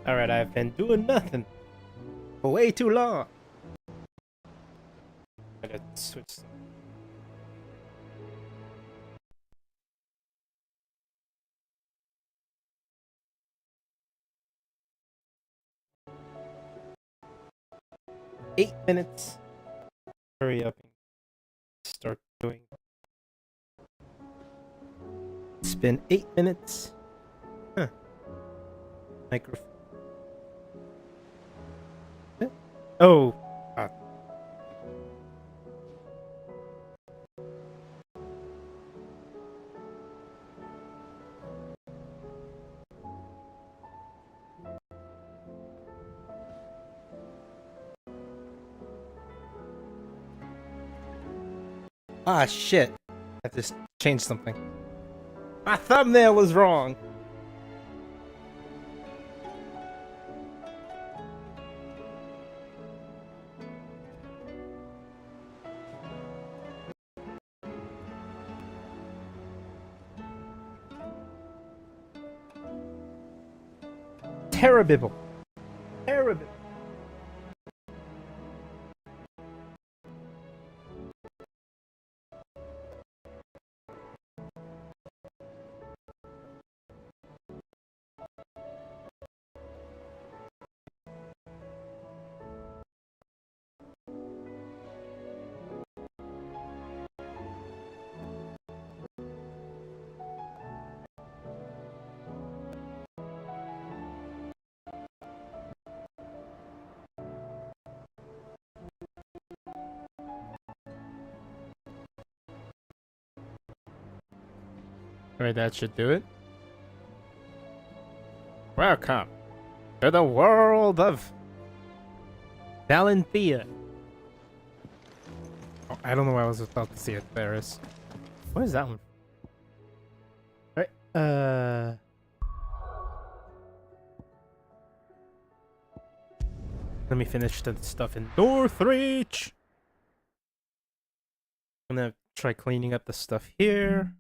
Alright, I've been doing nothing for way too long. I gotta switch. 8 minutes. Hurry up and start doing. It's been 8 minutes. Huh. Microphone. Oh. Ah, shit. I just changed something. My thumbnail was wrong. Terrible. Terrible. Alright, that should do it. Welcome to the world of Valenthea. Oh, I don't know why I was about to see it. There is. What is that one? Alright, let me finish the stuff in Northreach. I'm gonna try cleaning up the stuff here.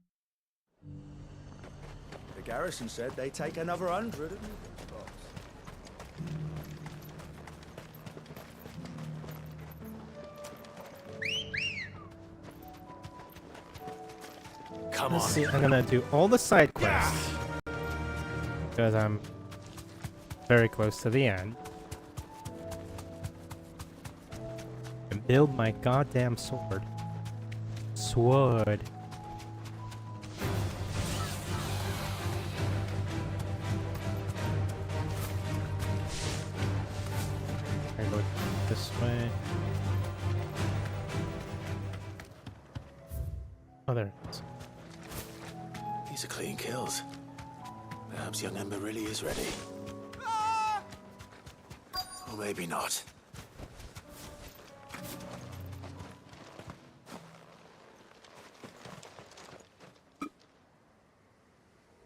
The garrison said they take another 100. Come on. Let's see, I'm gonna do all the side quests because I'm very close to the end. And build my goddamn sword. Sword. I go this way. Oh, there it is. These are clean kills. Perhaps young Ember really is ready. Or maybe not.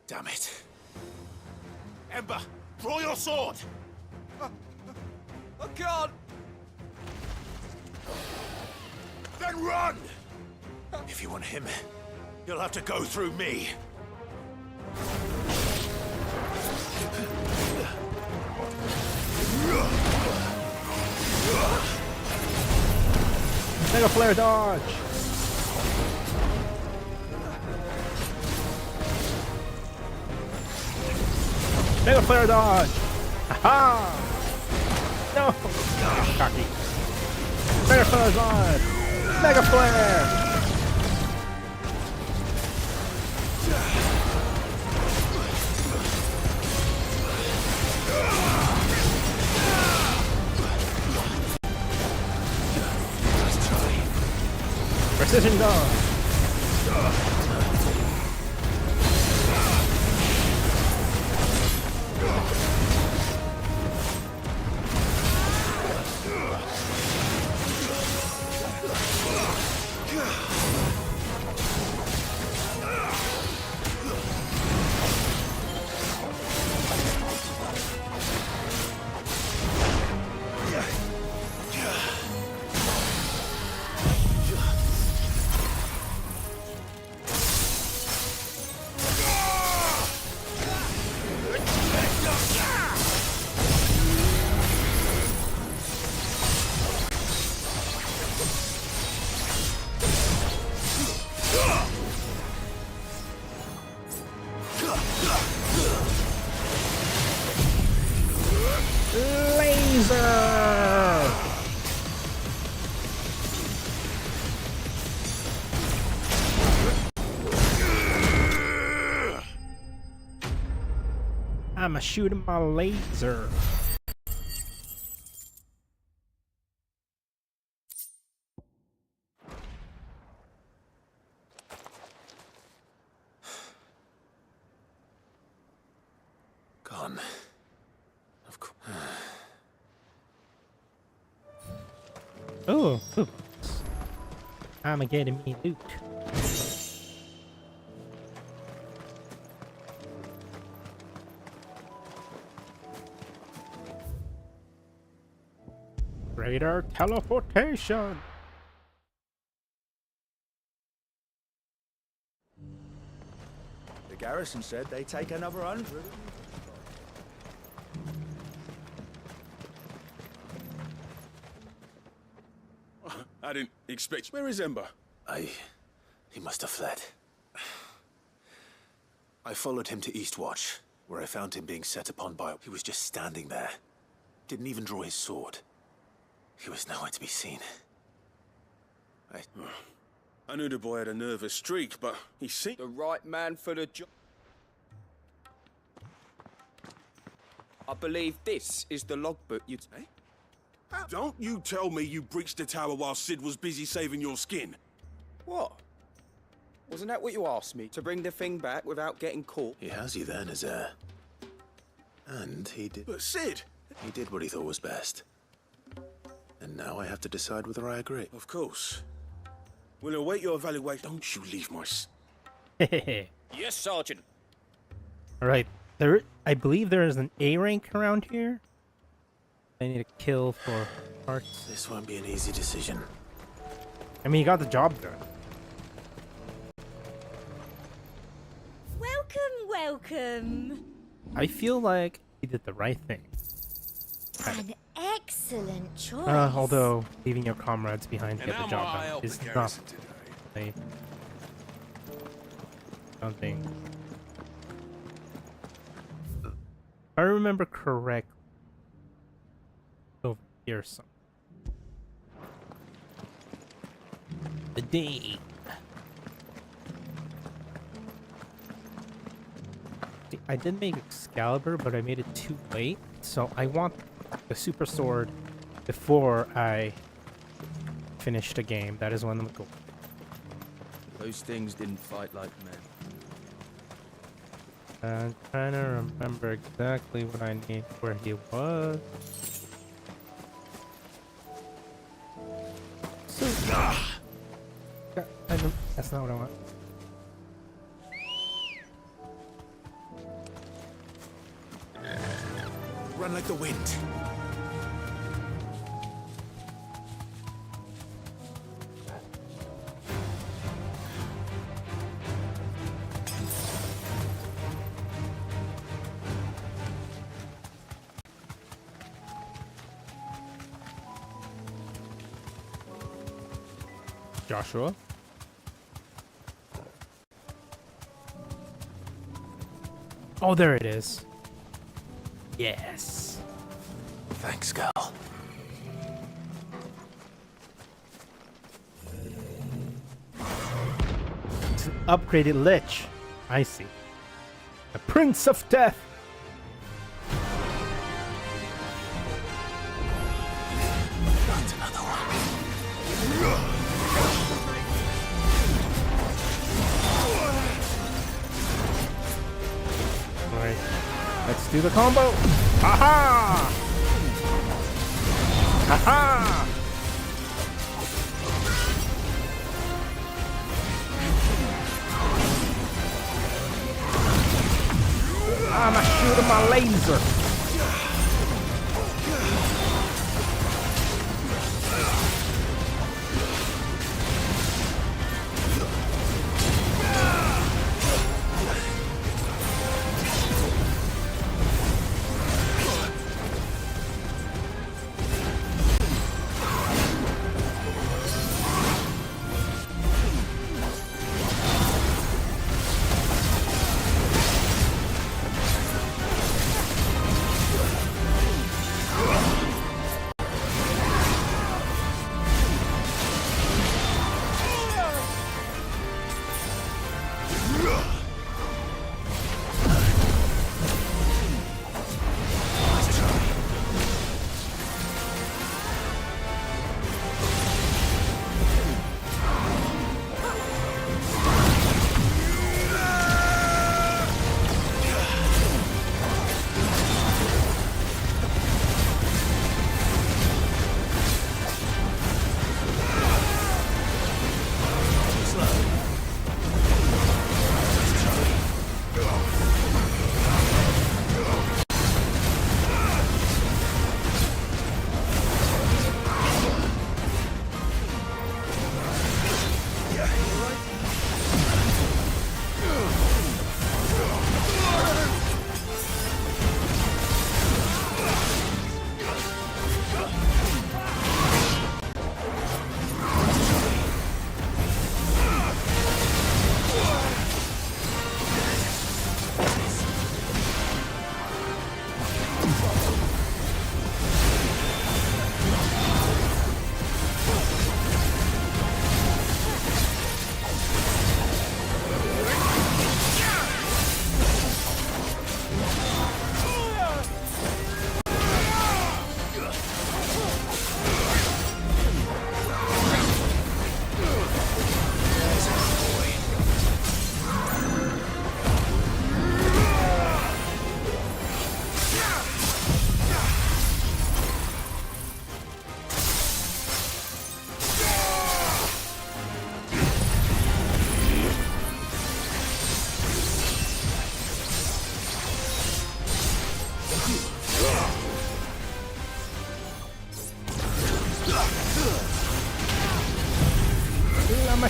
Damn it. Ember, draw your sword! I can't! Then run! If you want him, you'll have to go through me. Mega Flare dodge! Mega Flare dodge! Aha! No! Cocky. Mega Flare dodge! Mega Flare! Precision dodge! laser! I'ma shoot him my laser. Gone. Of course. Oh, oops. I'ma getting me loot. Radar teleportation. The garrison said they take another 100. I didn't expect. Where is Ember? He must have fled. I followed him to Eastwatch, where I found him being set upon by... He was just standing there. Didn't even draw his sword. He was nowhere to be seen. I knew the boy had a nervous streak, but he seemed... The right man for the job. I believe this is the logbook you'd... Eh? Don't you tell me you breached the tower while Sid was busy saving your skin. What? Wasn't that what you asked me? To bring the thing back without getting caught? He has you then as heir. And he did... But Sid! He did what he thought was best. And now I have to decide whether I agree. Of course. We'll await your evaluation. Don't you leave my... Hehehe. Yes, Sergeant. Alright, I believe there is an A rank around here. I need to kill for parts. This won't be an easy decision. I mean, you got the job done. Welcome. I feel like he did the right thing. An excellent choice. Although leaving your comrades behind to get the job done is not something. If I remember correctly, over here somewhere. The day. I did make Excalibur, but I made it too late, so I want the super sword before I finish the game. That is one of the goals. Those things didn't fight like men. I'm trying to remember exactly what I need, where he was. So, that's not what I want. Run like the wind. Joshua? Oh, there it is. Yes. Thanks, Gal. It's an upgraded lich. I see. The Prince of Death. That's another one. Alright. Let's do the combo. Haha! Haha! I'ma shoot him my laser.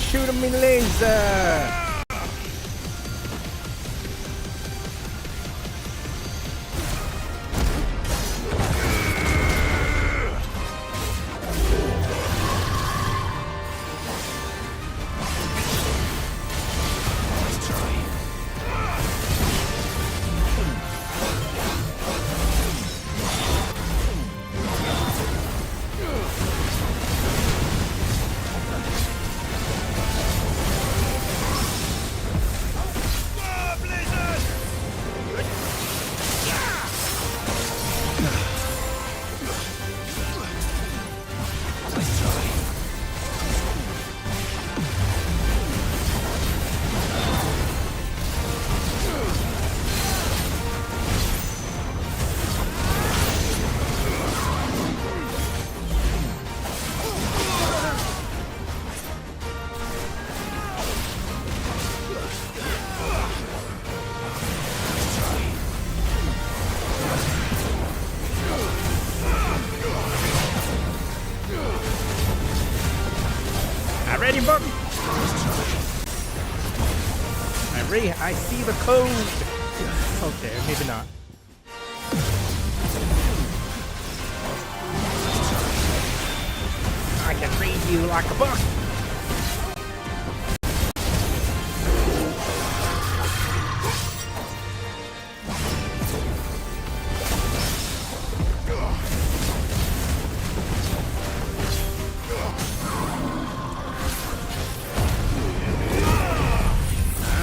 shoot him with laser. Ready, button. I see the code. Okay, maybe not. I can read you like a book.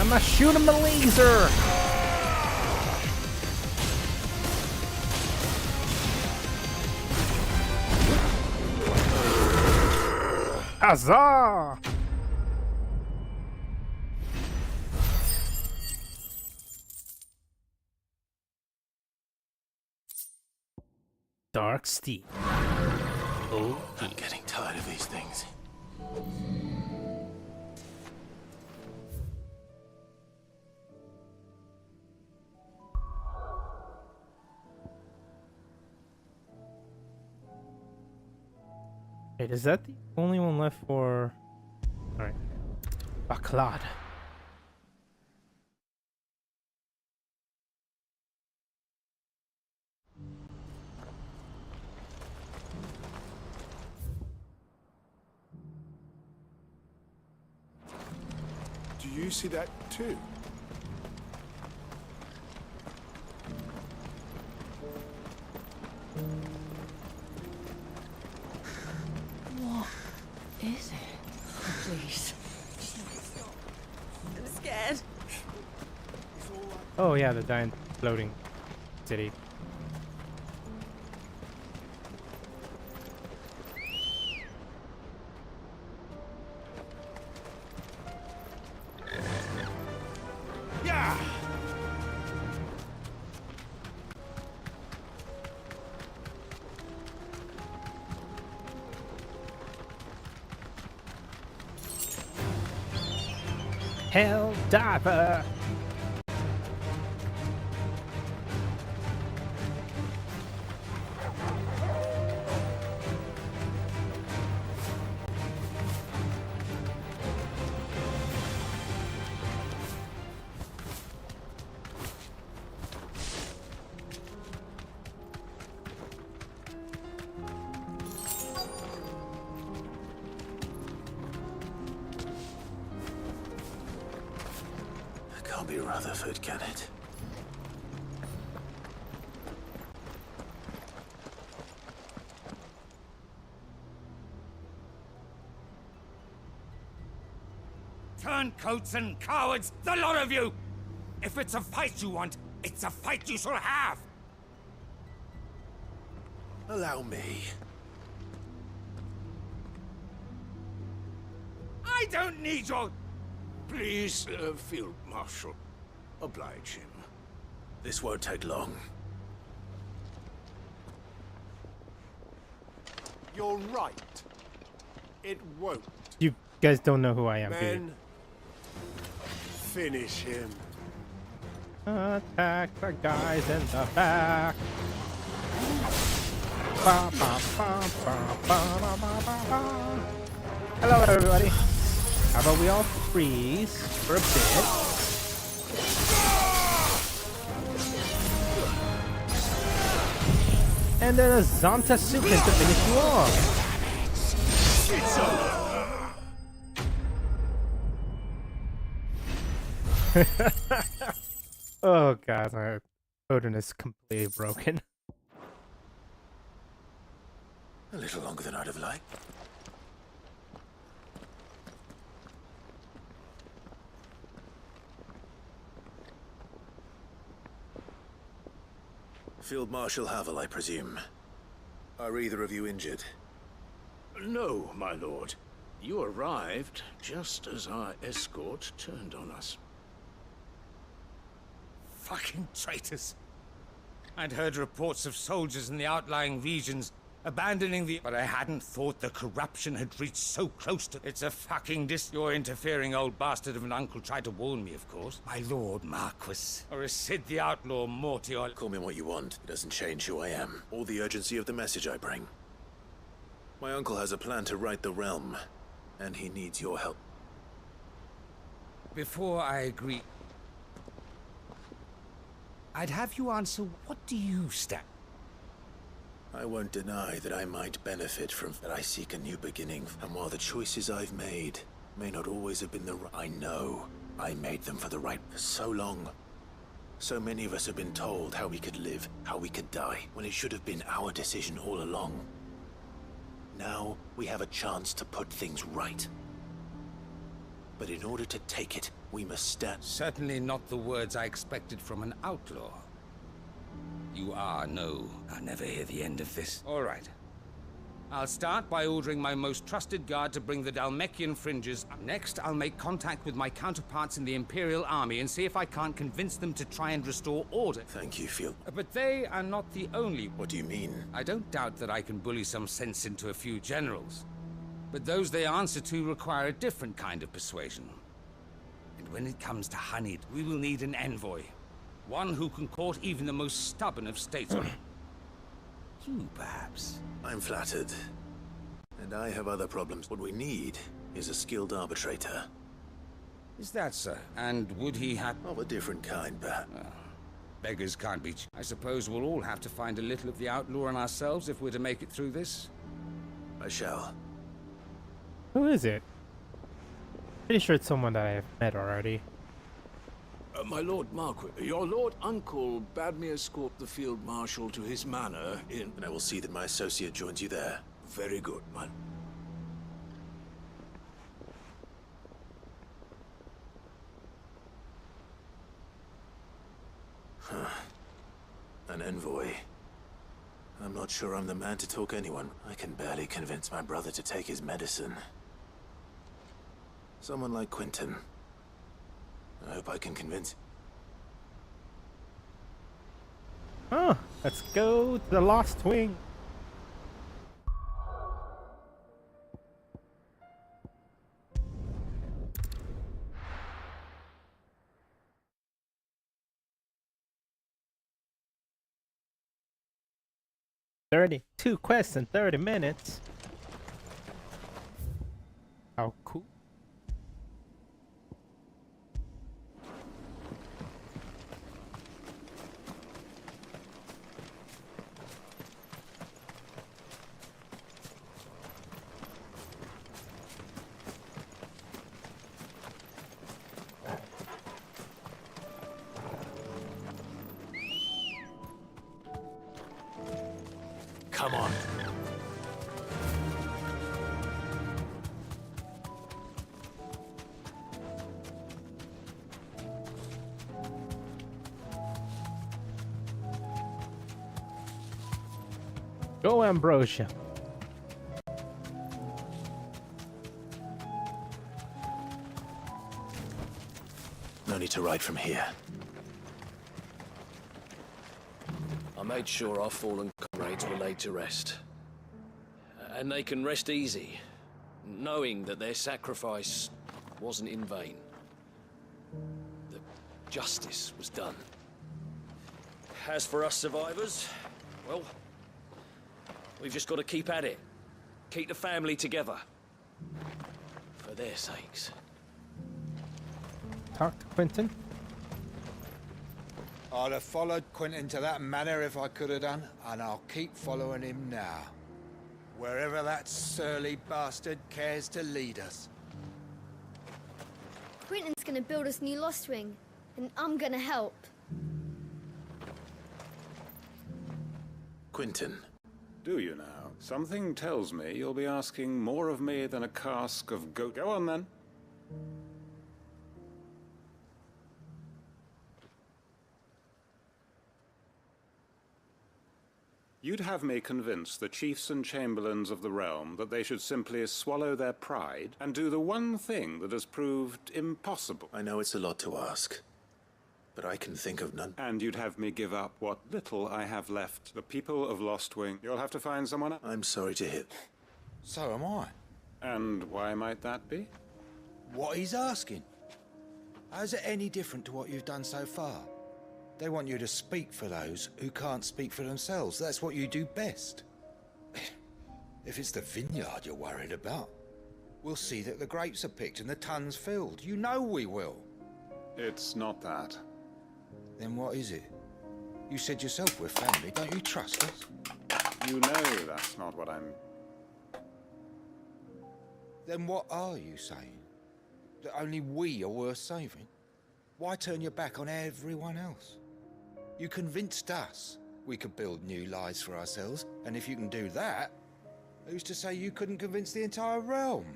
I'ma shoot him a laser! Huzzah! Dark Steel. Oh, I'm getting tired of these things. Wait, is that the only one left for... Alright. Baclad. Do you see that too? Is it? Please. I'm scared. Oh yeah, the giant floating city. Yeah! Hell diver. Can't be Rutherford, can it? Turncoats and cowards, the lot of you! If it's a fight you want, it's a fight you shall have! Allow me. I don't need your... Please, Field Marshal, oblige him. This won't take long. You're right. It won't. You guys don't know who I am, do you? Men, finish him. Attack the guys in the back. Ba, ba, ba, ba, ba, ba, ba, ba, ba. Hello, everybody. How about we all freeze for a bit? And then a Xantasuken to finish you off. Oh god, my Odin is completely broken. A little longer than I'd have liked. Field Marshal Havel, I presume. Are either of you injured? No, my lord. You arrived just as our escort turned on us. Fucking traitors. I'd heard reports of soldiers in the outlying regions abandoning the... But I hadn't thought the corruption had reached so close to... It's a fucking Your interfering old bastard of an uncle tried to warn me, of course. My lord Marquis. Or is Sid the outlaw Morty or... Call me what you want. It doesn't change who I am, or the urgency of the message I bring. My uncle has a plan to right the realm, and he needs your help. Before I agree... I'd have you answer, what do you stand? I won't deny that I might benefit from that. I seek a new beginning, and while the choices I've made may not always have been the right, I know I made them for the right. For so long, so many of us have been told how we could live, how we could die, when it should have been our decision all along. Now we have a chance to put things right. But in order to take it, we must stand. Certainly not the words I expected from an outlaw. You are, no. I'll never hear the end of this. All right. I'll start by ordering my most trusted guard to bring the Dalmekian fringes. Next, I'll make contact with my counterparts in the Imperial Army and see if I can't convince them to try and restore order. Thank you, Field. But they are not the only... What do you mean? I don't doubt that I can bully some sense into a few generals. But those they answer to require a different kind of persuasion. And when it comes to Hanid, we will need an envoy. One who can court even the most stubborn of statesmen. You, perhaps. I'm flattered. And I have other problems. What we need is a skilled arbitrator. Is that so? And would he have... Of a different kind, perhaps. Beggars can't be... I suppose we'll all have to find a little of the outlaw in ourselves if we're to make it through this. I shall. Who is it? Pretty sure it's someone that I have met already. My lord Marquis, your lord uncle bade me escort the field marshal to his manor in... And I will see that my associate joins you there. Very good, man. An envoy. I'm not sure I'm the man to talk anyone. I can barely convince my brother to take his medicine. Someone like Quentin. I hope I can convince. Oh, let's go to the Lost Wing. "32 quests in 30 minutes. How cool. Come on. Go, Ambrosia. No need to ride from here. I made sure our fallen comrades were laid to rest. And they can rest easy, knowing that their sacrifice wasn't in vain. That justice was done. As for us survivors, well, we've just got to keep at it. Keep the family together. For their sakes. talk to Quentin? I'd have followed Quentin to that manor if I could have done, and I'll keep following him now. Wherever that surly bastard cares to lead us. Quentin's gonna build us new Lost Wing, and I'm gonna help. Quentin. Do you now? Something tells me you'll be asking more of me than a cask of goat. Go on, then. You'd have me convince the chiefs and chamberlains of the realm that they should simply swallow their pride and do the one thing that has proved impossible. I know it's a lot to ask, but I can think of none. And you'd have me give up what little I have left. The people of Lostwing. You'll have to find someone else. I'm sorry to hear. So am I. And why might that be? What he's asking. How's it any different to what you've done so far? They want you to speak for those who can't speak for themselves. That's what you do best. If it's the vineyard you're worried about, we'll see that the grapes are picked and the tons filled. You know we will. It's not that. Then what is it? You said yourself we're family. Don't you trust us? You know that's not what I'm... Then what are you saying? That only we are worth saving? Why turn your back on everyone else? You convinced us we could build new lives for ourselves, and if you can do that, who's to say you couldn't convince the entire realm?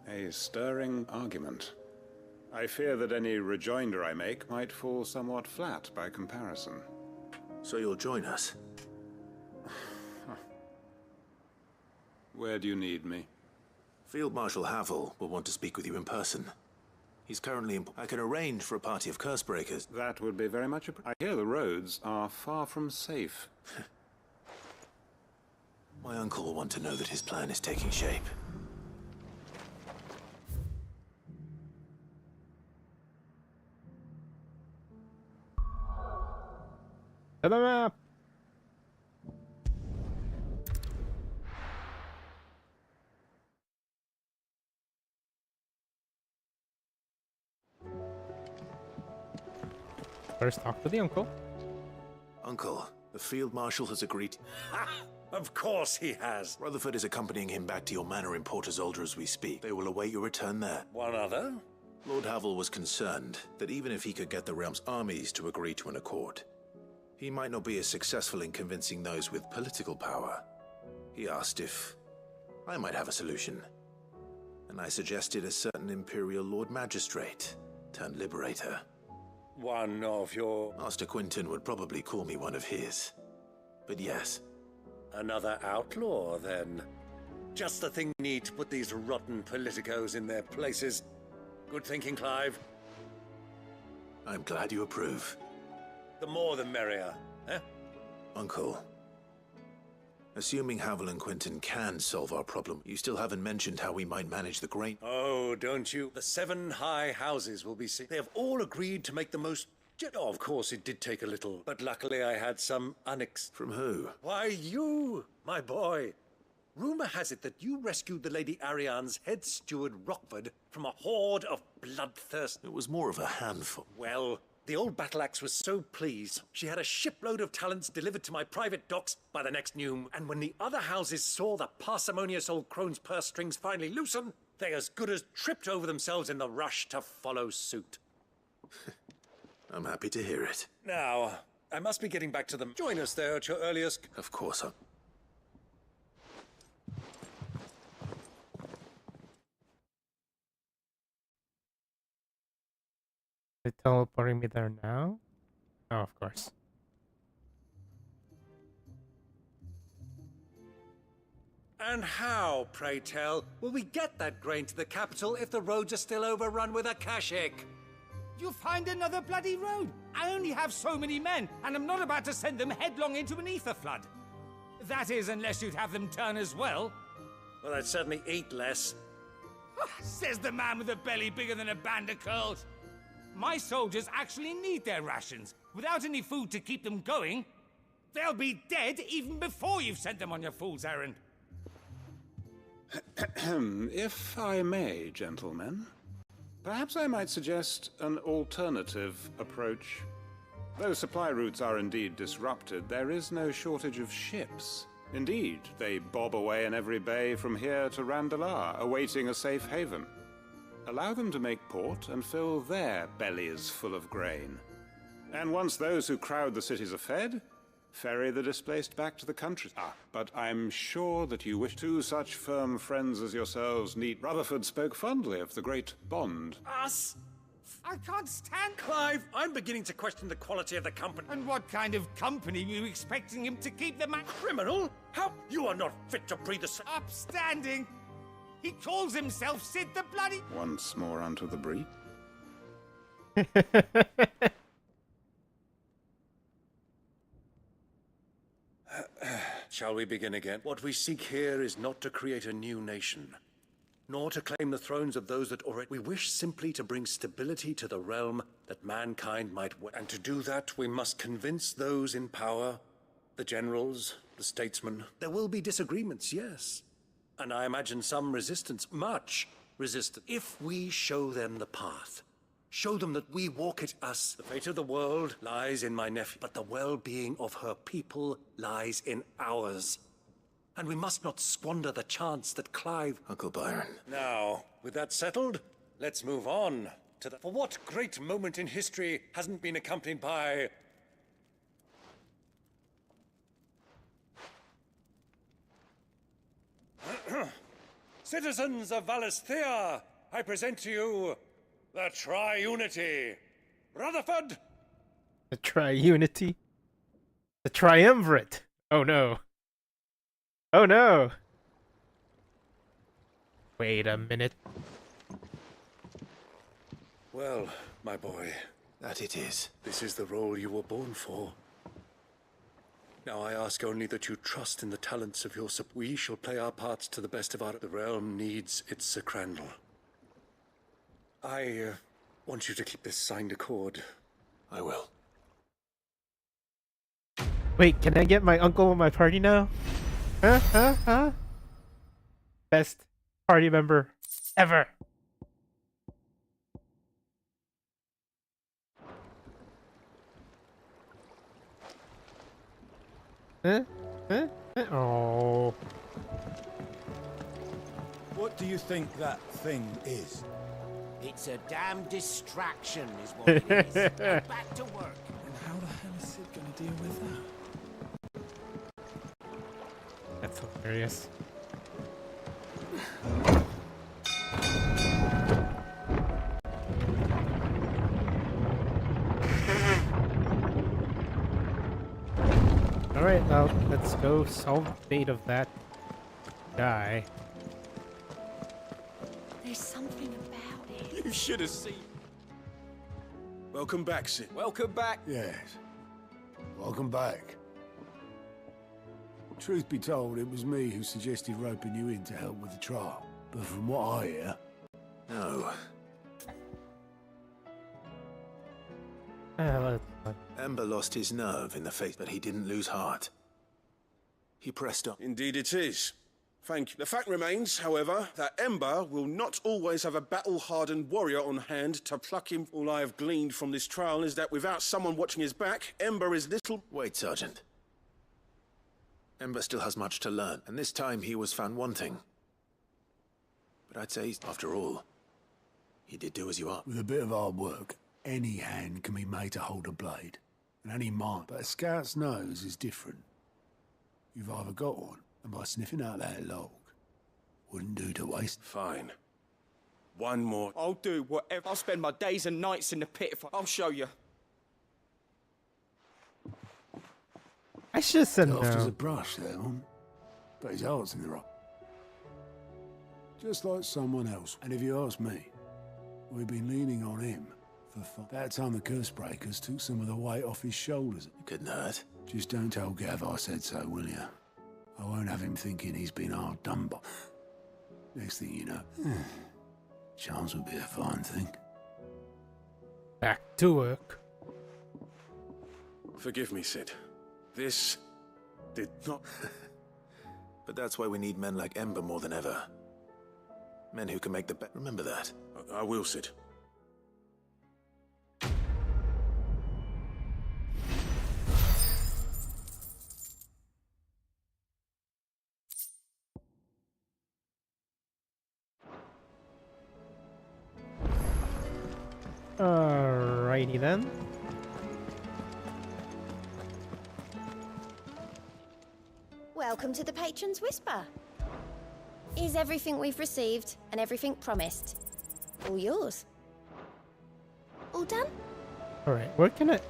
A stirring argument. I fear that any rejoinder I make might fall somewhat flat by comparison. So you'll join us? Where do you need me? Field Marshal Havel will want to speak with you in person. He's currently in... I can arrange for a party of Cursebreakers. That would be very much... I hear the roads are far from safe. My uncle will want to know that his plan is taking shape. To the map! First, talk to the uncle. Uncle, the Field Marshal has agreed... Of course he has. Rutherford is accompanying him back to your manor in Port Isolde as we speak. They will await your return there. One other? Lord Havel was concerned that even if he could get the realm's armies to agree to an accord, he might not be as successful in convincing those with political power. He asked if I might have a solution, and I suggested a certain Imperial Lord Magistrate turned Liberator. One of your... Master Quentin would probably call me one of his, but yes. Another outlaw, then. Just the thing we need to put these rotten politicos in their places. Good thinking, Clive. I'm glad you approve. The more the merrier, eh? Uncle, assuming Havel and Quentin can solve our problem, you still haven't mentioned how we might manage the grain. Oh, don't you? The 7 high houses will be seen. They have all agreed to make the most... Oh, of course, it did take a little, but luckily I had some From who? Why, you, my boy. Rumor has it that you rescued the Lady Ariane's head steward, Rockford, from a horde of bloodthirst... It was more of a handful. Well, the old battle axe was so pleased, she had a shipload of talents delivered to my private docks by the next noon, and when the other houses saw the parsimonious old crone's purse strings finally loosen, they as good as tripped over themselves in the rush to follow suit. I'm happy to hear it. Now, I must be getting back to them. Join us there at your earliest... Of course, They're teleporting me there now? Oh, of course. And how, pray tell, will we get that grain to the capital if the roads are still overrun with Akashic? You'll find another bloody road. I only have so many men, and I'm not about to send them headlong into an ether flood. That is, unless you'd have them turn as well. Well, I'd certainly eat less. Says the man with a belly bigger than a band of curls. My soldiers actually need their rations. Without any food to keep them going, they'll be dead even before you've sent them on your fool's errand. If I may, gentlemen, Perhaps I might suggest an alternative approach. Though supply routes are indeed disrupted, there is no shortage of ships. Indeed, they bob away in every bay from here to Randalar, awaiting a safe haven. Allow them to make port and fill their bellies full of grain. And once those who crowd the cities are fed, ferry the displaced back to the country. But I'm sure that you wish two such firm friends as yourselves need. Rutherford spoke fondly of the great bond. Us? I can't stand Clive. I'm beginning to question the quality of the company. And what kind of company were you expecting him to keep the man? Criminal? How? You are not fit to breathe the... Upstanding! He calls himself Sid the Bloody... Once more unto the breach. Shall we begin again? What we seek here is not to create a new nation, nor to claim the thrones of those that already... We wish simply to bring stability to the realm that mankind might... And to do that, we must convince those in power, the generals, the statesmen. There will be disagreements, yes. And I imagine some resistance, much resistance. If we show them the path, show them that we walk it us. The fate of the world lies in my nephew, but the well-being of her people lies in ours. And we must not squander the chance that Clive... Uncle Byron. Now, with that settled, let's move on to the... For what great moment in history hasn't been accompanied by... Citizens of Valisthea, I present to you the Triunity. Rutherford! The Triunity? The Triumvirate! Oh no. Oh no! Wait a minute. Well, my boy. That it is. This is the role you were born for. Now I ask only that you trust in the talents of your We shall play our parts to the best of our... The realm needs its Sir Crandall. I want you to keep this signed accord. I will. Wait, can I get my uncle on my party now? Huh? Best party member ever. Oh. What do you think that thing is? It's a damn distraction, is what it is. Now back to work. And how the hell is Sid going to deal with that? That's hilarious. Alright, now let's go solve the fate of that guy. There's something about it. You should have seen. Welcome back, Sid. Welcome back. Yes. Welcome back. Truth be told, it was me who suggested roping you in to help with the trial. But from what I hear... No. Ember lost his nerve in the face, but he didn't lose heart. He pressed on. Indeed it is. Thank you. The fact remains, however, that Ember will not always have a battle-hardened warrior on hand to pluck him. All I have gleaned from this trial is that without someone watching his back, Ember is little... Wait, Sergeant. Ember still has much to learn, and this time he was found wanting. But I'd say, after all, he did do as you asked. With a bit of hard work, any hand can be made to hold a blade. And any mind. But a scout's nose is different. You've either got one, and by sniffing out that log, wouldn't do to waste. Fine. One more. I'll do whatever. I'll spend my days and nights in the pit if I'll show you. I should have said Soft as a no. brush, that one. But his heart's in the rock. Just like someone else. And if you ask me, we've been leaning on him for fun. That time the curse breakers took some of the weight off his shoulders. It couldn't hurt. Just don't tell Gav I said so, will you? I won't have him thinking he's been hard done by. Next thing you know, charms will be a fine thing. Back to work. Forgive me, Sid. This did not... But that's why we need men like Ember more than ever. Men who can make the bet. Remember that. I will, Sid. Alrighty then. Welcome to the Patron's Whisper. Is everything we've received and everything promised all yours? All done? Alright, we're gonna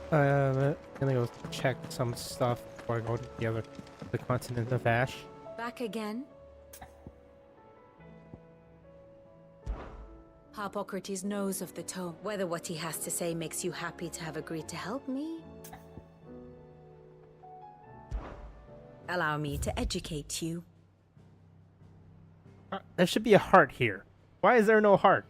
go check some stuff before I go to the continent of Ash. Back again? Harpocrates knows of the tome. Whether what he has to say makes you happy to have agreed to help me, allow me to educate you. There should be a heart here. Why is there no heart?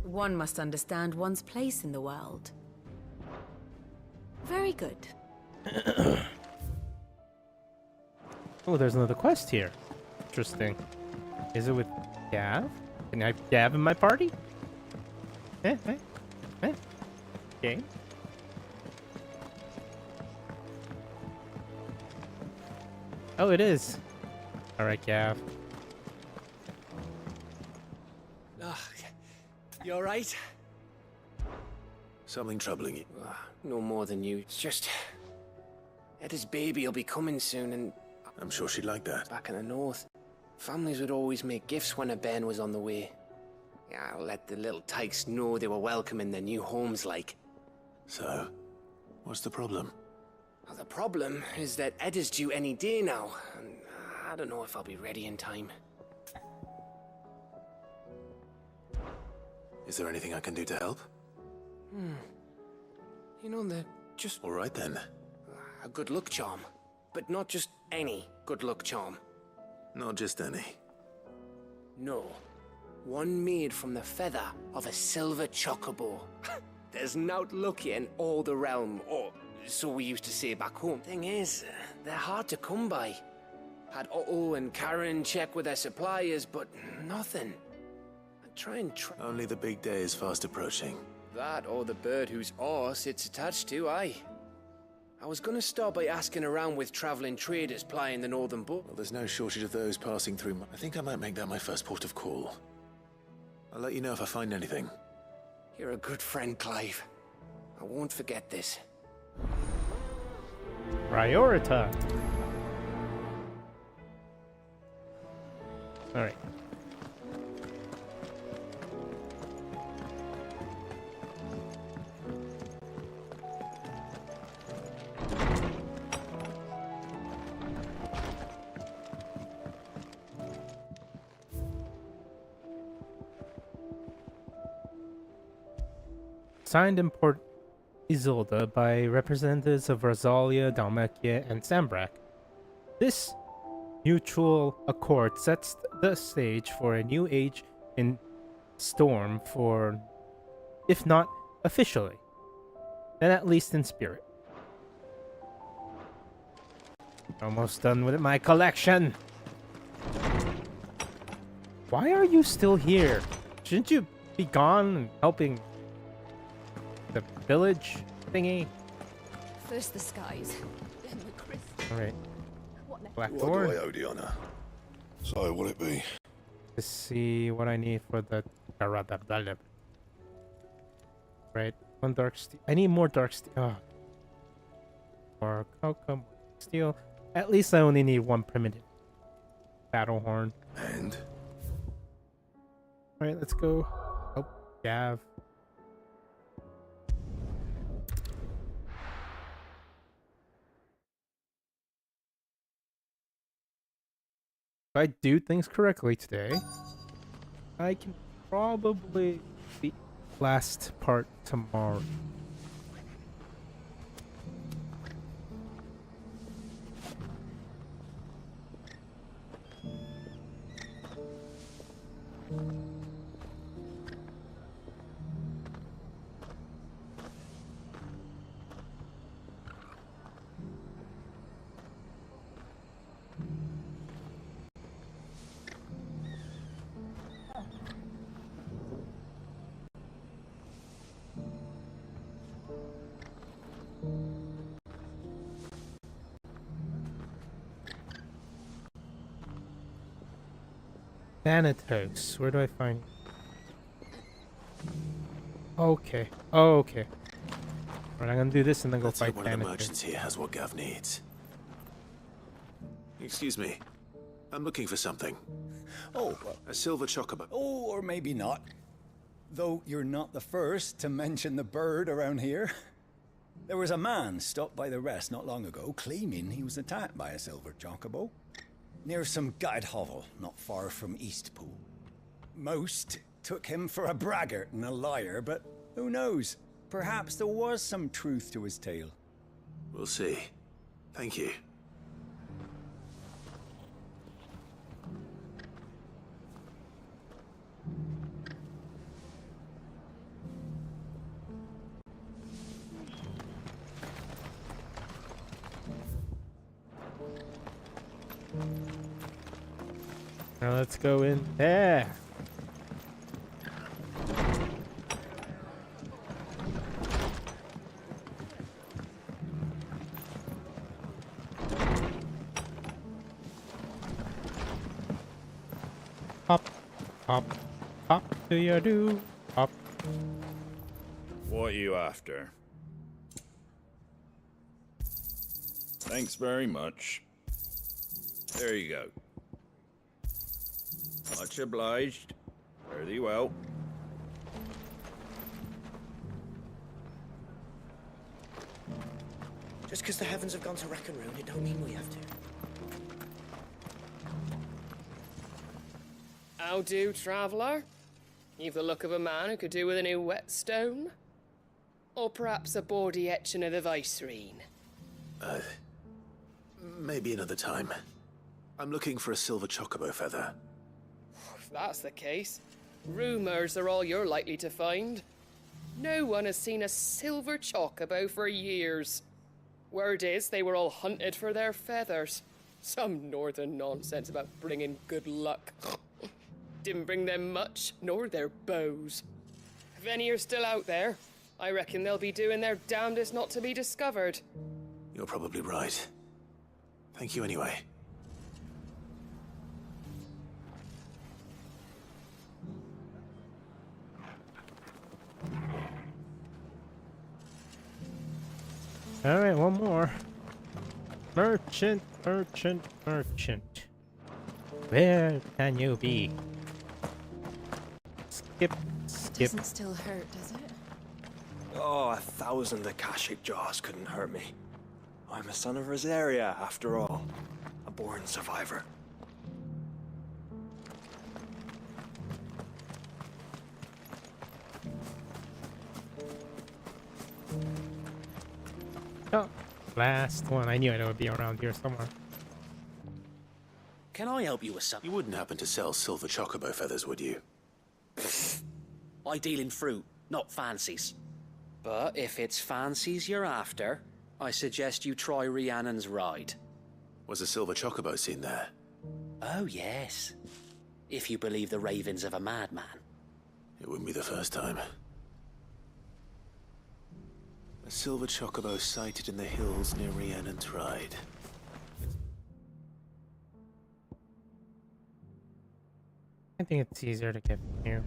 One must understand one's place in the world. Very good. Oh, there's another quest here. Interesting. Is it with Gav? Can I have Gav in my party? Okay. Oh, it is. Alright, Gav. You alright? Something troubling you? No more than you. It's just... Etta's baby will be coming soon and... I'm sure she'd like that. Back in the north, families would always make gifts when a bairn was on the way. Yeah, I'll let the little tykes know they were welcome in their new homes, like. So, what's the problem? Well, the problem is that Etta's due any day now, and I don't know if I'll be ready in time. Is there anything I can do to help? You know, they're just... All right, then. A good luck charm. But not just any good luck charm. Not just any. No. One made from the feather of a silver chocobo. There's naught luckier in all the realm, or so we used to say back home. Thing is, they're hard to come by. Had Otto and Karen check with their suppliers, but nothing. Try. Only the big day is fast approaching. That or the bird whose horse it's attached to, aye. I was gonna start by asking around with traveling traders plying the northern book. Well, there's no shortage of those passing through. I think I might make that my first port of call. I'll let you know if I find anything. You're a good friend, Clive. I won't forget this. Priorita. Alright. Signed in Port Isolde by representatives of Rosalia, Dalmatia, and Sambrak. This mutual accord sets the stage for a new age in Storm for, if not officially, then at least in spirit. Almost done with my collection. Why are you still here? Shouldn't you be gone and helping the village thingy? First the skies, then the crystal. Alright. What do Blackthorn. I owe the honor? So, will it be? To see what I need for the... Right. One dark steel. I need more dark steel. Oh. More cocoa, more steel. At least I only need one primitive battle horn. And? Alright, let's go. Oh, Gav. If I do things correctly today, I can probably the last part tomorrow. Thanatos. Where do I find? Okay. Oh, okay. Right, I'm gonna do this and then go Let's fight hope one of the Thanatos. merchants here has what Gav needs. Excuse me. I'm looking for something. Oh, A silver chocobo. oh, or maybe not. Though you're not the first to mention the bird around here. There was a man stopped by the rest not long ago, claiming he was attacked by a silver chocobo near some gutted hovel not far from Eastpool. Most took him for a braggart and a liar, but who knows? Perhaps there was some truth to his tale. We'll see. Thank you. Now let's go in there. Hop, hop, hop, do you do? Hop. What are you after? Thanks very much. There you go. Much obliged. Fare thee well. Just because the heavens have gone to wreck and ruin, it don't mean we have to. How do, traveller? You've the look of a man who could do with a new whetstone. Or perhaps a bawdy etching of the Vicereine. Maybe another time. I'm looking for a silver chocobo feather. If that's the case, rumours are all you're likely to find. No one has seen a silver chocobo for years. Word is they were all hunted for their feathers. Some northern nonsense about bringing good luck. Didn't bring them much, nor their bows. If any are still out there, I reckon they'll be doing their damnedest not to be discovered. You're probably right. Thank you anyway. Alright, one more. Merchant, merchant, merchant. Where can you be? Skip, skip. Doesn't still hurt, does it? Oh, 1,000 Akashic jaws couldn't hurt me. I'm a son of Rosaria, after all. A born survivor. Oh, last one. I knew it would be around here somewhere. Can I help you with something? You wouldn't happen to sell silver chocobo feathers, would you? I deal in fruit, not fancies. But if it's fancies you're after, I suggest you try Rhiannon's ride. Was a silver chocobo seen there? Oh, yes. If you believe the ravings of a madman. It wouldn't be the first time. A silver chocobo sighted in the hills near Rhiannon's Ride. I think it's easier to get from here.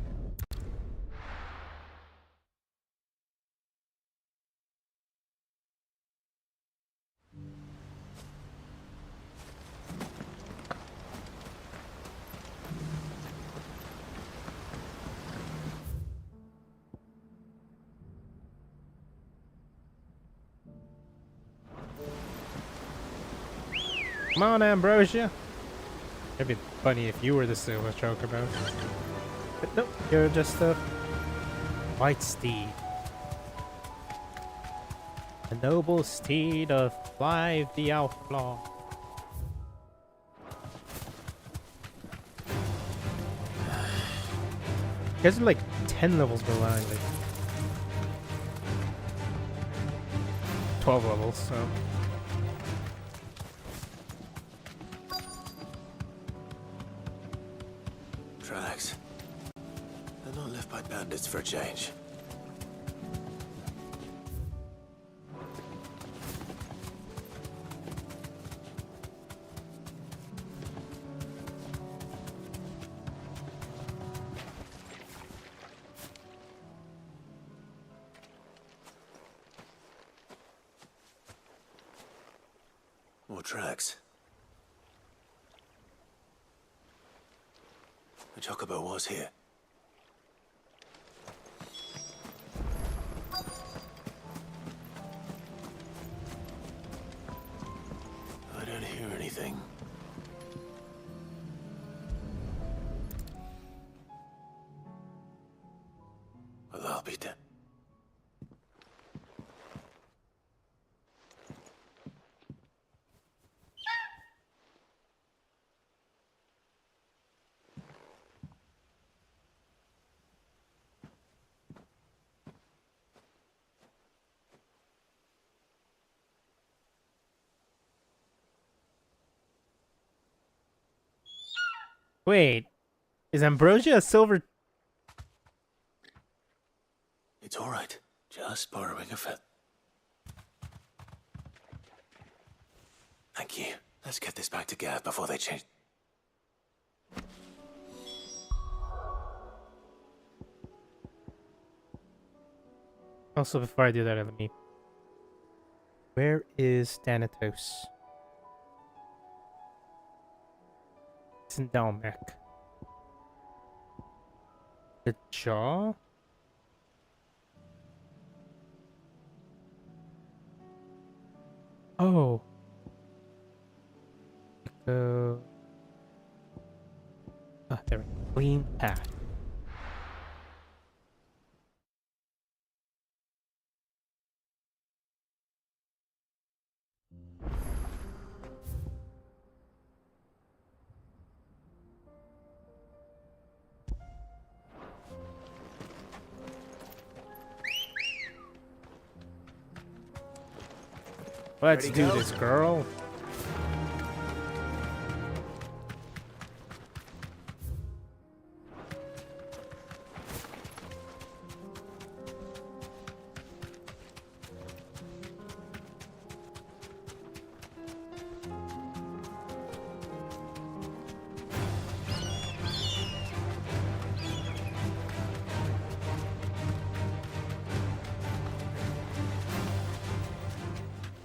Come on, Ambrosia. It'd be funny if you were the silver chocobo. But nope, you're just a white steed. A noble steed of Clive the Outlaw. You guys are like 10 levels behind, like 12 levels, so. Tracks. They're not left by bandits for a change. tracks. The chocobo was here. I don't hear anything. Well, I'll be dead. Wait, is Ambrosia a silver? It's all right. Just borrowing a feather. Thank you. Let's get this back to Gav before they change. Also, before I do that, let me. Where is Thanatos? It's in Dalmec. The jaw? Oh. Go. Ah, there we go. Clean path. Let's do this, girl.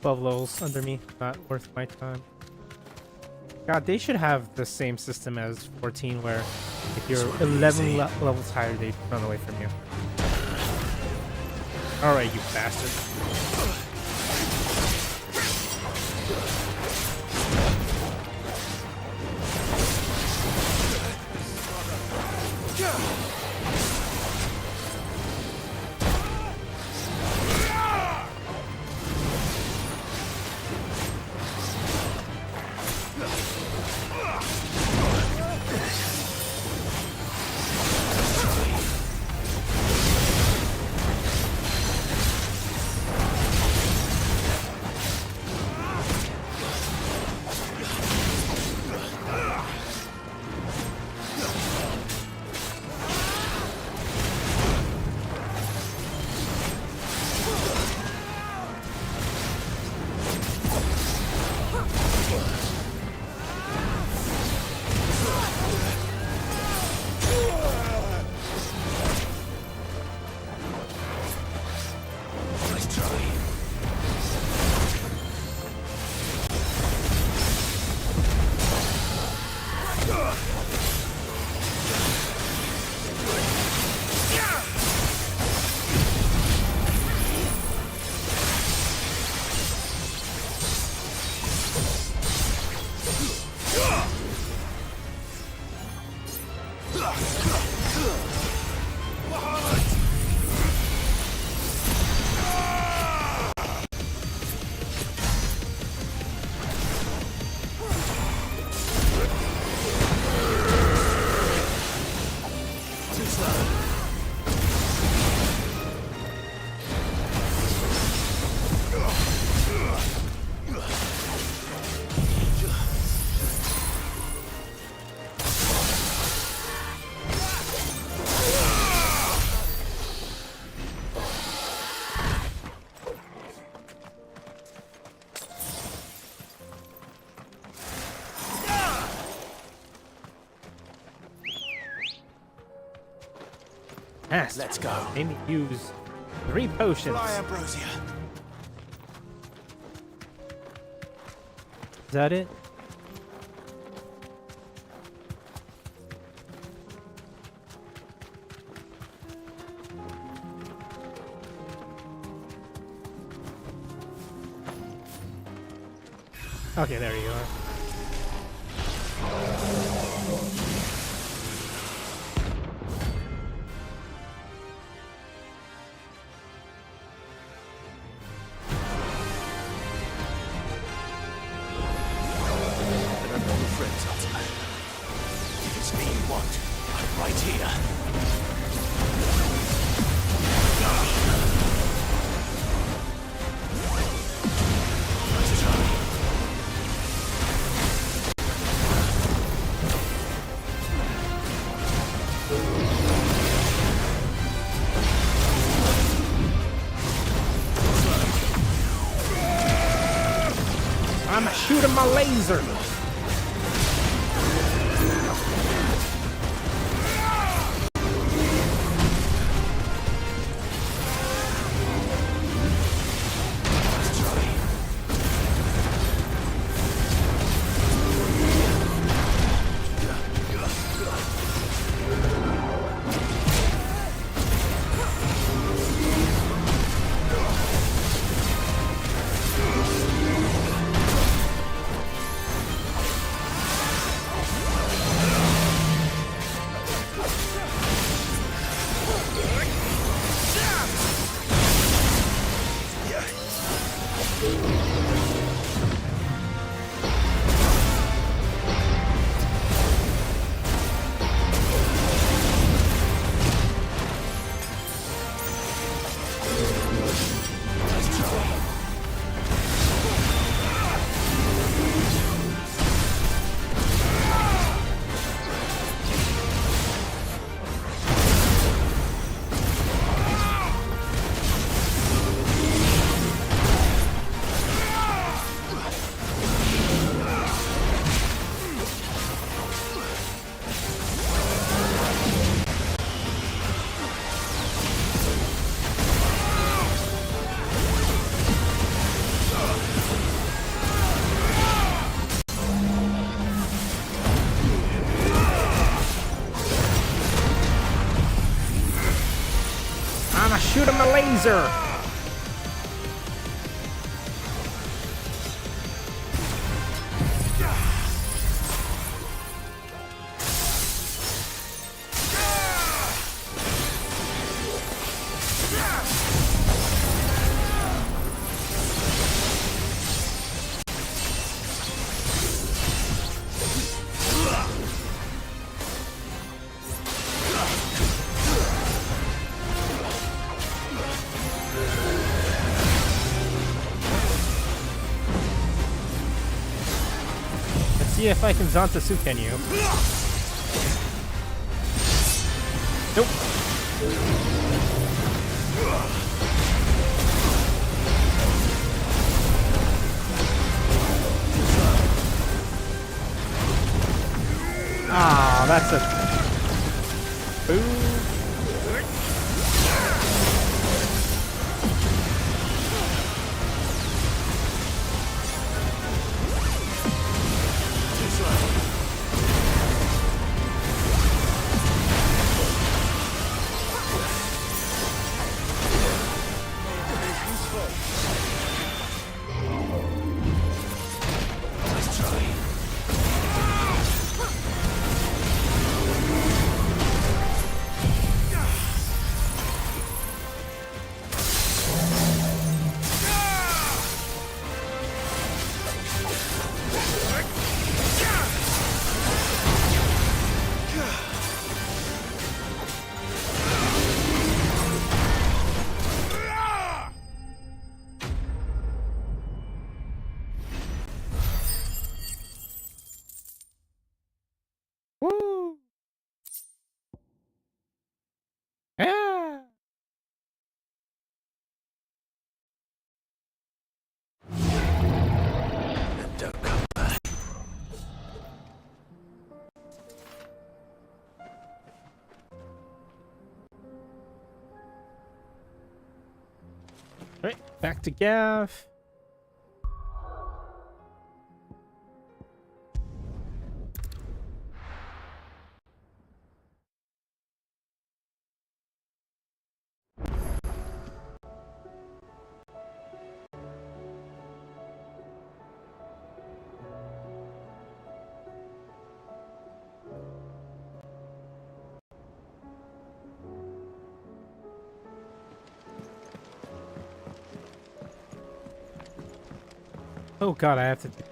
Levels under me, not worth my time. God, they should have the same system as 14 where if you're 11 levels higher, they run away from you. Alright, you bastard. Let's go. Made me use 3 potions. Fly, Ambrosia. Is that it? Okay, there you are. If it's me you want, I'm right here. I'm shooting my laser. Shoot him a laser! See if I can Zantatsuken you. Nope. Ah, that's a boo. Woo! Yeah! And don't come back. Alright, back to Gav. Oh god, I have to do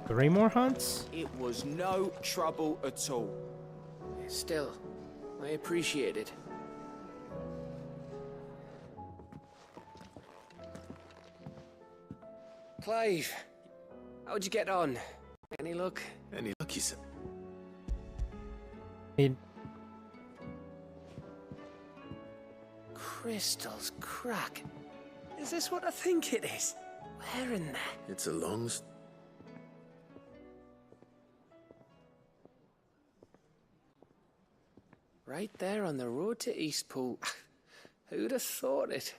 3 more hunts? It was no trouble at all. Still, I appreciate it. Clive, how'd you get on? Any luck? Any luck, you said? Crystal's crack. Is this what I think it is? Where in there? It's a long... Right there on the road to Eastpool. Who'd have thought it?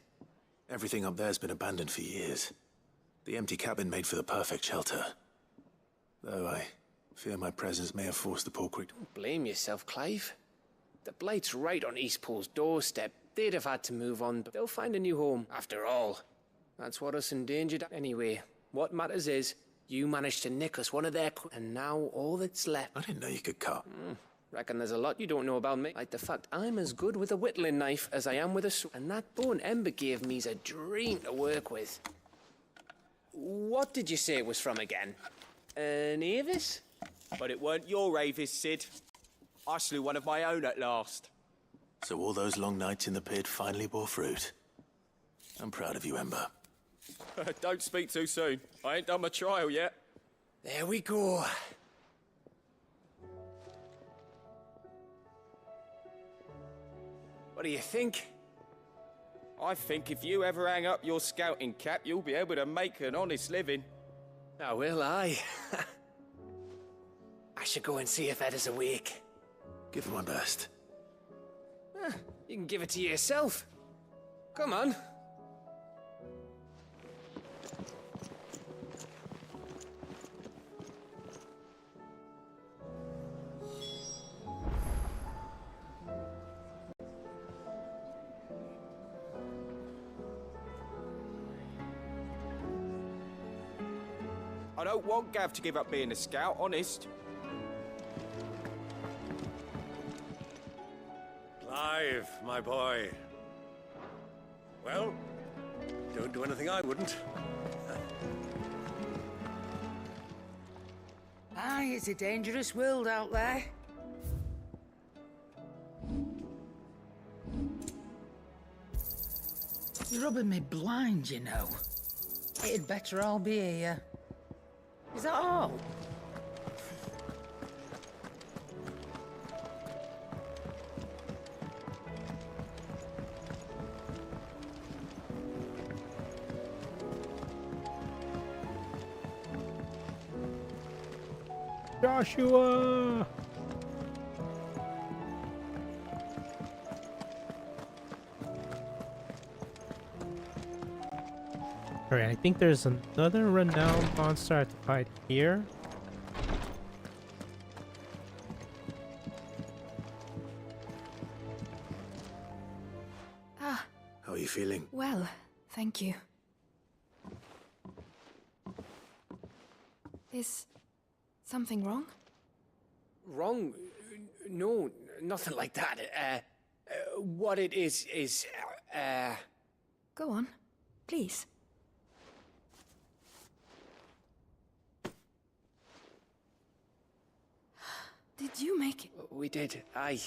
Everything up there's been abandoned for years. The empty cabin made for the perfect shelter. Though I fear my presence may have forced the poor creature... Don't blame yourself, Clive. The Blight's right on Eastpool's doorstep. They'd have had to move on, but they'll find a new home. After all, that's what us endangered... Anyway, what matters is, you managed to nick us one of their... And now all that's left... I didn't know you could cut. Reckon there's a lot you don't know about me. Like the fact I'm as good with a whittling knife as I am with a sword. And that bone Ember gave me's a dream to work with. What did you say it was from again? An Avis? But it weren't your Avis, Sid. I slew one of my own at last. So all those long nights in the pit finally bore fruit. I'm proud of you, Ember. Don't speak too soon. I ain't done my trial yet. There we go. What do you think? I think if you ever hang up your scouting cap, you'll be able to make an honest living. Oh, will I? I should go and see if Ed is awake. Give it my best. You can give it to yourself. Come on. I don't want Gav to give up being a scout, honest. Clive, my boy. Well, don't do anything I wouldn't. Aye, it's a dangerous world out there. You're rubbing me blind, you know. It'd better all be here. Is that all? Joshua! Alright, I think there's another renowned monster I have to fight here. How are you feeling? Well, thank you. Is something wrong? Wrong? No, nothing like that. What it is... Go on, please. Did you make it? We did. Aye.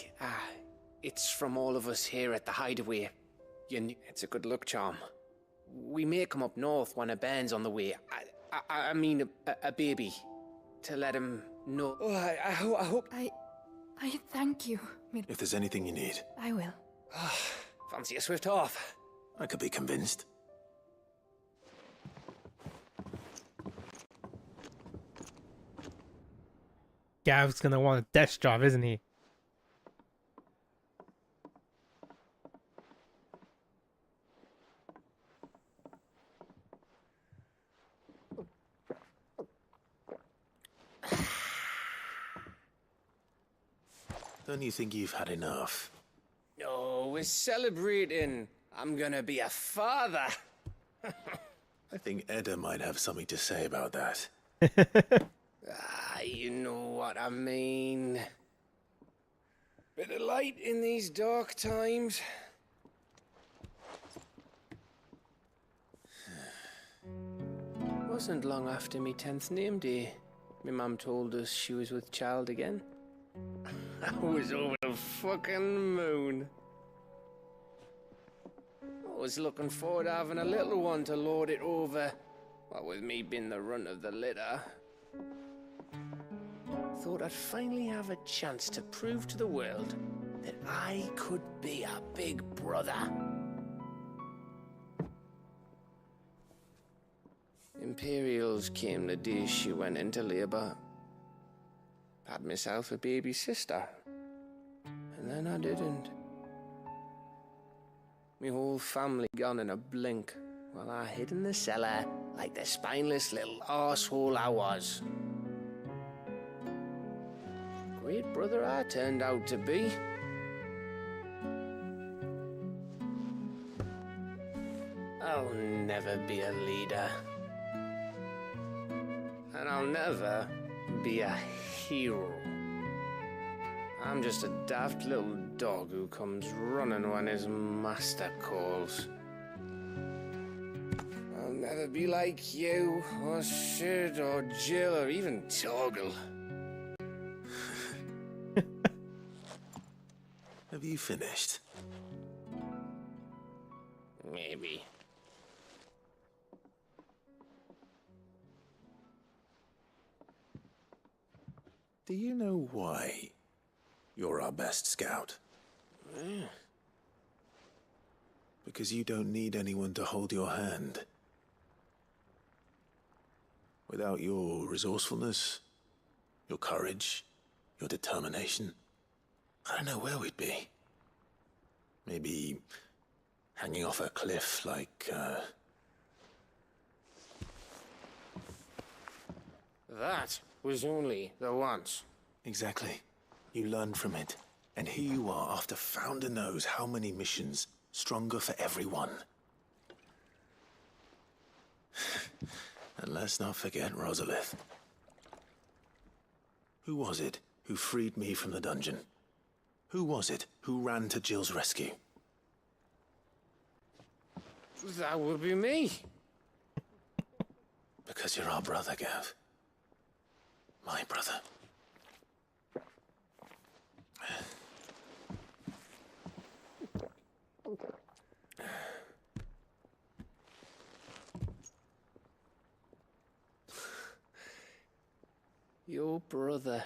It's from all of us here at the Hideaway. It's a good luck charm. We may come up north when a band's on the way. I mean a baby. To let him know. Oh, I hope... I thank you, If there's anything you need, I will. Fancy a swift off. I could be convinced. Gav's gonna want a desk job, isn't he? Don't you think you've had enough? Oh, we're celebrating. I'm gonna be a father. I think Edda might have something to say about that. You know what I mean. Bit of light in these dark times. wasn't long after me 10th name day. My mum told us she was with child again. I was over the fucking moon. I was looking forward to having a little one to lord it over. What with me being the runt of the litter. Thought I'd finally have a chance to prove to the world that I could be a big brother. Imperials came the day she went into labour. Had myself a baby sister. And then I didn't. My whole family gone in a blink, while I hid in the cellar like the spineless little arsehole I was. Great brother I turned out to be. I'll never be a leader. And I'll never be a hero. I'm just a daft little dog who comes running when his master calls. I'll never be like you, or Sid, or Jill, or even Torgal. Have you finished? Maybe. Do you know why you're our best scout? Because you don't need anyone to hold your hand. Without your resourcefulness, your courage, your determination, I don't know where we'd be. Maybe hanging off a cliff like, That was only the once. Exactly. You learned from it. And here you are after Founder knows how many missions, stronger for everyone. And let's not forget Rosalith. Who was it who freed me from the dungeon? Who was it who ran to Jill's rescue? That would be me. Because you're our brother, Gav. My brother. Your brother.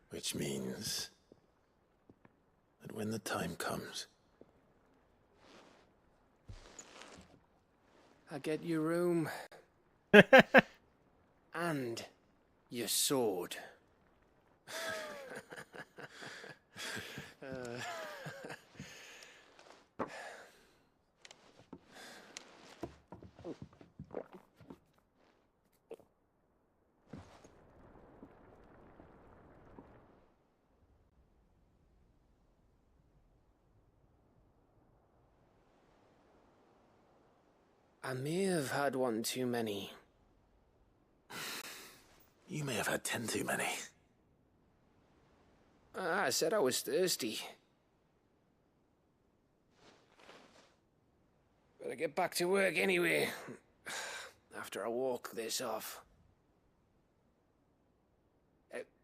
Which means that when the time comes, I get your room. And your sword. I may have had one too many. you may have had 10 too many. I said I was thirsty. Better get back to work anyway. After I walk this off.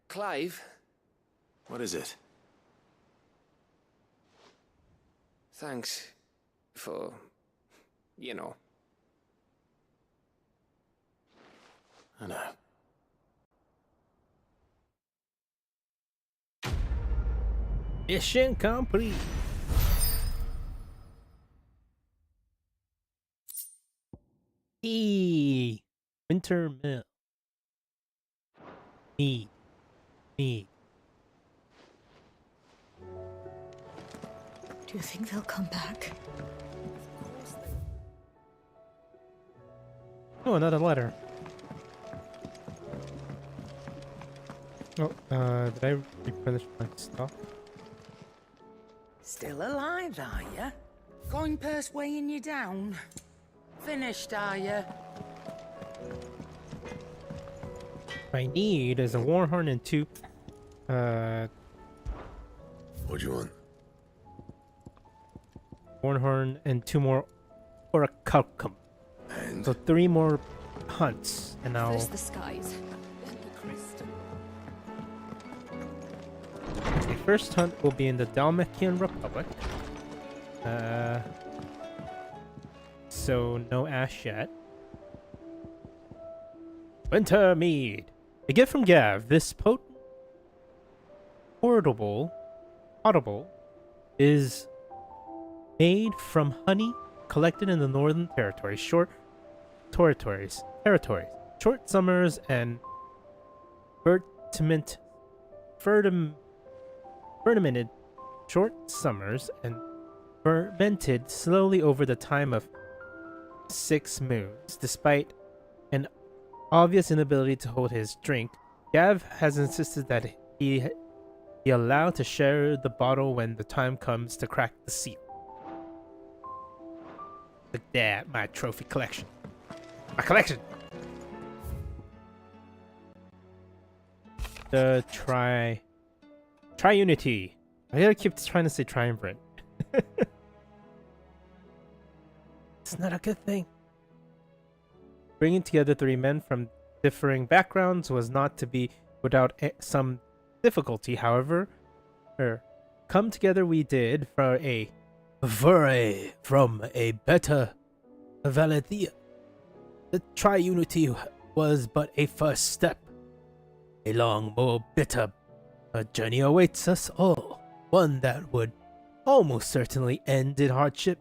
Clive? What is it? Thanks for, you know. I know. Mission complete. Winter Mill. Me. Do you think they'll come back? Oh, another letter. Oh, did I replenish my stuff? Still alive, are ya? Coin purse weighing you down? Finished, are ya? What I need is a warhorn and 2. What do you want? Warnhorn, and 2 more Orichalcum. So 3 more hunts, and now First the skies, then the crystal. the first hunt will be in the Dalmatian Republic. So no ash yet. Winter Mead. A gift from Gav. This potent audible is made from honey collected in the Northern Territories. Short summers and fermented short summers and fermented slowly over the time of 6 moons. Despite an obvious inability to hold his drink, Gav has insisted that he be allowed to share the bottle when the time comes to crack the seal. Look at that, my trophy collection. My collection! The Triunity. I gotta keep trying to say triumvirate. It's not a good thing. Bringing together 3 men from differing backgrounds was not to be without some difficulty, however. Come together we did from a better Valethia. The Triunity was but a first step. A long, more bitter journey awaits us all. One that would almost certainly end in hardship.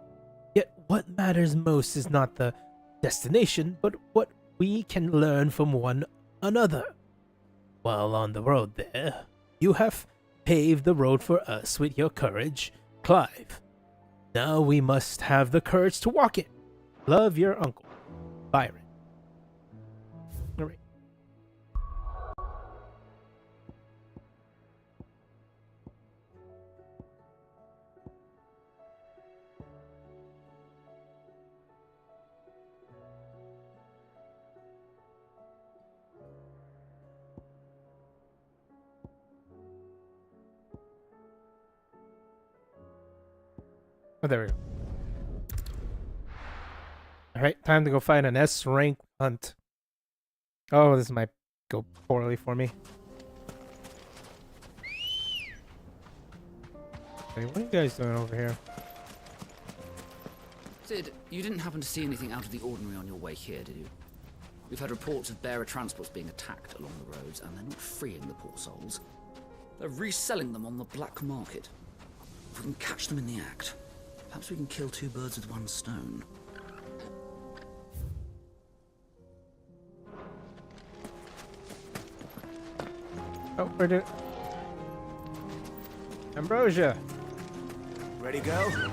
Yet what matters most is not the destination, but what we can learn from one another. While on the road there, you have paved the road for us with your courage, Clive. Now we must have the courage to walk it. Love, your uncle, Byron. All right. Oh, there we go. Alright, time to go find an S rank hunt. Oh, this might go poorly for me. Hey, what are you guys doing over here? Sid, you didn't happen to see anything out of the ordinary on your way here, did you? We've had reports of bearer transports being attacked along the roads, and they're not freeing the poor souls. They're reselling them on the black market. If we can catch them in the act, perhaps we can kill 2 birds with 1 stone. Oh, where did... Ambrosia! Ready, go?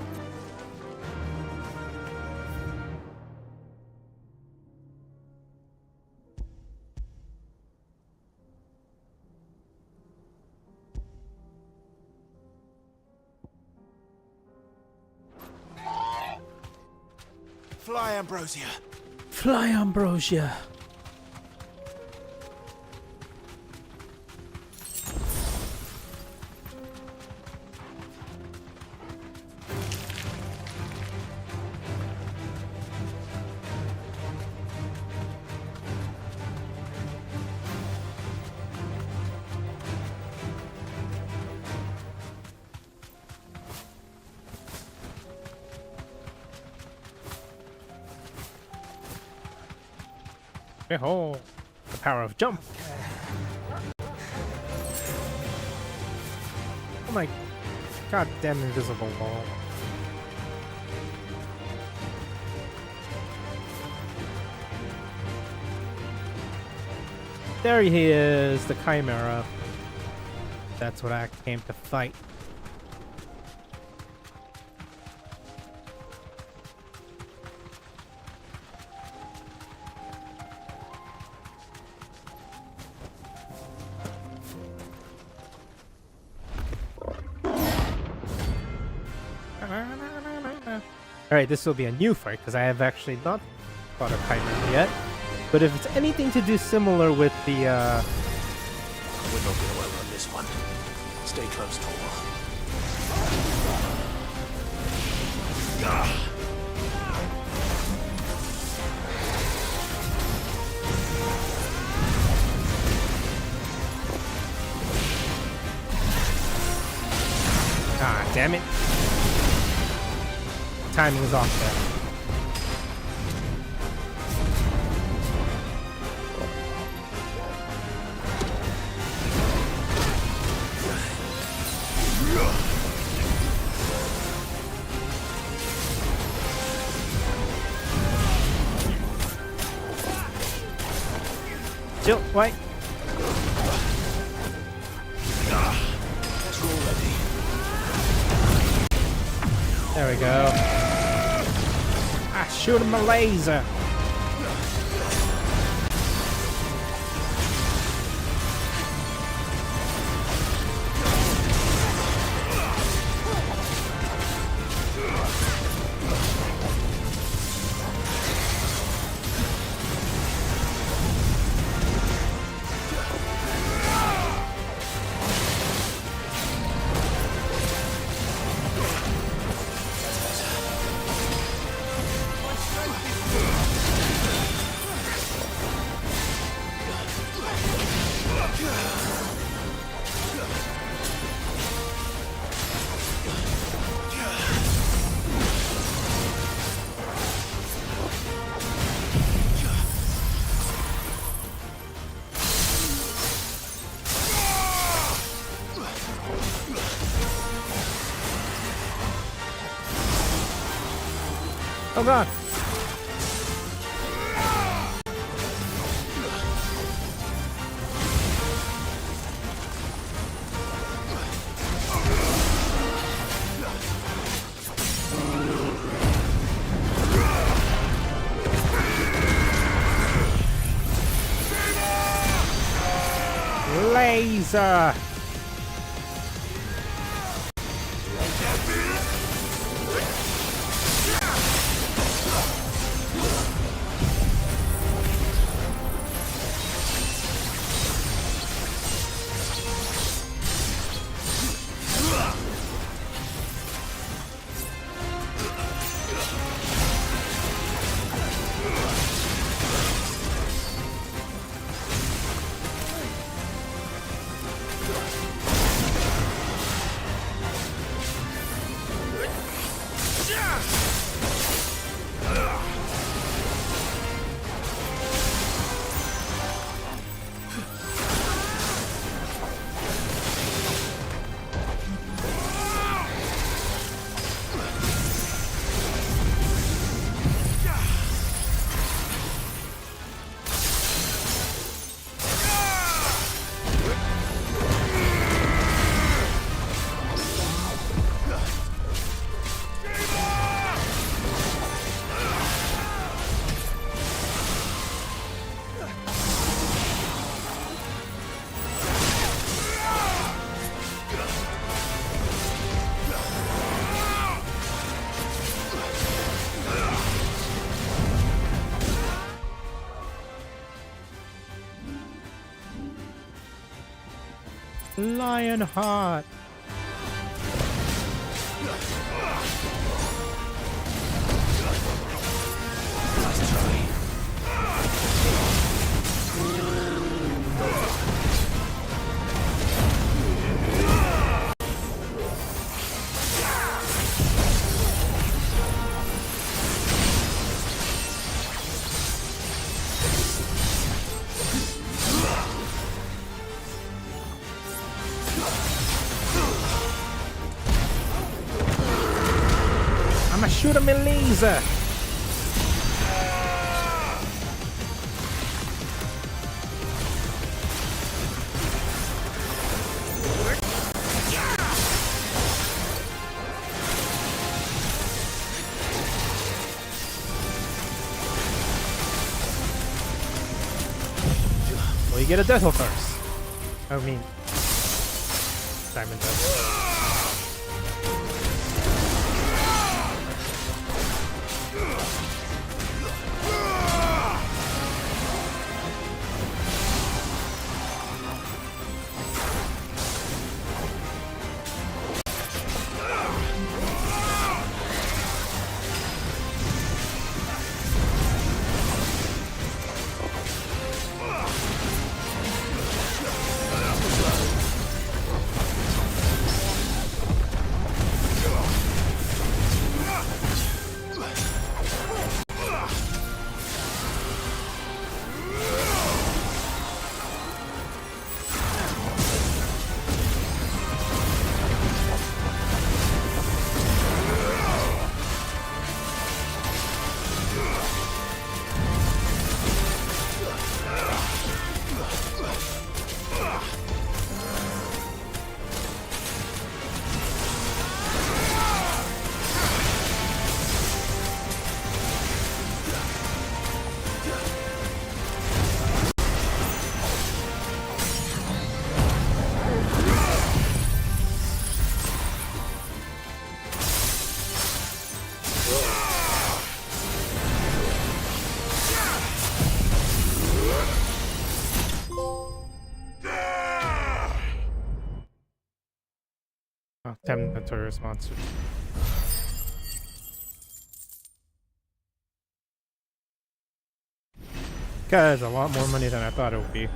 Fly, Ambrosia! Fly, Ambrosia! Behold, the power of jump. Oh my goddamn invisible wall. There he is, the Chimera. That's what I came to fight. Alright, this will be a new fight, because I have actually not fought a Chimera yet. But if it's anything to do similar with the, We're not gonna outrun this one. Stay close, Tor. Ah, damn it. Timing was off there. Jill, wait. There we go. Ah, shoot him a laser. Oh god. Laser. Lionheart. I'ma shoot him in laser. Well, you get a death first. I mean, Simon does. Oh, 10 notorious monsters. Guys, a lot more money than I thought it would be.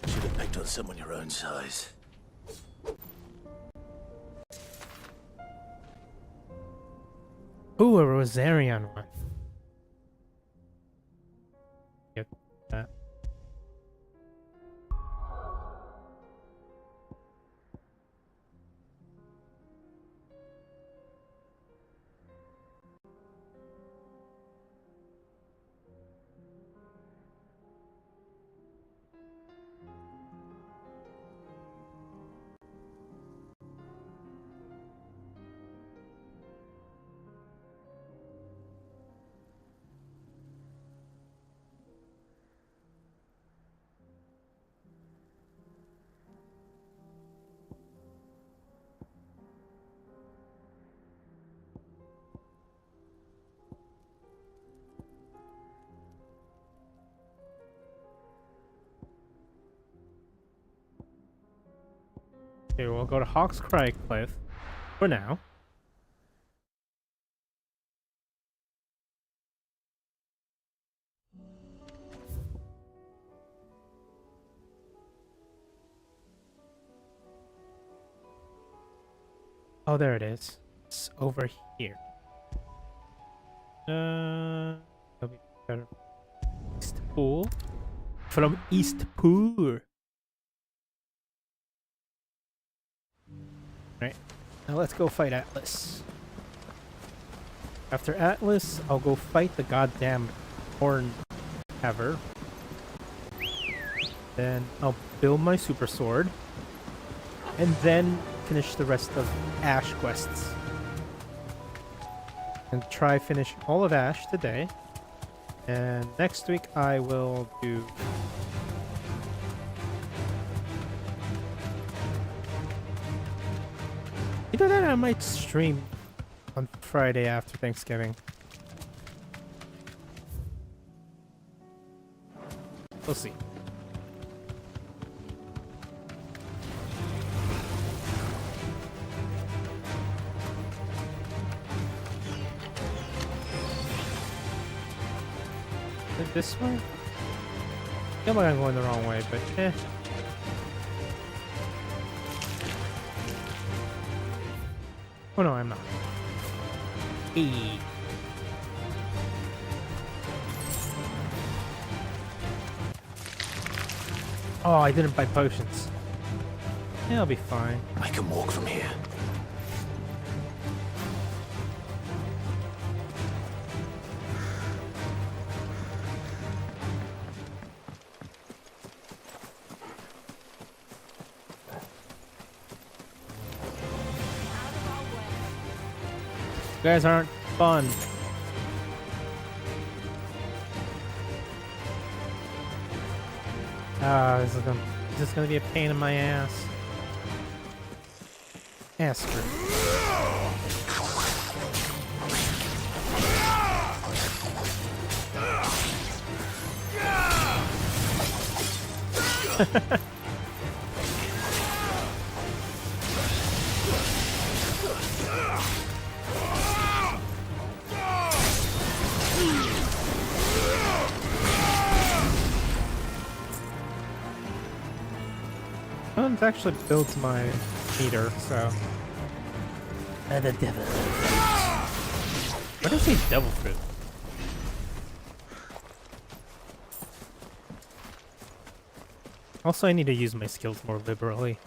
Should have picked on someone your own size. Ooh, a Rosarian one. Get that. Okay, we'll go to Hawk's Cry Cliff for now. Oh, there it is. It's over here. That'll be better. East Pool. From East Pool. Right. Now let's go fight Atlas. After Atlas, I'll go fight the goddamn horn haver. Then I'll build my super sword. And then finish the rest of Ash quests. And try finish all of Ash today. And next week I will do... Either that or I might stream on Friday after Thanksgiving. We'll see. Is it this way? I feel like I'm going the wrong way, but eh. Oh no, I'm not. Hey. Oh, I didn't buy potions. Yeah, I'll be fine. I can walk from here. You guys aren't fun. Ah, this is gonna be a pain in my ass. Asker. I haven't actually built my meter, so. The devil fruit. What does he devil fruit? Also, I need to use my skills more liberally.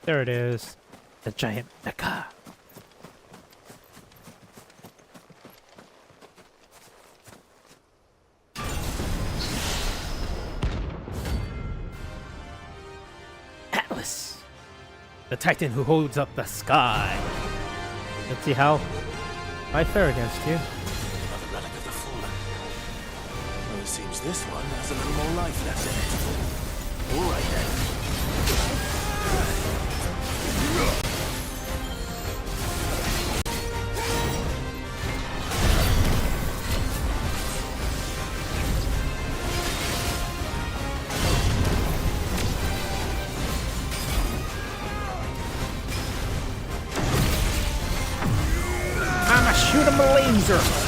There it is. The giant mecha. Atlas. The titan who holds up the sky. Let's see how I fare against you. Another relic of the fallen. Well, it seems this one has a little more life left in it. All right then. him a laser.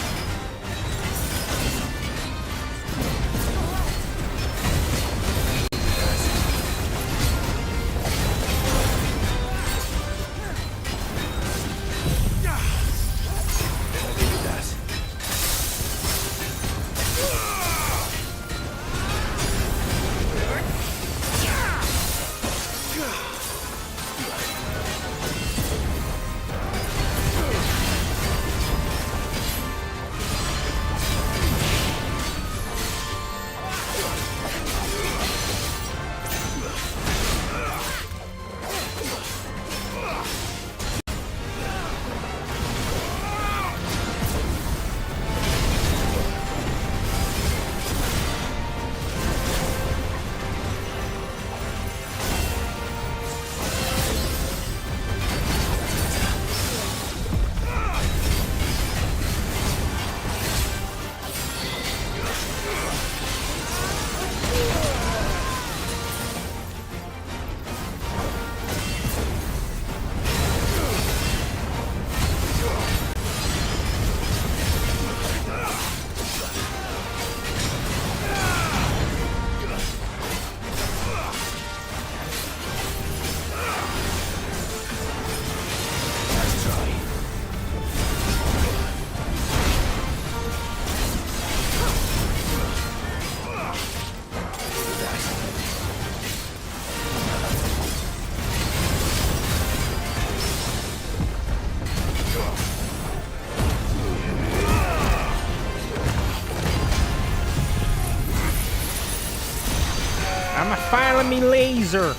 I'm firing me laser.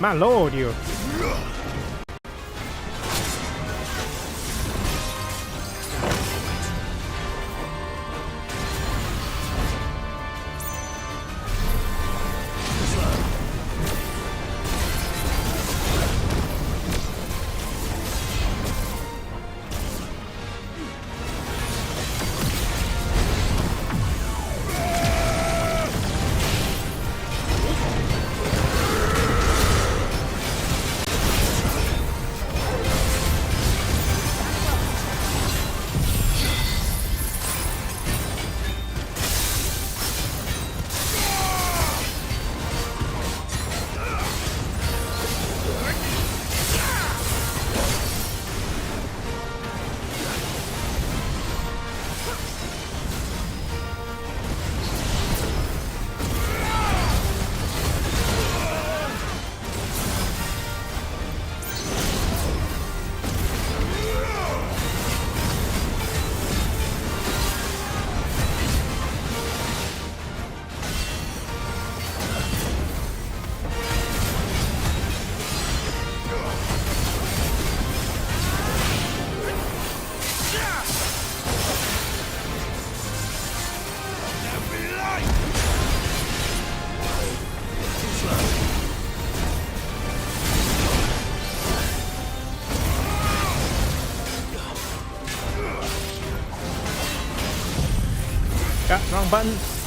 My lord, you. Wrong button.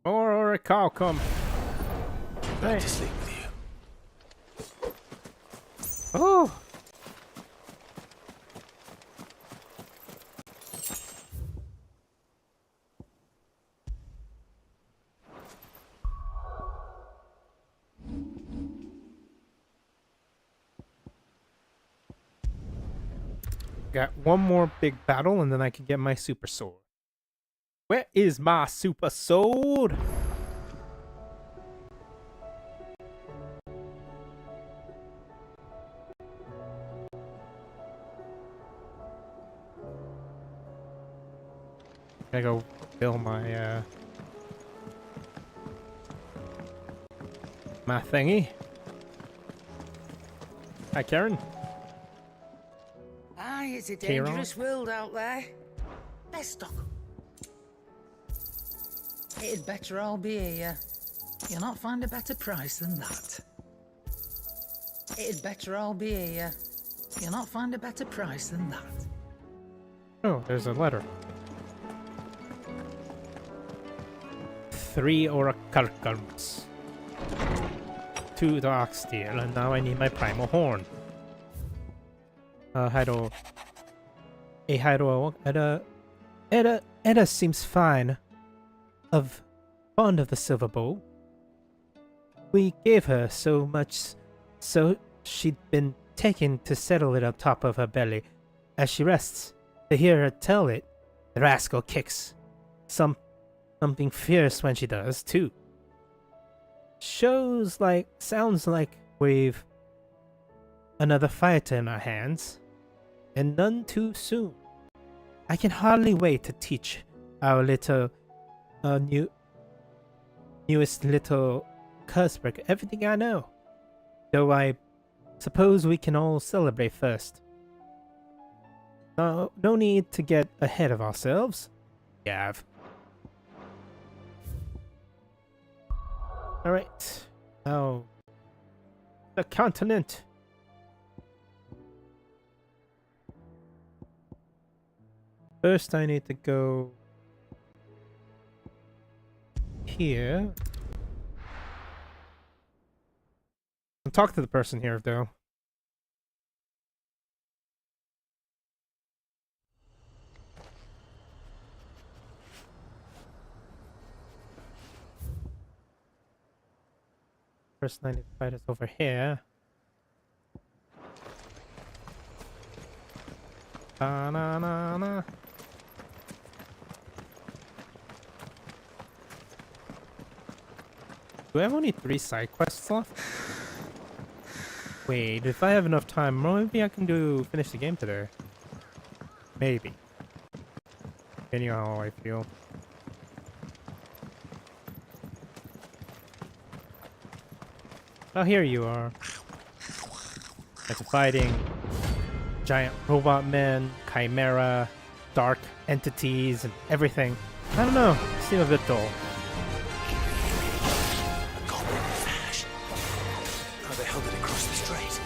Or a cow come. Back to sleep with you. Oh. Got one more big battle and then I can get my super sword. Where is my super sword? Gotta go fill my my thingy. Hi, Karen. Aye, it's a Karen? dangerous world out there. Let's stop. It'd better all be here. You'll not find a better price than that. It'd better all be here. You'll not find a better price than that. Oh, there's a letter. 3 orichalcums. 2 dark steel, and now I need my primal horn. Edda seems fine. Fond of the silver bowl. We gave her so much, so she'd been taken to settle it up top of her belly. As she rests, to hear her tell it, the rascal kicks. Something fierce when she does, too. Sounds like we've another fighter in our hands, and none too soon. I can hardly wait to teach our newest little Cursbreaker everything I know. Though I suppose we can all celebrate first. No need to get ahead of ourselves. Gav. Alright. Now, the continent. First I need to go here. I'll talk to the person here though. First I need to fight is over here. Na. Do I have only 3 side quests left? Wait, if I have enough time, maybe I can finish the game today. Maybe. Depending on how I feel. Oh, here you are. After fighting giant robot men, chimera, dark entities, and everything. I don't know, it seemed a bit dull. How the hell did it cross the strait?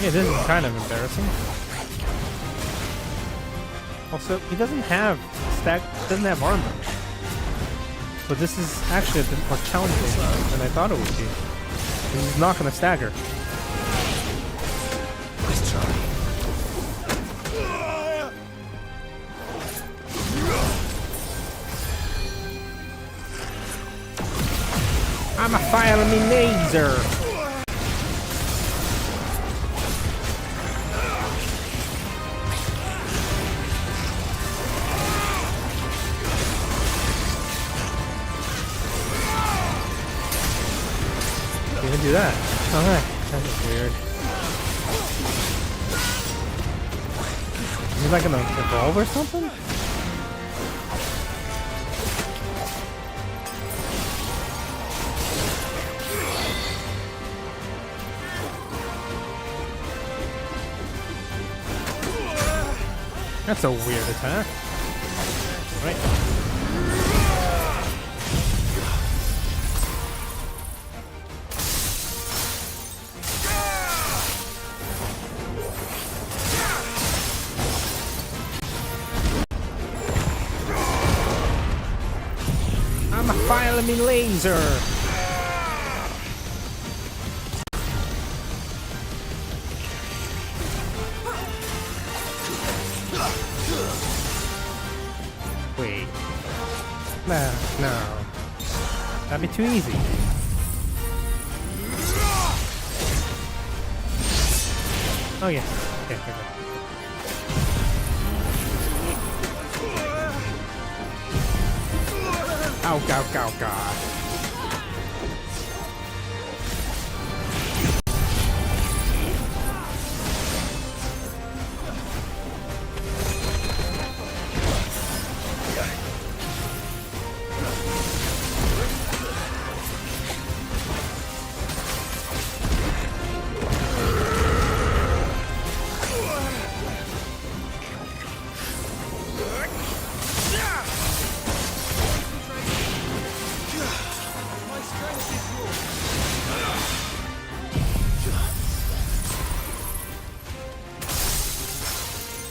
Yeah, this is kind of embarrassing. Also, he doesn't have armor. But this is actually a bit more challenging than I thought it would be. He's not gonna stagger. Let's try. I'm a fire me laser! Do that. Alright, that was weird. Is he like gonna evolve or something? That's a weird attack. Right. I'm a firing me laser. Wait. No. That'd be too easy. Oh yeah. Okay. Ow.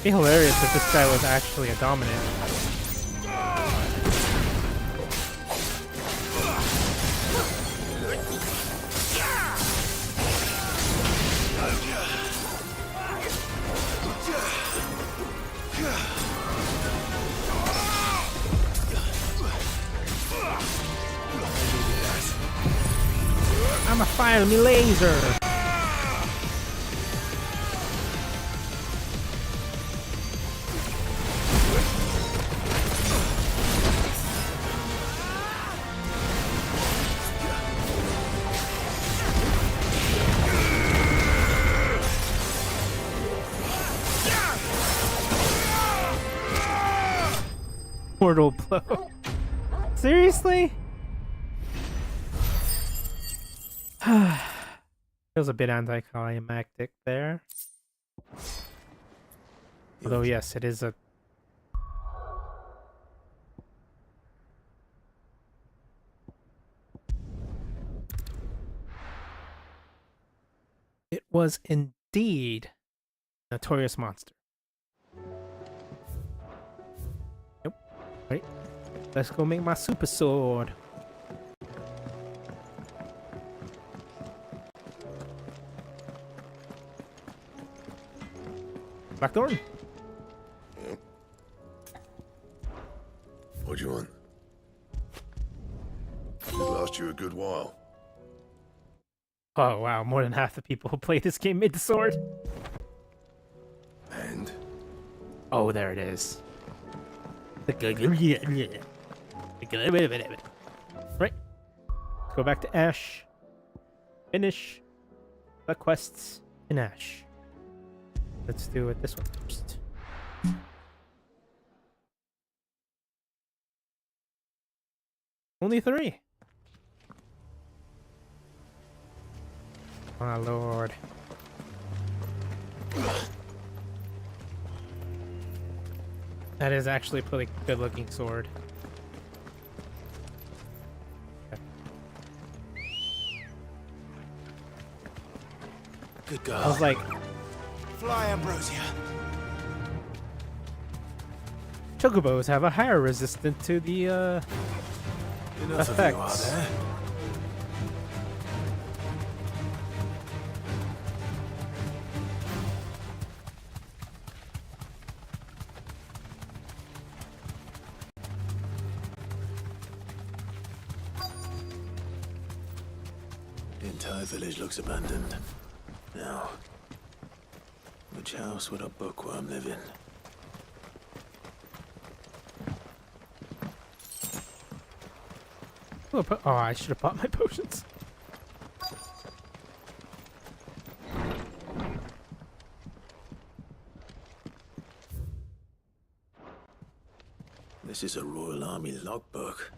It'd be hilarious if this guy was actually a dominant. I'm a fire me laser. Mortal blow. Seriously? Feels a bit anticlimactic there. Although yes, it is a... It was indeed a notorious monster. Nope. Right. Let's go make my super sword. Blackthorn? Yep. What do you want? It'll last you a good while. Oh wow, more than half the people who play this game made the sword. And? Oh, there it is. Right. Let's go back to Ash. Finish the quests in Ash. Let's do it this one first. Only 3. My lord. That is actually a pretty good looking sword. Good girl. I was like, Fly, Ambrosia. Chocobos have a higher resistance to the Enough effects. of you, are there? The entire village looks abandoned. Now, which house would a bookworm live in? Oh, I should have bought my potions. This is a Royal Army logbook.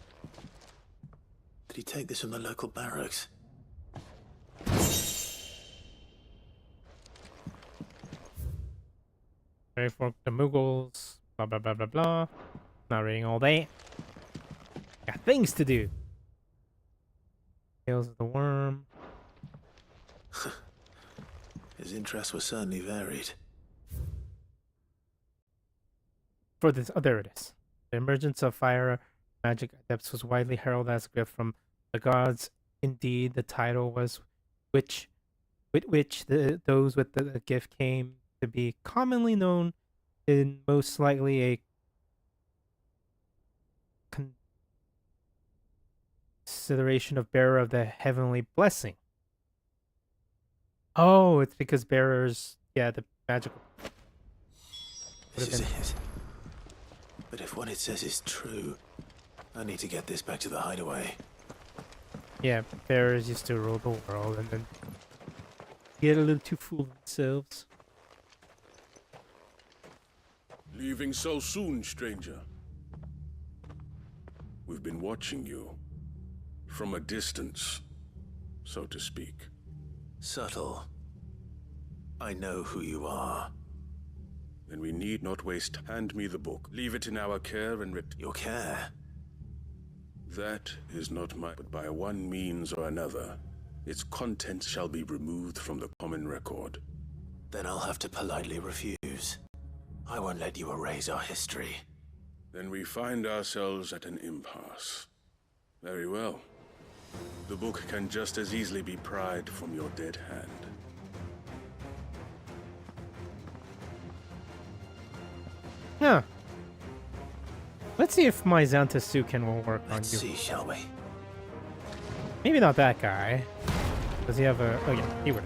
Did he take this from the local barracks? Very for the Mughals. Blah, blah, blah, blah, blah. Not reading all day. Got things to do. Tales of the Worm. His interests were certainly varied. For this, oh, there it is. The emergence of fire magic adepts was widely heralded as a gift from the gods. Indeed, the title was with which those with the gift came to be commonly known in most likely a consideration of bearer of the heavenly blessing. Oh, it's because bearers, yeah, the magical. This is it. But if what it says is true, I need to get this back to the hideaway. Yeah, bearers used to rule the world and then get a little too full of themselves. Leaving so soon, stranger? We've been watching you. From a distance, so to speak. Subtle. I know who you are. Then we need not waste. Hand me the book. Leave it in our care and Your care? That is not my... But by one means or another, its contents shall be removed from the common record. Then I'll have to politely refuse. I won't let you erase our history. Then we find ourselves at an impasse. Very well. The book can just as easily be pried from your dead hand. Huh. Let's see if my Xantasuken will work on you. Let's see, shall we? Maybe not that guy. Does he have a... Oh yeah, he would.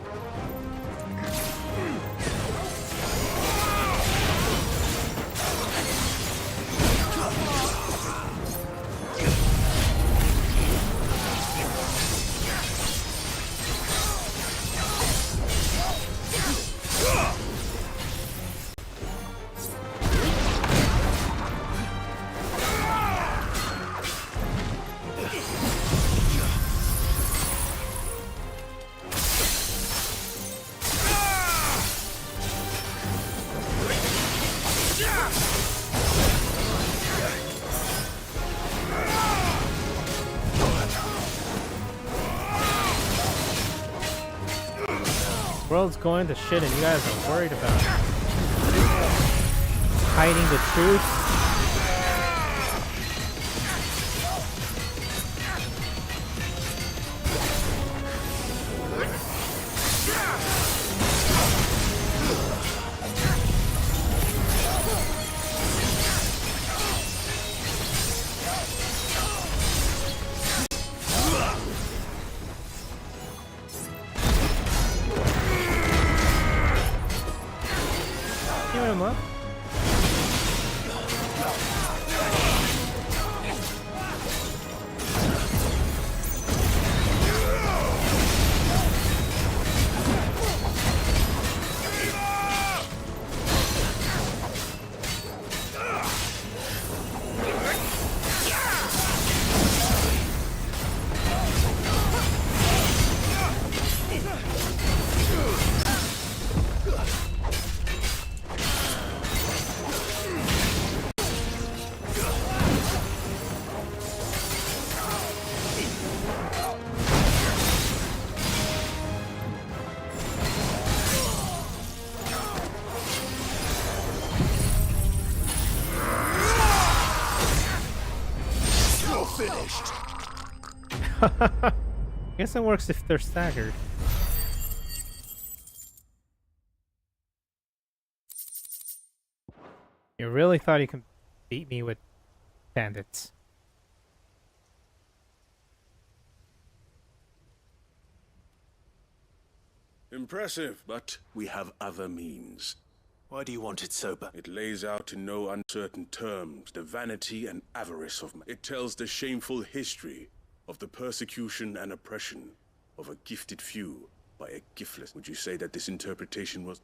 World's going to shit and you guys are worried about hiding the truth. Him up. Finished. Guess it works if they're staggered. You really thought you could beat me with bandits? Impressive, but we have other means. Why do you want it so bad? It lays out in no uncertain terms the vanity and avarice of man. It tells the shameful history of the persecution and oppression of a gifted few by a giftless. Would you say that this interpretation was...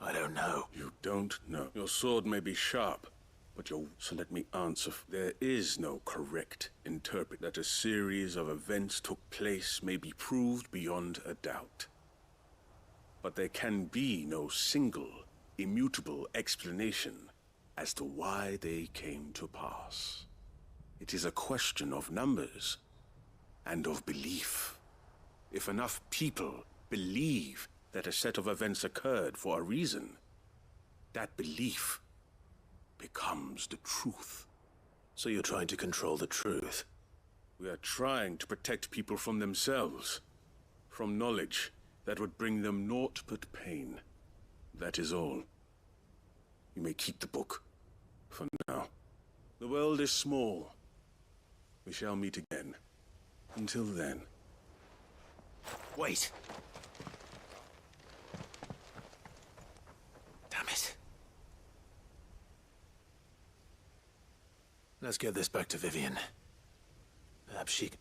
I don't know. You don't know. Your sword may be sharp, but your... So let me answer. There is no correct interpret. That a series of events took place may be proved beyond a doubt. But there can be no single, immutable explanation as to why they came to pass. It is a question of numbers and of belief. If enough people believe that a set of events occurred for a reason, that belief becomes the truth. So you're trying to control the truth? We are trying to protect people from themselves, from knowledge that would bring them naught but pain. That is all. You may keep the book, for now. The world is small. We shall meet again. Until then. Wait! Damn it. Let's get this back to Vivian. Perhaps she can...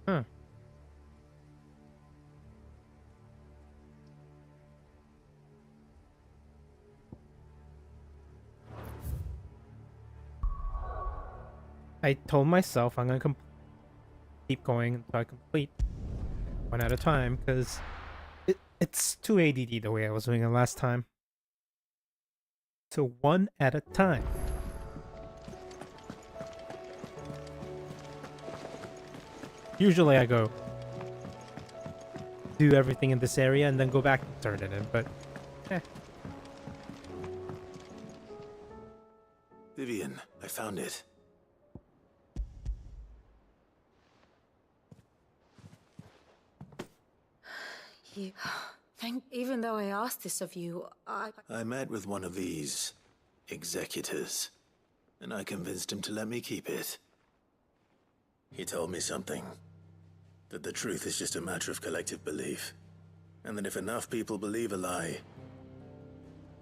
Huh. I told myself I'm gonna keep going until I complete one at a time, because it's too ADD the way I was doing it last time. So one at a time. Usually I go do everything in this area and then go back and turn it in, but Vivian, I found it. You... Even though I asked this of you, I met with one of these executors, and I convinced him to let me keep it. He told me something. That the truth is just a matter of collective belief. And that if enough people believe a lie,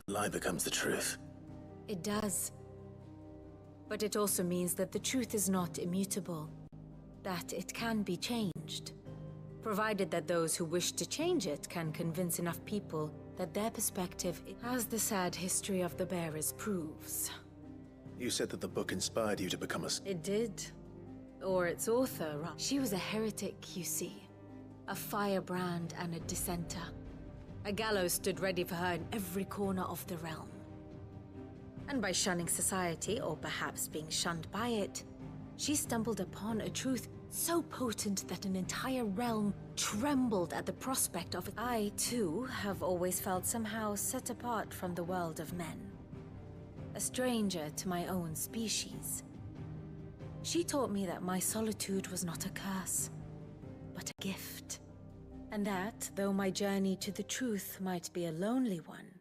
the lie becomes the truth. It does. But it also means that the truth is not immutable. That it can be changed. Provided that those who wish to change it can convince enough people that their perspective, as the sad history of the bearers proves. You said that the book inspired you to become a... It did. Or its author. She was a heretic, you see. A firebrand and a dissenter. A gallows stood ready for her in every corner of the realm. And by shunning society, or perhaps being shunned by it, she stumbled upon a truth so potent that an entire realm trembled at the prospect of it. I, too, have always felt somehow set apart from the world of men. A stranger to my own species. She taught me that my solitude was not a curse, but a gift. And that, though my journey to the truth might be a lonely one,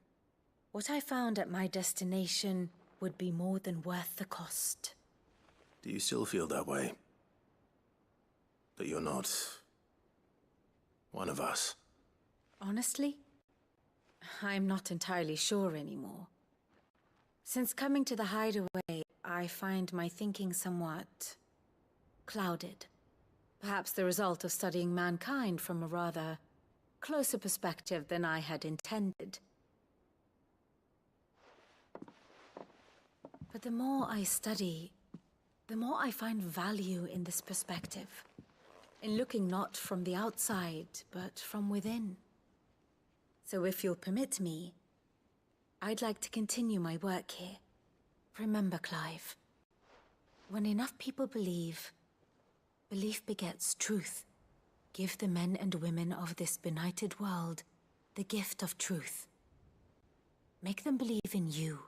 what I found at my destination would be more than worth the cost. Do you still feel that way? That you're not... one of us? Honestly, I'm not entirely sure anymore. Since coming to the hideaway, I find my thinking somewhat clouded. Perhaps the result of studying mankind from a rather closer perspective than I had intended. But the more I study, the more I find value in this perspective. In looking not from the outside, but from within. So if you'll permit me, I'd like to continue my work here. Remember, Clive, when enough people believe, belief begets truth. Give the men and women of this benighted world the gift of truth. Make them believe in you,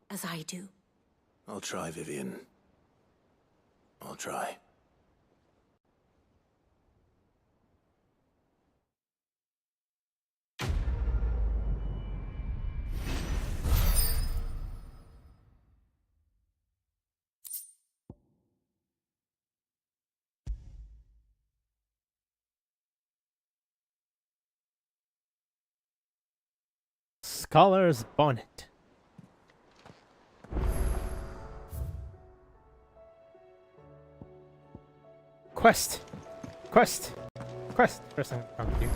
as I do. I'll try, Vivian. I'll try. Scholar's Bonnet. Quest! Quest! Quest! First thing I'm gonna do.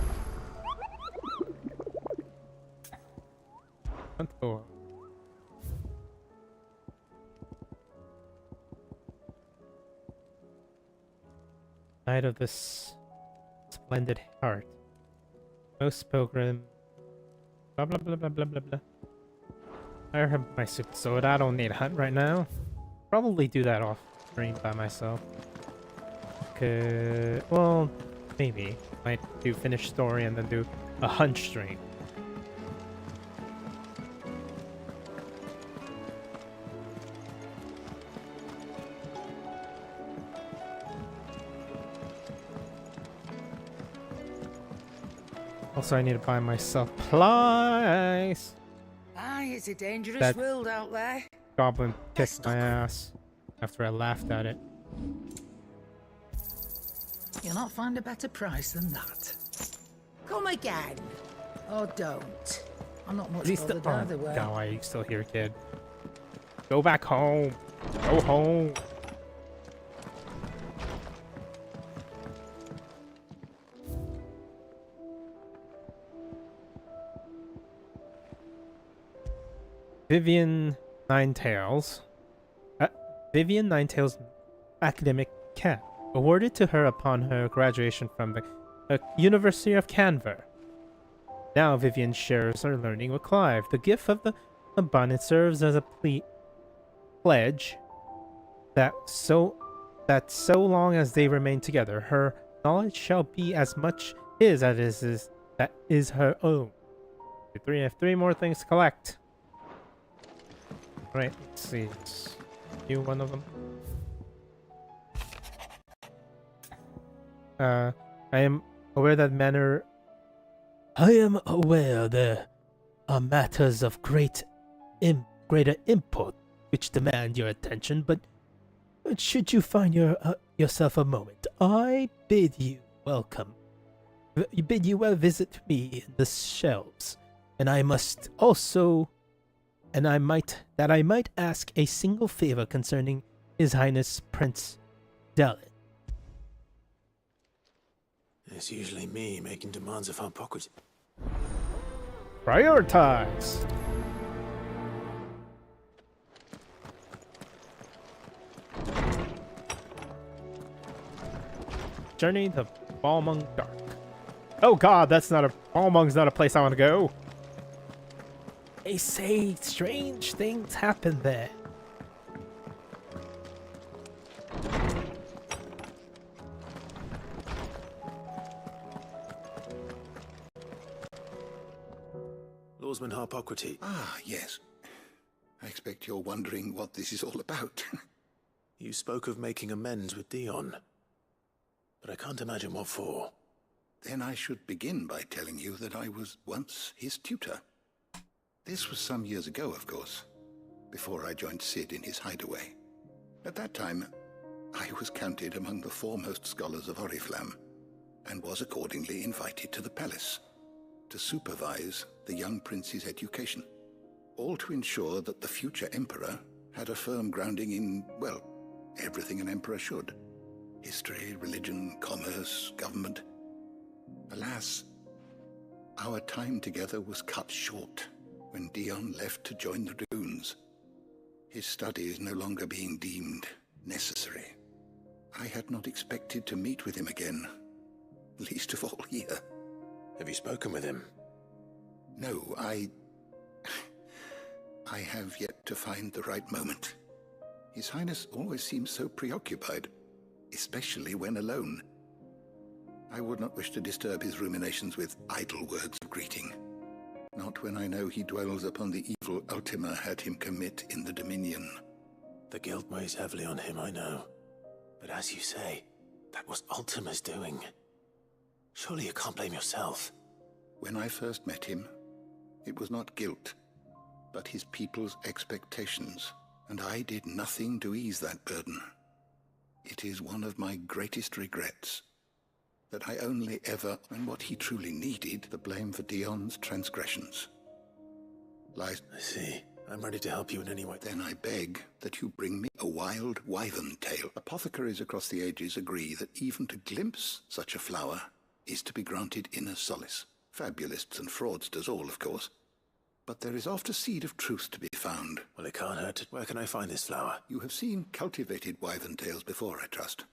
Knight of this splendid heart. Most pilgrim. Blah blah blah blah blah blah blah. I have my super sword. I don't need a hunt right now. Probably do that off stream by myself. Okay. Well, maybe. Might do finish story and then do a hunt stream. Also, I need to buy my supplies. Aye, it's a dangerous That- world out there. Goblin kicked my ass after I laughed at it. You'll not find a better price than that. Come again. Or don't. I'm not much He's still. bothered either way. No, you still here, kid. Go back home. Go home. Vivian Ninetails. Vivian Ninetails academic cap awarded to her upon her graduation from the University of Canver. Now Vivian shares her learning with Clive. The gift of the abundance serves as a pledge that so long as they remain together, her knowledge shall be as much his as that is her own. I have three more things to collect. Right, let's see. Let's do one of them. I am aware there are matters of greater import which demand your attention, but should you find yourself a moment, I bid you welcome. Bid you visit me in the shelves, and I might ask a single favor concerning His Highness Prince Dalin. It's usually me making demands of hypocrisy. Prioritize. Journey to Balmung Dark. Oh god, Balmung's not a place I want to go. They say strange things happen there. Lawsman Harpocrates. Ah, yes. I expect you're wondering what this is all about. You spoke of making amends with Dion, but I can't imagine what for. Then I should begin by telling you that I was once his tutor. This was some years ago, of course, before I joined Sid in his hideaway. At that time, I was counted among the foremost scholars of Oriflamme, and was accordingly invited to the palace to supervise the young prince's education, all to ensure that the future emperor had a firm grounding in, well, everything an emperor should. History, religion, commerce, government. Alas, our time together was cut short when Dion left to join the Dragoons. His studies no longer being deemed necessary. I had not expected to meet with him again, least of all here. Have you spoken with him? No, I have yet to find the right moment. His Highness always seems so preoccupied, especially when alone. I would not wish to disturb his ruminations with idle words of greeting. Not when I know he dwells upon the evil Ultima had him commit in the Dominion. The guilt weighs heavily on him, I know. But as you say, that was Ultima's doing. Surely you can't blame yourself. When I first met him, it was not guilt, but his people's expectations, and I did nothing to ease that burden. It is one of my greatest regrets that I only ever, and what he truly needed, the blame for Dion's transgressions. Lies. I see. I'm ready to help you in any way. Then I beg that you bring me a wild wyvern tail. Apothecaries across the ages agree that even to glimpse such a flower is to be granted inner solace. Fabulists and fraudsters all, of course. But there is oft a seed of truth to be found. Well, it can't hurt. Where can I find this flower? You have seen cultivated wyvern tails before, I trust.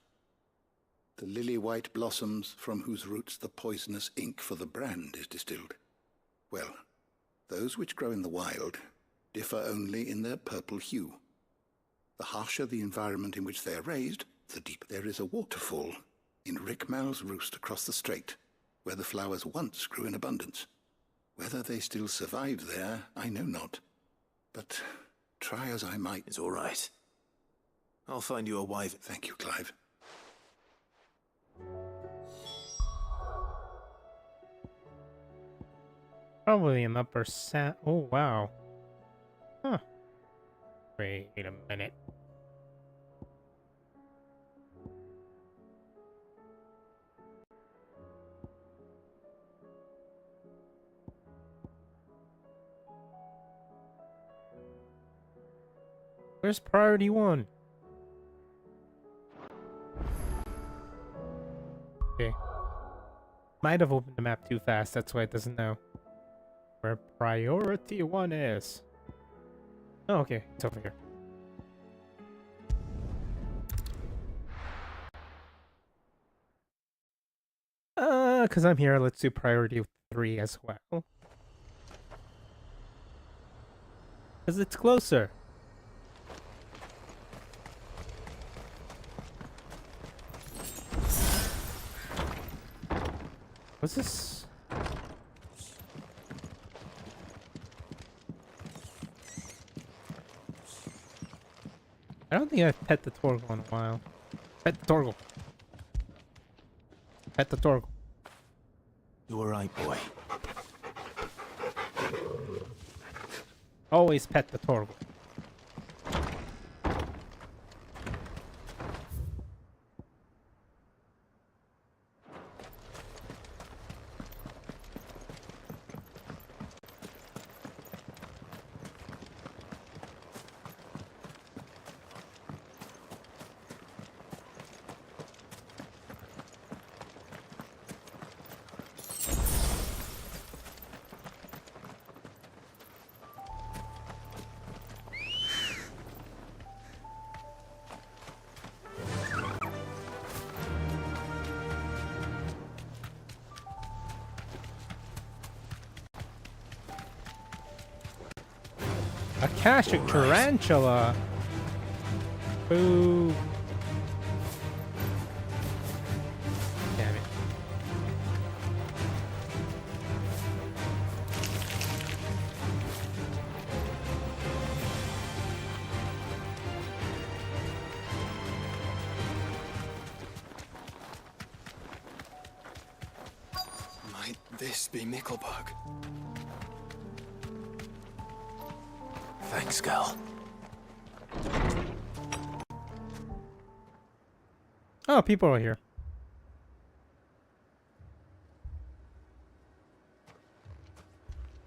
the lily-white blossoms from whose roots the poisonous ink for the brand is distilled. Well, those which grow in the wild differ only in their purple hue. The harsher the environment in which they are raised, the deeper. There is a waterfall in Rickmal's roost across the strait, where the flowers once grew in abundance. Whether they still survive there, I know not. But try as I might... It's all right. I'll find you a wife. Thank you, Clive. Probably an upper sat. Oh, wow. Huh. Wait a minute. Where's priority 1? Okay. Might have opened the map too fast, that's why it doesn't know where priority 1 is. Oh, okay, it's over here. Because I'm here, let's do priority 3 as well. Because it's closer. What's this? I don't think I've pet the Torgal in a while. Pet the Torgal. Pet the Torgal. You alright, boy? Always pet the Torgal. Akashic Tarantula! Boo! Damn it. Might this be Mickelbug? Thanks, girl. Oh, people are here.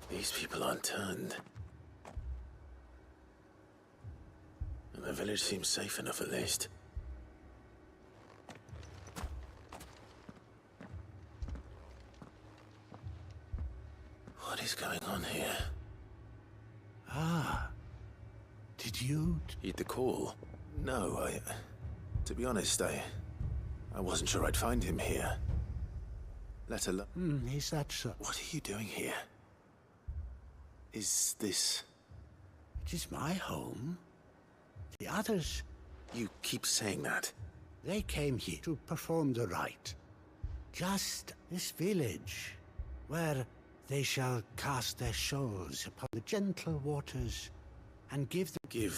These people aren't turned. And the village seems safe enough at least. What is going on here? Ah. Did you... Heed the call? No, to be honest, I wasn't sure I'd find him here. Let alone... is that so? What are you doing here? Is this... It is my home. The others... You keep saying that. They came here to perform the rite. Just this village, where they shall cast their souls upon the gentle waters and give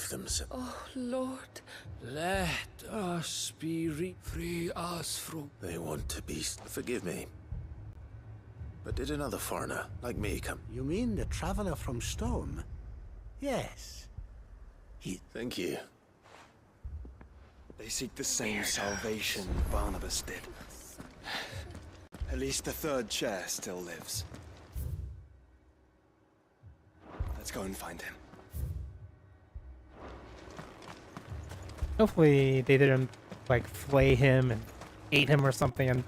them some... Oh, Lord, let us be free us from... They want to be... Forgive me. But did another foreigner, like me, come... You mean the traveler from Storm? Yes. Thank you. They seek the same salvation Barnabas did. At least the third chair still lives. Let's go and find him. Hopefully they didn't, like, flay him and eat him or something and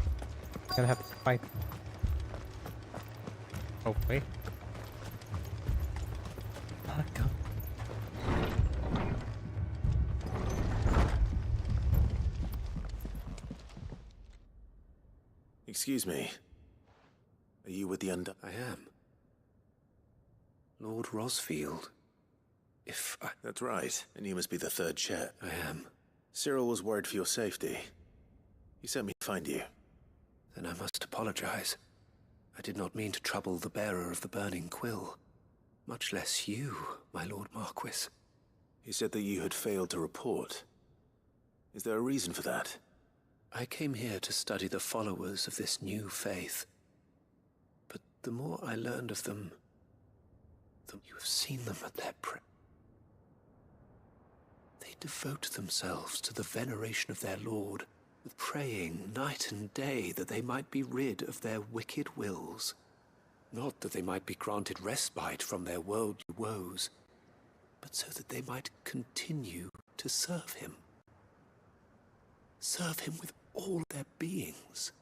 gonna have to fight. Hopefully. Go. Excuse me. Are you with the I am. Lord Rosfield. If I... That's right, and you must be the third Chet. I am. Cyril was worried for your safety. He sent me to find you. Then I must apologize. I did not mean to trouble the bearer of the burning quill. Much less you, my Lord Marquis. He said that you had failed to report. Is there a reason for that? I came here to study the followers of this new faith. But the more I learned of them, you have seen them at their They devote themselves to the veneration of their Lord, with praying night and day that they might be rid of their wicked wills. Not that they might be granted respite from their worldly woes, but so that they might continue to serve him. Serve him with all their beings.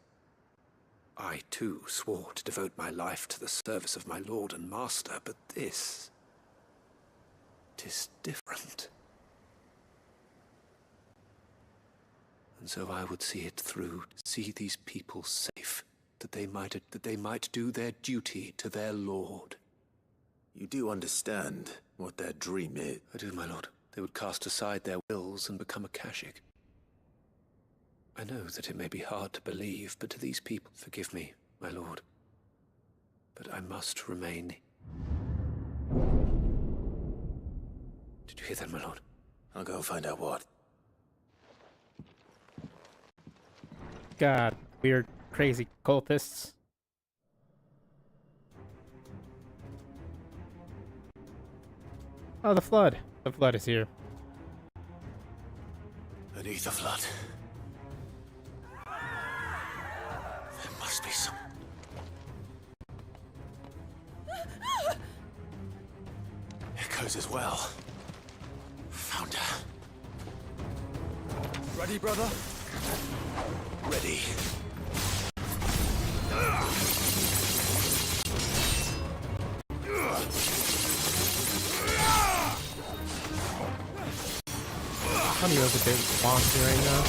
I, too, swore to devote my life to the service of my Lord and Master, but this... 'tis different. And so I would see it through, see these people safe, that they might do their duty to their Lord. You do understand what their dream is? I do, my lord. They would cast aside their wills and become a Kashik. I know that it may be hard to believe, but to these people, forgive me, my lord, but I must remain. Did you hear that, my lord? I'll go and find out what. God, weird, crazy cultists. Oh, the flood. The flood is here. Beneath the flood. There must be some... Echoes as well. Found her. Ready, brother? Ready. Honey was a bit wonky right now.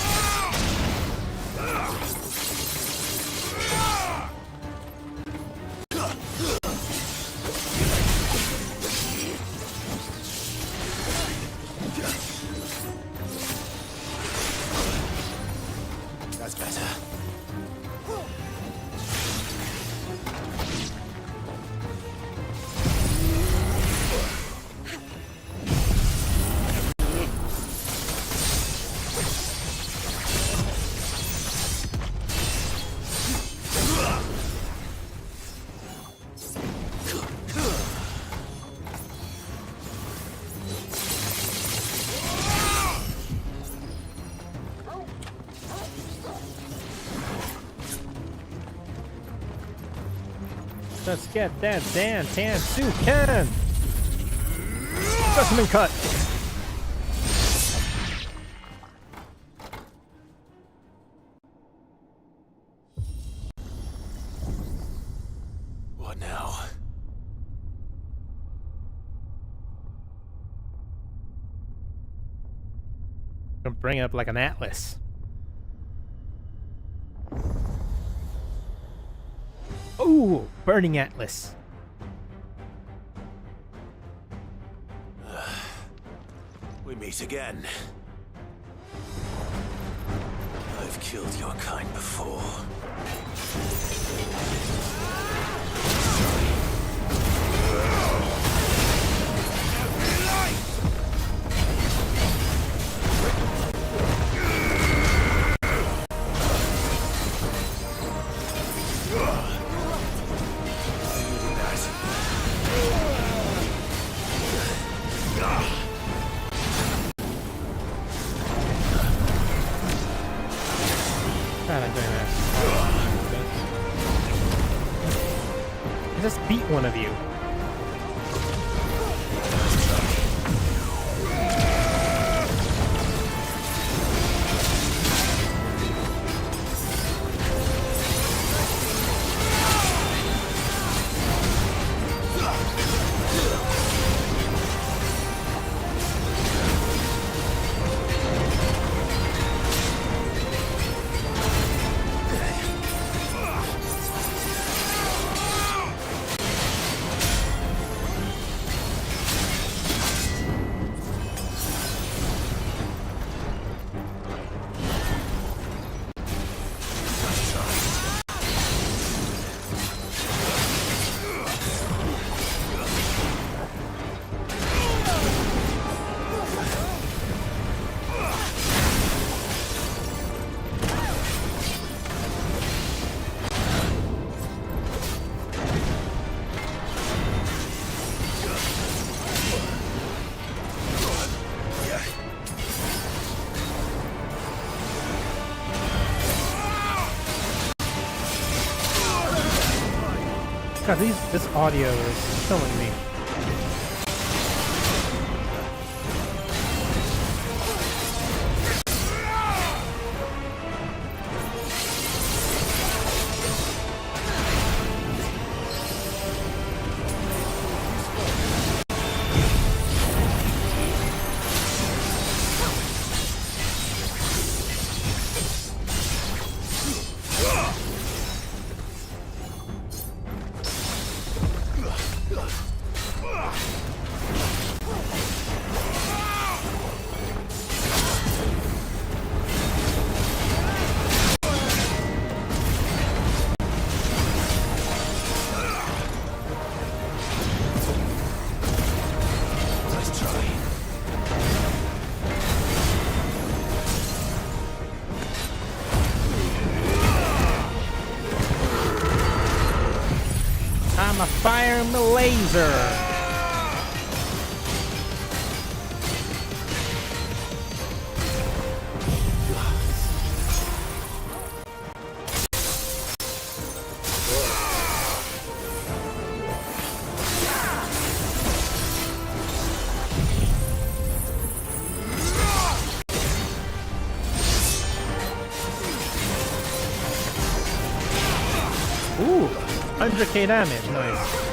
That's better. Let's get that Dan Tan Su Ken! Specimen cut! What now? Gonna bring up like an atlas. Ooh, burning atlas. We meet again. I've killed your kind before. God, I'm doing that. I just beat one of you. God, this audio is killing me. I'm a fire and a laser. Ooh, 100k damage, nice.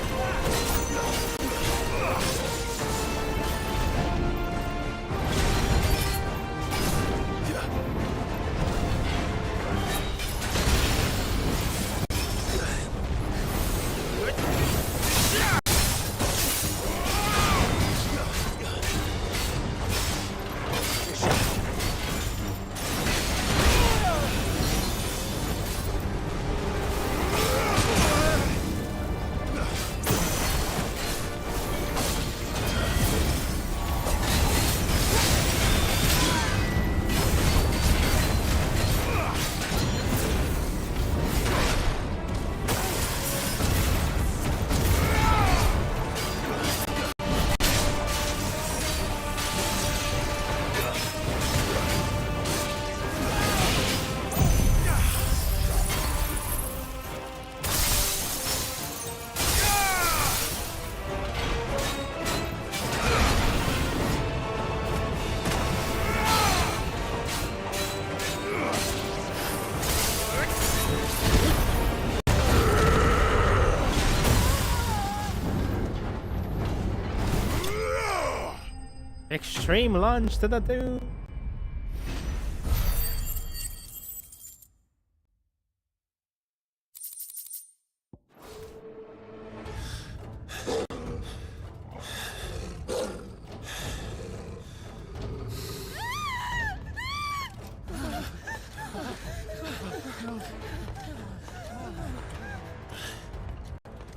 Extreme lunge to the dude.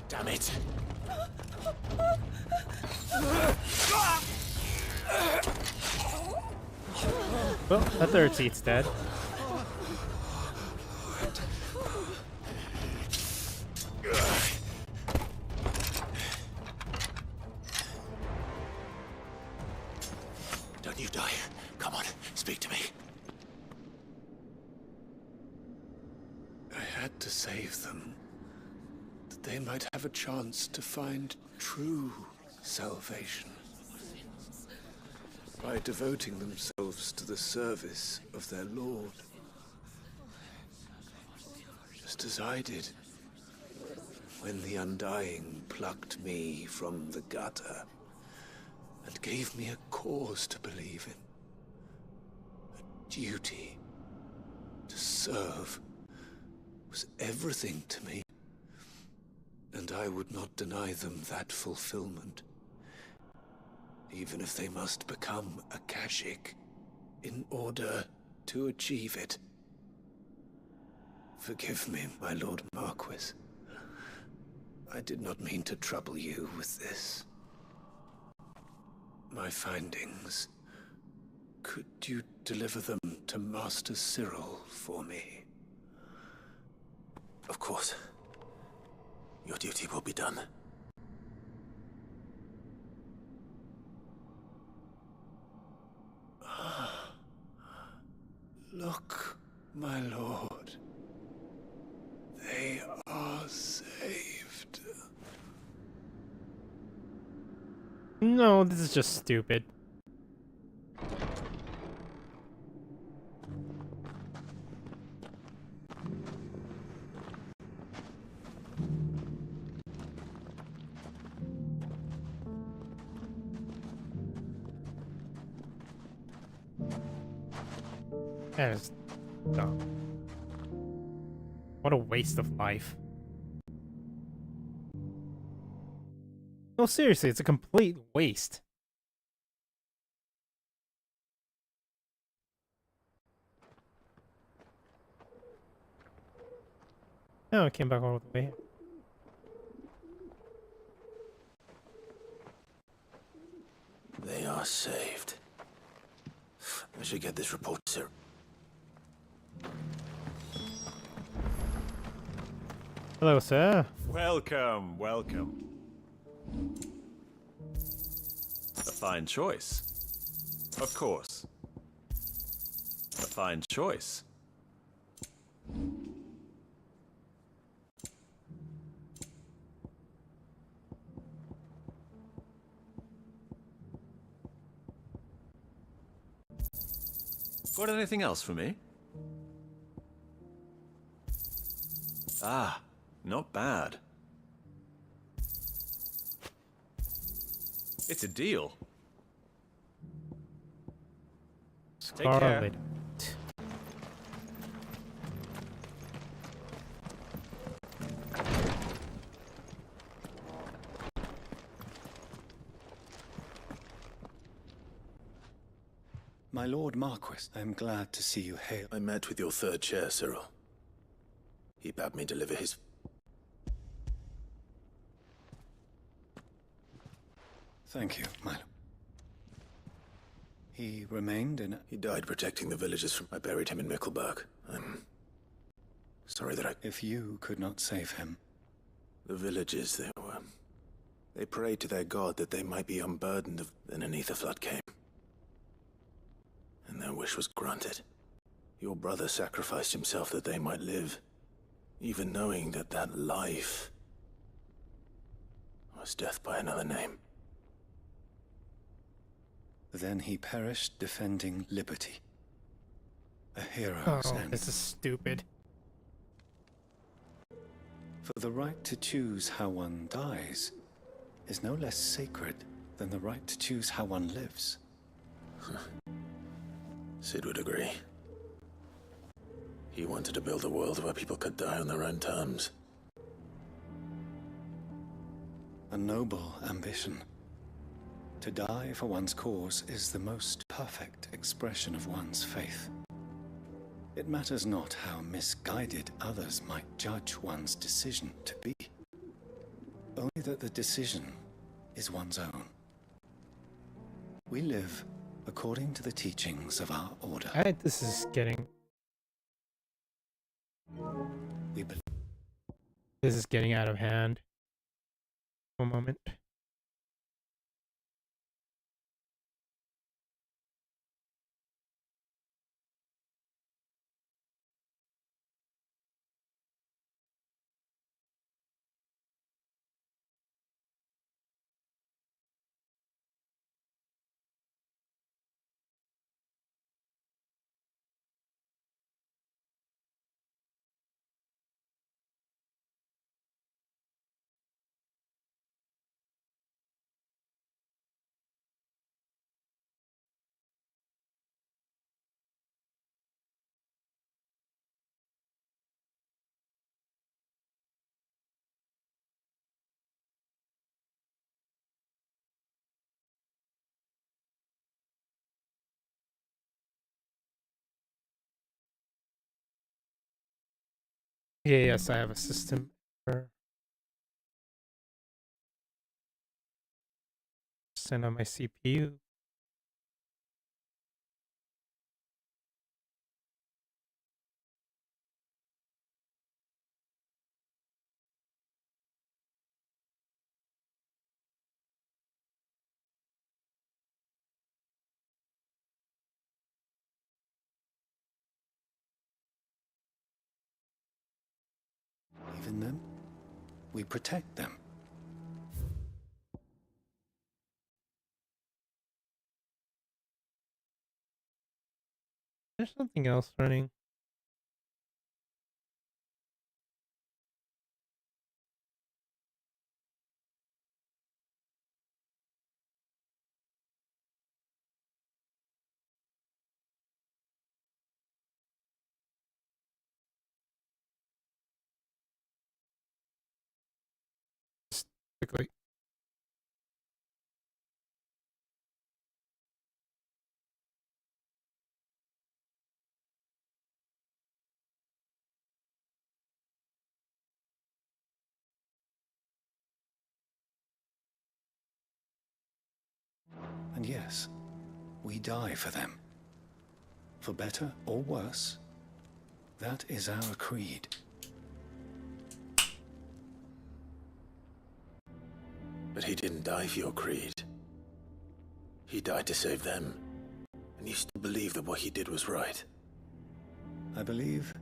Damn it. Well, the third seat's dead. Don't you die. Come on, speak to me. I had to save them, that they might have a chance to find true salvation. By devoting themselves to the service of their Lord. Just as I did when the Undying plucked me from the gutter and gave me a cause to believe in. A duty to serve was everything to me, and I would not deny them that fulfillment. Even if they must become a Kashik in order to achieve it. Forgive me, my Lord Marquis. I did not mean to trouble you with this. My findings. Could you deliver them to Master Cyril for me? Of course. Your duty will be done. Look, my lord. They are saved. No, this is just stupid. That is dumb. What a waste of life. No, seriously, it's a complete waste. Oh, it came back all the way. They are saved. I should get this report, sir. Hello, sir. Welcome, welcome. A fine choice. Of course. A fine choice. Got anything else for me? Ah, not bad. It's a deal. Take care. Scarlet. My Lord Marquis, I am glad to see you hail. I met with your third chair, Cyril. He bade me deliver his... Thank you, my lord. He remained in... He died protecting the villagers from... I buried him in Mickleburg. I'm sorry that I... If you could not save him... The villagers, they prayed to their god that they might be unburdened of... Then an ether flood came. And their wish was granted. Your brother sacrificed himself that they might live, even knowing that that life was death by another name. Then he perished defending liberty. A hero's Oh, end. this is stupid. For the right to choose how one dies is no less sacred than the right to choose how one lives. Sid would agree. He wanted to build a world where people could die on their own terms. A noble ambition. To die for one's cause is the most perfect expression of one's faith. It matters not how misguided others might judge one's decision to be. Only that the decision is one's own. We live according to the teachings of our order. This is getting... We believe. This is getting out of hand. One moment. Yeah, yes, I have a system error. Send on my CPU. Even then, we protect them. There's something else running. Quickly. And yes, we die for them. For better or worse, that is our creed. But he didn't die for your creed. He died to save them. And you still believe that what he did was right. I believe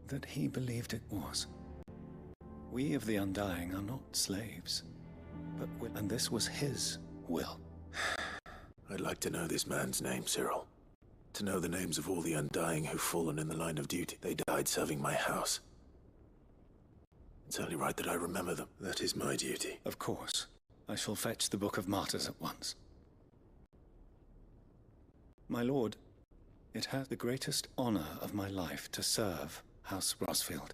that he believed it was. We of the Undying are not slaves, and this was his will. I'd like to know this man's name, Cyril. To know the names of all the Undying who've fallen in the line of duty. They died serving my house. It's only right that I remember them. That is my duty. Of course. I shall fetch the Book of Martyrs at once. My lord, it has the greatest honor of my life to serve House Rosfield.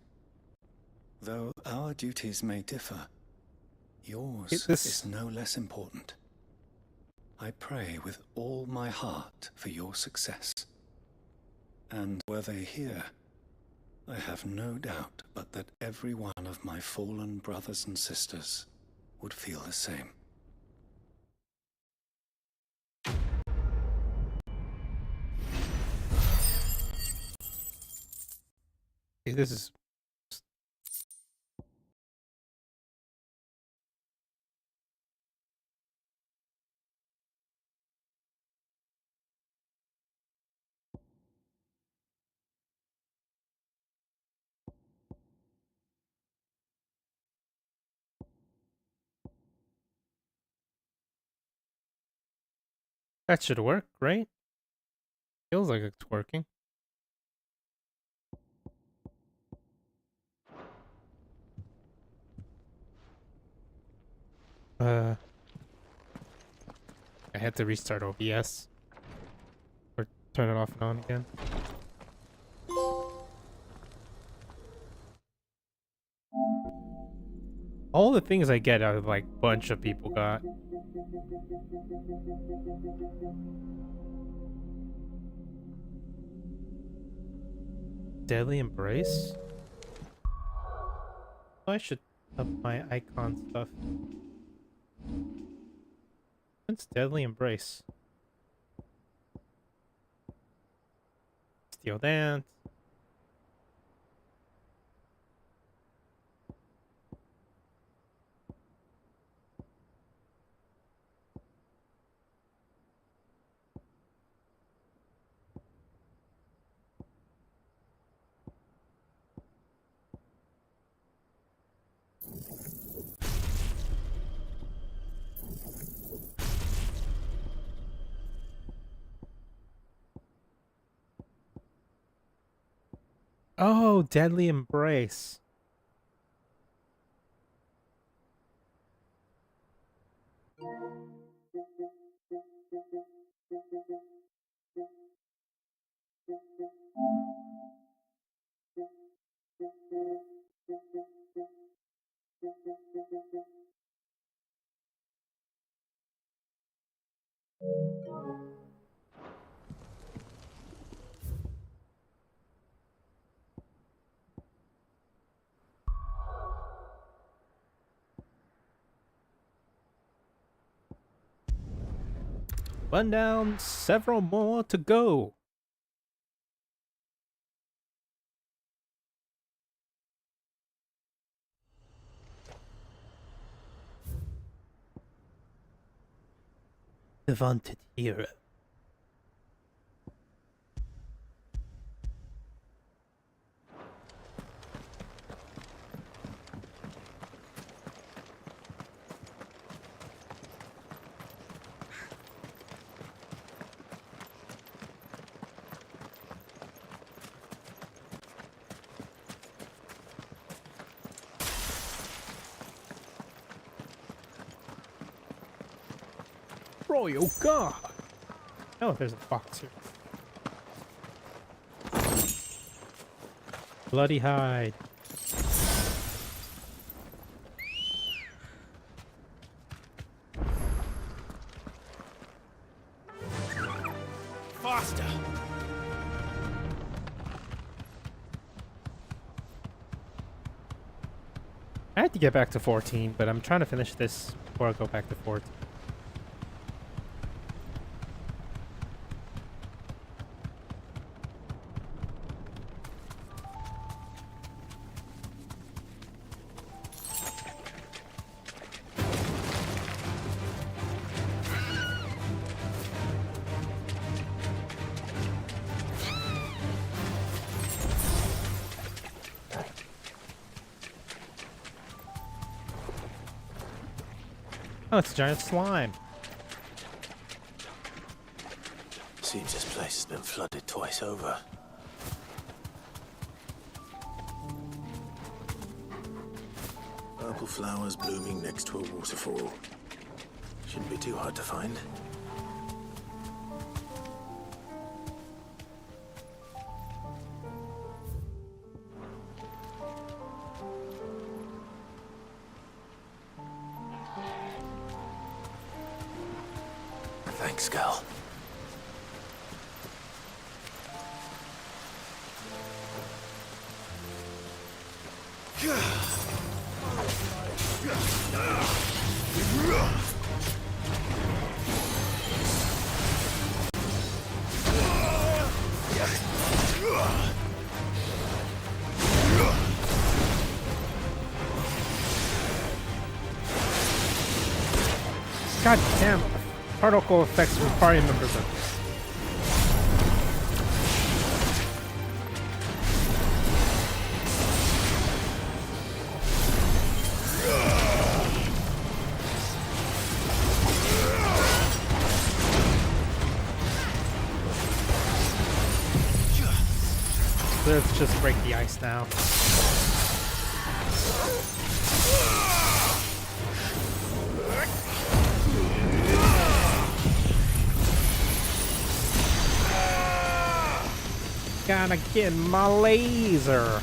Though our duties may differ, yours is no less important. I pray with all my heart for your success. And were they here, I have no doubt but that every one of my fallen brothers and sisters would feel the same. Okay, this is... That should work, right? Feels like it's working. I had to restart OBS. Or turn it off and on again. All the things I get out of like bunch of people got. Deadly Embrace? I should up my icon stuff. What's Deadly Embrace? Steel Dance. Oh, Deadly Embrace. One down, several more to go. The vaunted hero. royal guard. Oh, there's a box here. Bloody hide. Faster! I had to get back to 14, but I'm trying to finish this before I go back to 14. Oh, it's a giant slime. Seems this place has been flooded twice over. Purple flowers blooming next to a waterfall. Shouldn't be too hard to find. Thanks, girl. God damn. Particle effects from party members are... Let's just break the ice now. Gotta get my laser.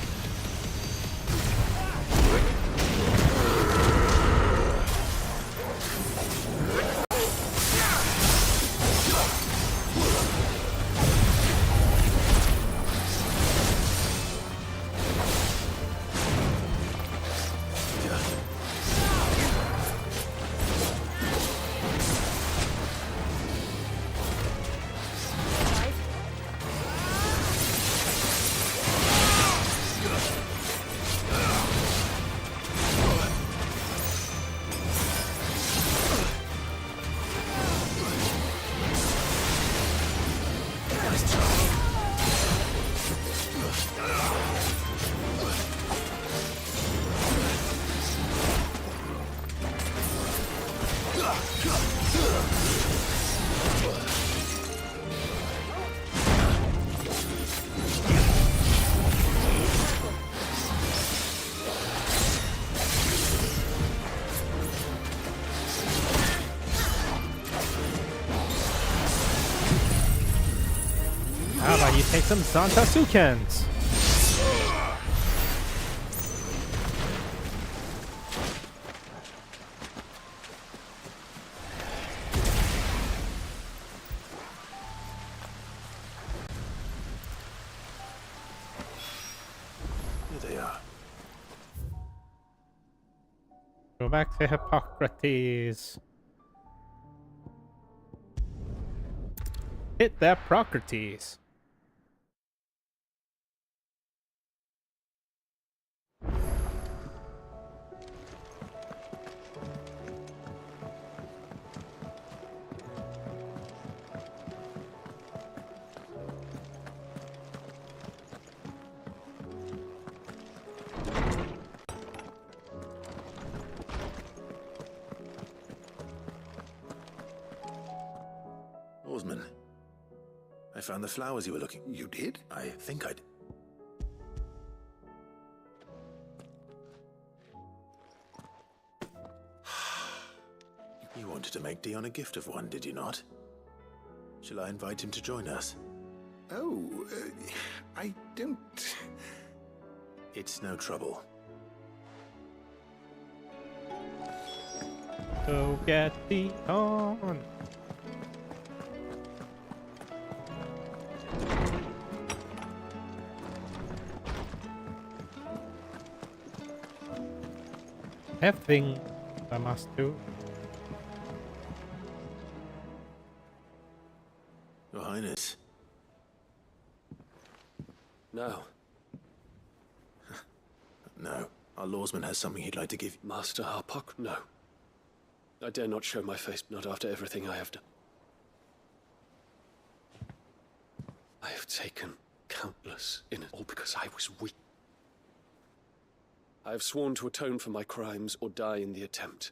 How about you take some Zantasukens? Here they are. Go back to Hippocrates. Hit that Procrates. Oarsman, I found the flowers you were looking. You did? I think I did. You You wanted to make Dion a gift of one, did you not? Shall I invite him to join us? Oh, I don't... It's no trouble. Go get Dion. Everything I must do. Your Highness. No. No. Our lawsman has something he'd like to give you. Master Harpock? No. I dare not show my face, not after everything I have done. I have taken countless in it, all because I was weak. I have sworn to atone for my crimes or die in the attempt.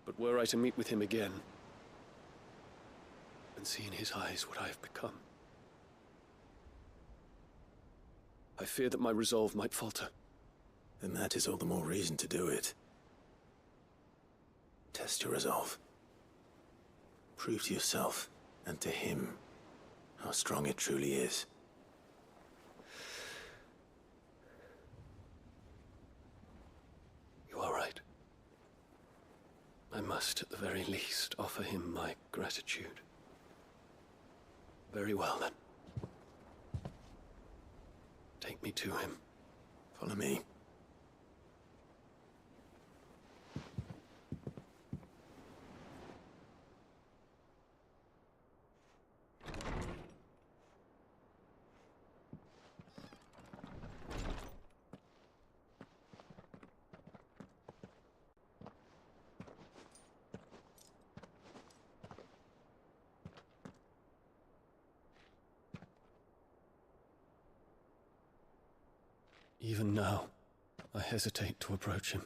But were I to meet with him again, and see in his eyes what I have become, I fear that my resolve might falter. Then that is all the more reason to do it. Test your resolve. Prove to yourself, and to him, how strong it truly is. You are right. I must, at the very least, offer him my gratitude. Very well, then. Take me to him. Follow me. Even now, I hesitate to approach him.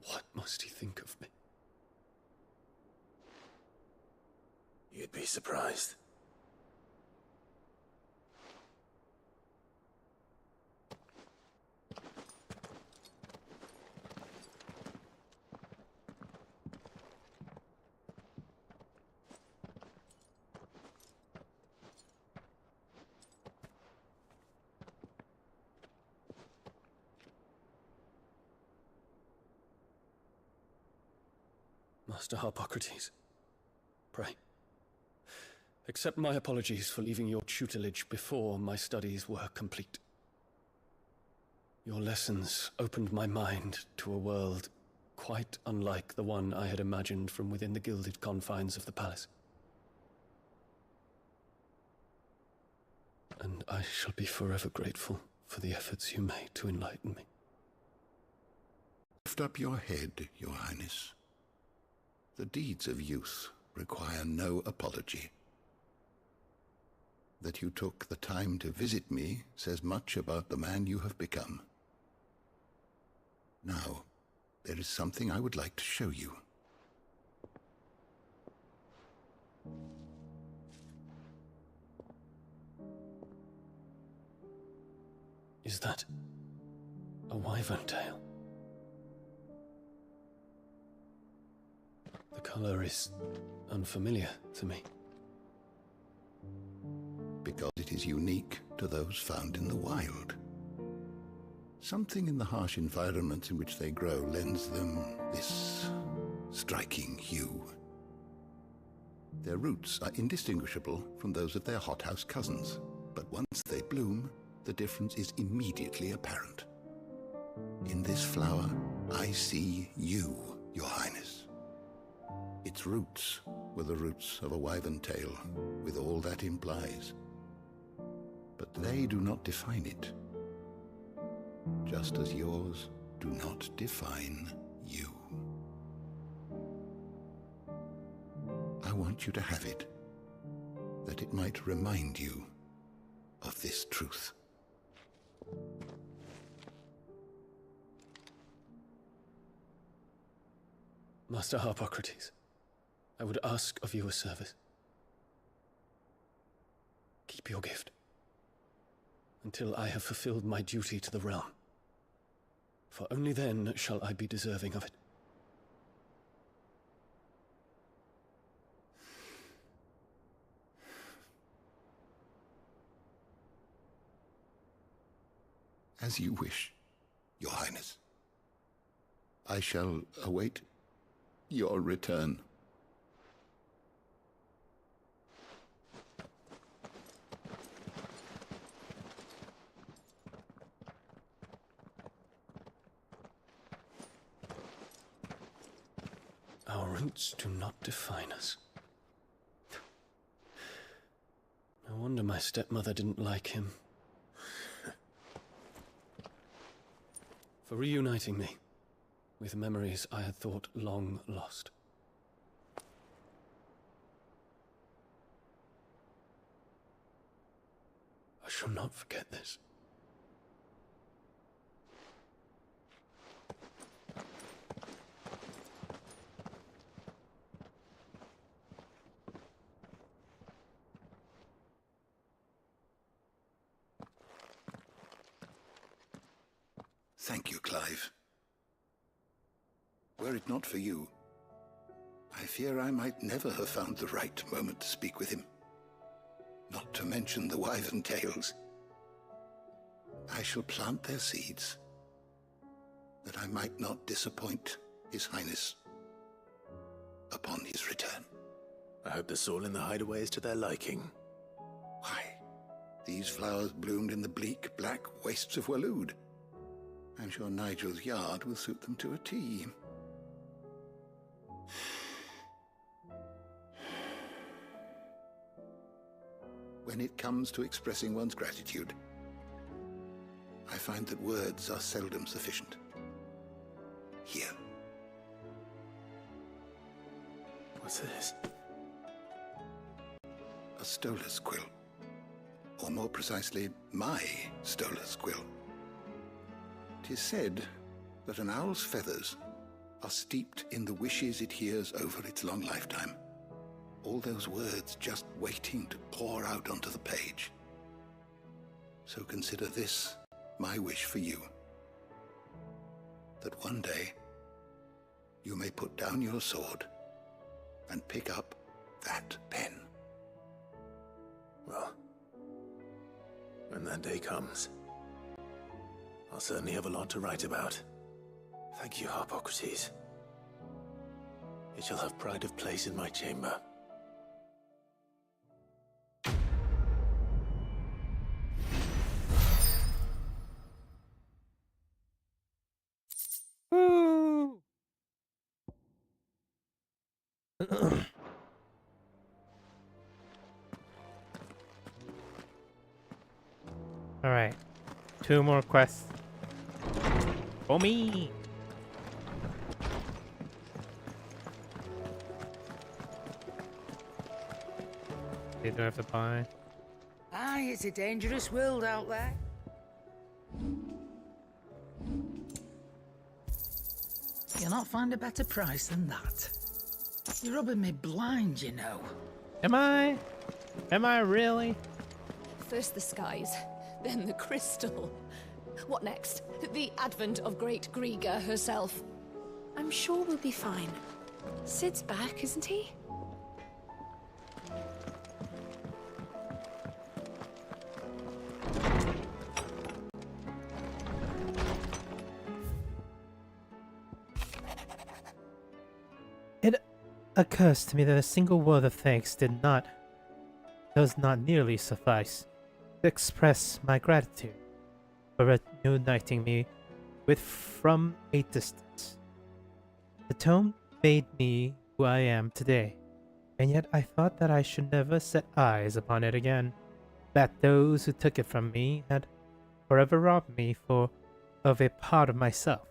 What must he think of me? You'd be surprised. Master Harpocrates, pray, accept my apologies for leaving your tutelage before my studies were complete. Your lessons opened my mind to a world quite unlike the one I had imagined from within the gilded confines of the palace. And I shall be forever grateful for the efforts you made to enlighten me. Lift up your head, Your Highness. The deeds of youth require no apology. That you took the time to visit me says much about the man you have become. Now, there is something I would like to show you. Is that a wyvern tail? The color is unfamiliar to me. Because it is unique to those found in the wild. Something in the harsh environments in which they grow lends them this striking hue. Their roots are indistinguishable from those of their hothouse cousins, but once they bloom, the difference is immediately apparent. In this flower, I see you, Your Highness. Its roots were the roots of a wyvern tail, with all that implies. But they do not define it, just as yours do not define you. I want you to have it, that it might remind you of this truth. Master Harpocrates, I would ask of you a service. Keep your gift until I have fulfilled my duty to the realm. for only then shall I be deserving of it. As you wish, Your Highness. I shall await your return. Our roots do not define us. No wonder my stepmother didn't like him. For reuniting me with memories I had thought long lost. I shall not forget this. Thank you, Clive. Were it not for you, I fear I might never have found the right moment to speak with him. Not to mention the wyvern tales. I shall plant their seeds, that I might not disappoint His Highness upon his return. I hope the soil in the hideaway is to their liking. Why, these flowers bloomed in the bleak, black wastes of Waloed. I'm sure Nigel's yard will suit them to a T. When it comes to expressing one's gratitude, I find that words are seldom sufficient. Here. What's this? A stolas quill. Or more precisely, my stolas quill. 'Tis said that an owl's feathers are steeped in the wishes it hears over its long lifetime. All those words just waiting to pour out onto the page. So consider this my wish for you. That one day you may put down your sword and pick up that pen. Well, when that day comes, I'll certainly have a lot to write about. Thank you, Harpocrates. It shall have pride of place in my chamber. Woo! Alright. 2 more quests. For me! They don't have to buy. Aye, it's a dangerous world out there. You'll not find a better price than that. You're rubbing me blind, you know. Am I? Am I really? First the skies, then the crystal. What next? The advent of Great Griga herself. I'm sure we'll be fine. Sid's back, isn't he? It occurs to me that a single word of thanks does not nearly suffice to express my gratitude for reuniting me with from a distance. The tome made me who I am today, and yet I thought that I should never set eyes upon it again, that those who took it from me had forever robbed me of a part of myself.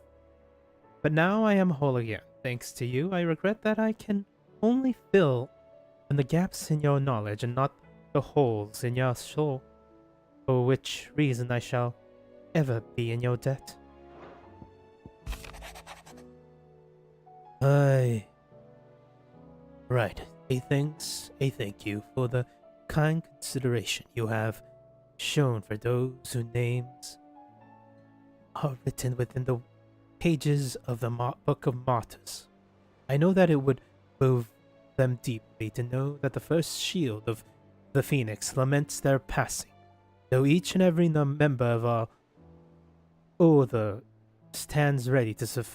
But now I am whole again. Thanks to you, I regret that I can only fill in the gaps in your knowledge and not the holes in your soul, for which reason I shall ever be in your debt. Right. A thank you for the kind consideration you have shown for those whose names are written within the pages of the Book of Martyrs. I know that it would move them deeply to know that the first shield of the Phoenix laments their passing, though each and every member of our Order stands ready to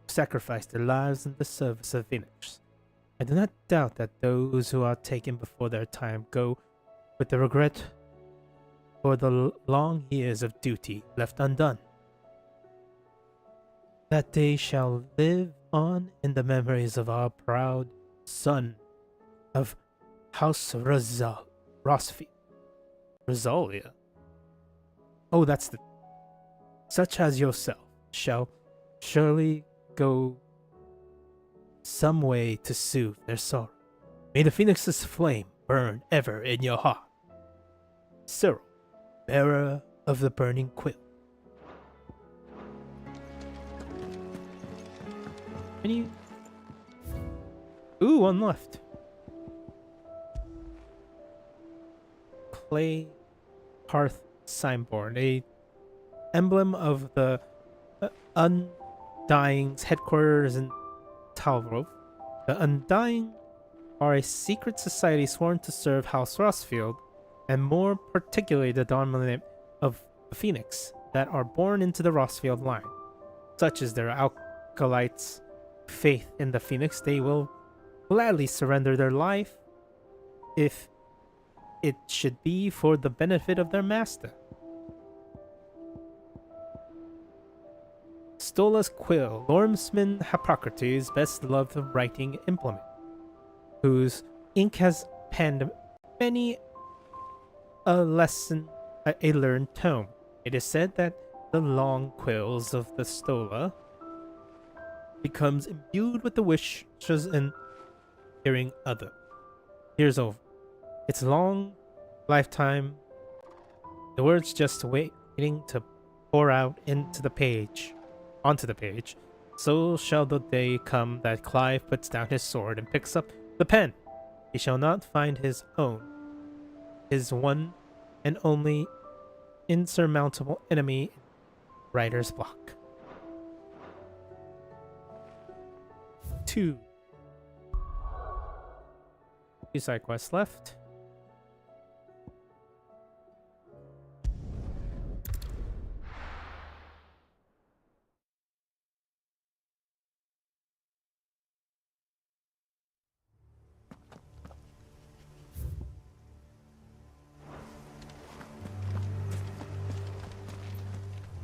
sacrifice their lives in the service of Phoenix. I do not doubt that those who are taken before their time go with the regret for the long years of duty left undone. That day shall live on in the memories of our proud son of House Rosfield. Rosalia? Oh, that's the... Such as yourself shall surely go some way to soothe their sorrow. May the Phoenix's flame burn ever in your heart. Cyril, bearer of the burning quill. Any... Ooh, one left. Clay Hearth Signboard, a emblem of the Undying's headquarters in Talgrove. The Undying are a secret society sworn to serve House Rosfield, and more particularly the dominant of the Phoenix, that are born into the Rosfield line. Such is their acolytes' faith in the Phoenix, they will gladly surrender their life if it should be for the benefit of their master. Stola's quill, Lormsman Hippocrates' best loved writing implement, whose ink has penned many a learned tome. It is said that the long quills of the Stola becomes imbued with the wishes and hearing other. Years over. Its long lifetime, the words just waiting to pour out onto the page. So shall the day come that Clive puts down his sword and picks up the pen. He shall not find his own, his one and only insurmountable enemy, writer's block. 2 side quests left.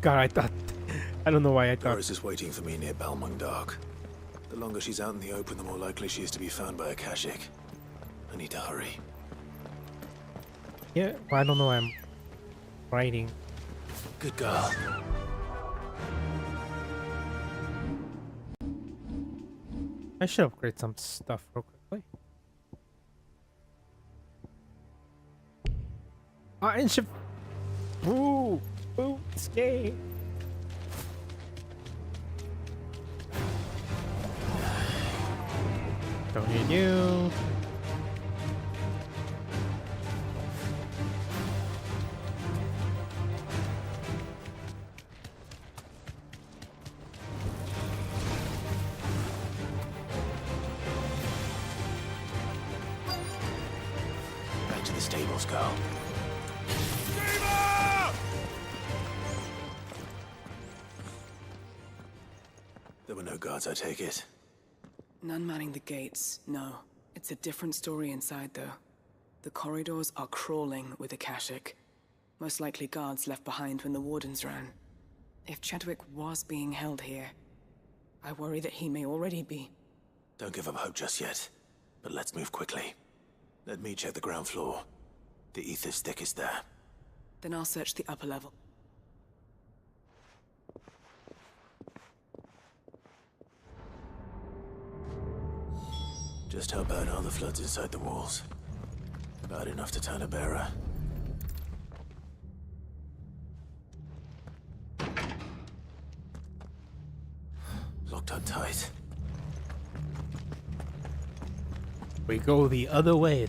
God, I don't know why I thought... Doris is waiting for me near Balmung Dark. The longer she's out in the open, the more likely she is to be found by a Kashik. I need to hurry. Yeah, well, I don't know why I'm writing. Good girl. I should upgrade some stuff real quickly. And ship. Ooh, skate. Don't need you. Back to the stables, girl. There were no guards, I take it. None manning the gates, no. It's a different story inside, though. The corridors are crawling with Akashic. Most likely guards left behind when the Wardens ran. If Chadwick was being held here, I worry that he may already be. Don't give up hope just yet, but let's move quickly. Let me check the ground floor. The ether stick is there. Then I'll search the upper level. Just how bad are the floods inside the walls? Bad enough to turn a bearer. Locked up tight. We go the other way.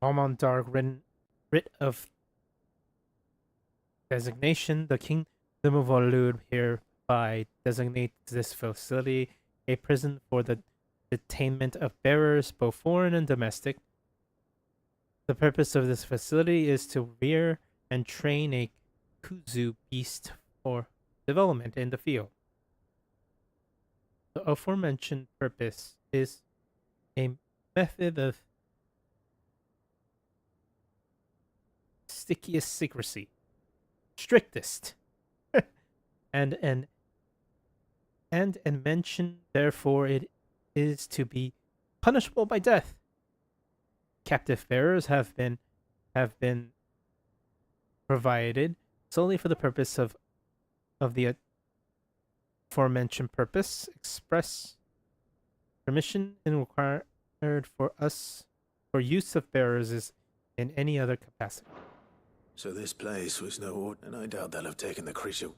Almondar writ of designation, the Kingdom of Olud hereby designates this facility a prison for the detainment of bearers, both foreign and domestic. The purpose of this facility is to rear and train a kuzu beast for development in the field. The aforementioned purpose is a method of strictest and mention, therefore it is to be punishable by death. Captive bearers have been provided solely for the purpose of the aforementioned purpose. Express permission and required for use of bearers is in any other capacity. So this place was no order, and I doubt they'll have taken the creature.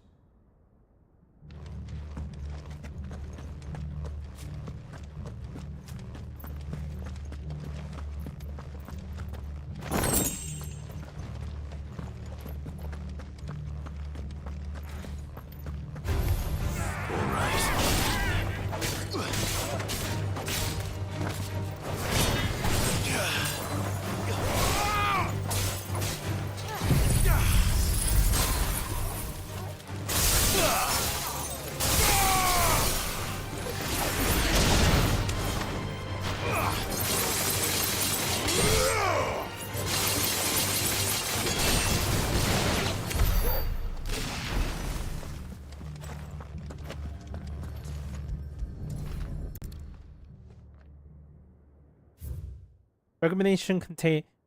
Recommendation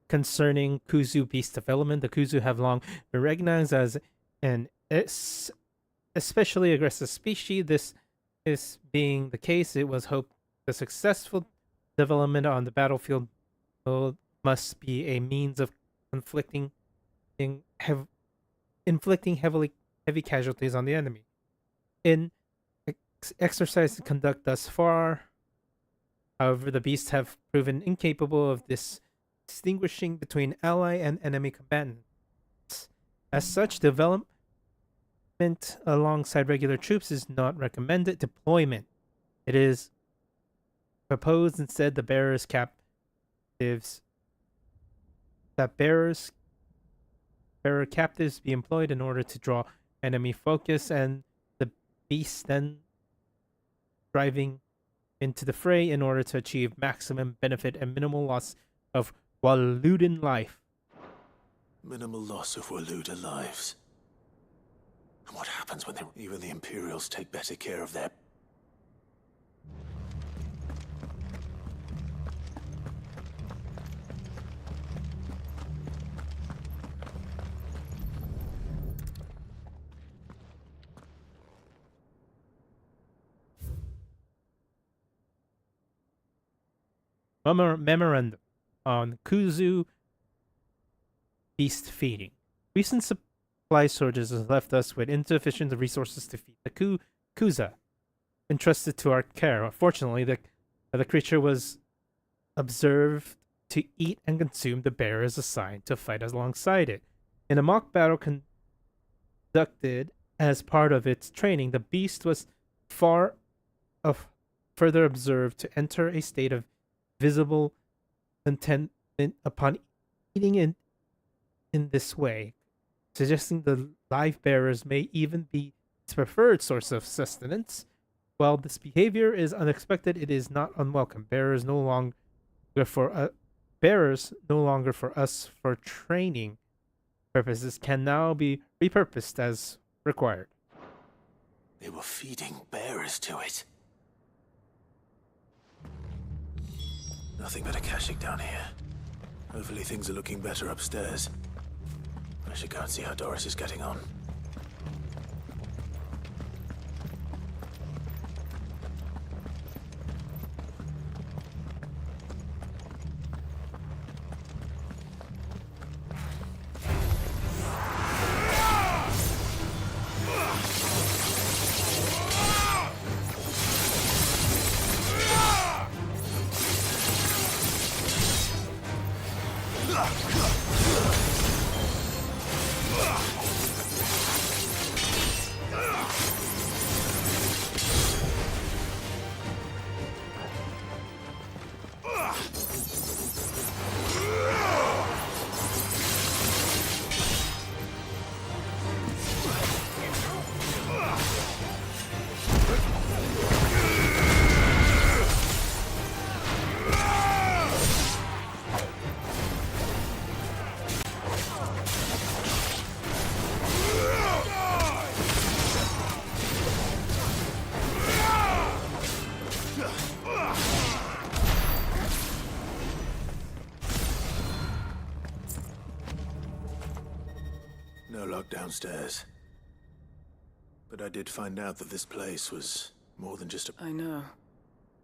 concerning Kuzu beast development. The Kuzu have long been recognized as an especially aggressive species. This is being the case, it was hoped the successful development on the battlefield must be a means of inflicting heavy casualties on the enemy. In exercise conduct thus far, however, the beasts have proven incapable of distinguishing between ally and enemy combatants. As such, development alongside regular troops is not recommended. Deployment. It is proposed instead the bearer captives be employed in order to draw enemy focus, and the beasts then driving into the fray in order to achieve maximum benefit and minimal loss of Waludan life. Minimal loss of Waluda lives. And what happens when even the Imperials take better care of their... Memorandum on Kuzu beast feeding. Recent supply shortages has left us with insufficient resources to feed the Kuza entrusted to our care. Unfortunately, the creature was observed to eat and consume the bearers assigned to fight alongside it. In a mock battle conducted as part of its training, the beast was further observed to enter a state of visible contentment upon eating in this way, suggesting the live bearers may even be its preferred source of sustenance. While this behavior is unexpected, it is not unwelcome. Bearers no longer for us for training purposes can now be repurposed as required. They were feeding bearers to it. Nothing but a caching down here. Hopefully things are looking better upstairs. I should go and see how Doris is getting on. downstairs. But I did find out that this place was more than just a... I know.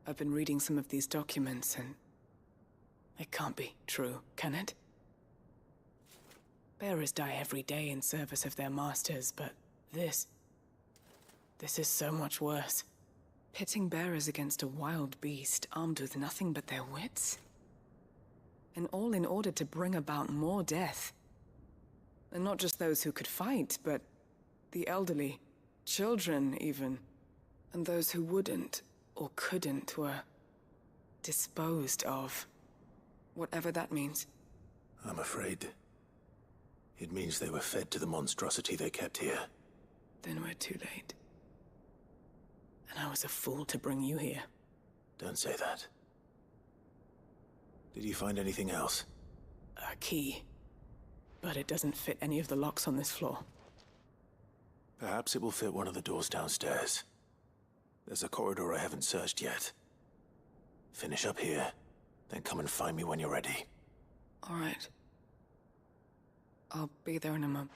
I've been reading some of these documents and... it can't be true, can it? Bearers die every day in service of their masters, but this is so much worse. Pitting bearers against a wild beast armed with nothing but their wits? And all in order to bring about more death. And not just those who could fight, but the elderly, children even. And those who wouldn't or couldn't were disposed of. Whatever that means. I'm afraid it means they were fed to the monstrosity they kept here. Then we're too late. And I was a fool to bring you here. Don't say that. Did you find anything else? A key. But it doesn't fit any of the locks on this floor. Perhaps it will fit one of the doors downstairs. There's a corridor I haven't searched yet. Finish up here, then come and find me when you're ready. All right. I'll be there in a moment.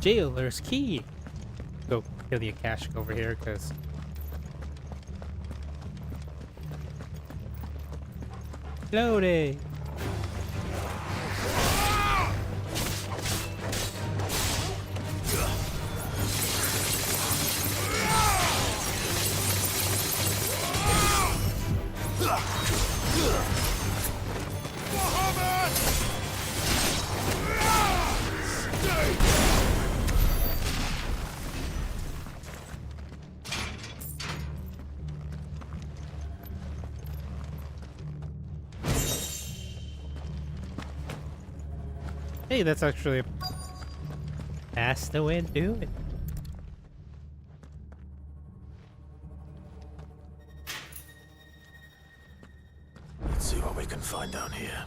Jailer's key. Go kill the Akashic over here, because... Loading! Hey, that's actually that's the way to do it. Let's see what we can find down here.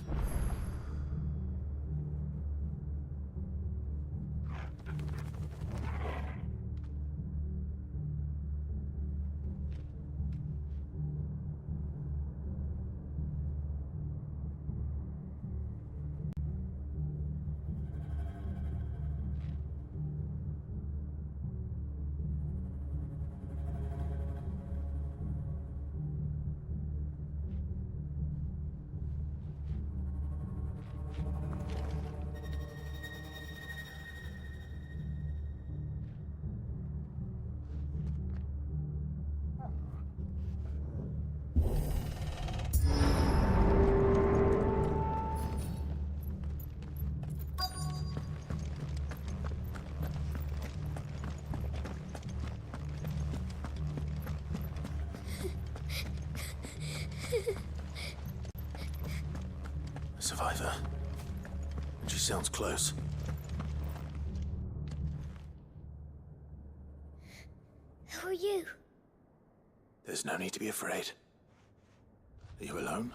A survivor. She sounds close. Who are you? There's no need to be afraid. Are you alone?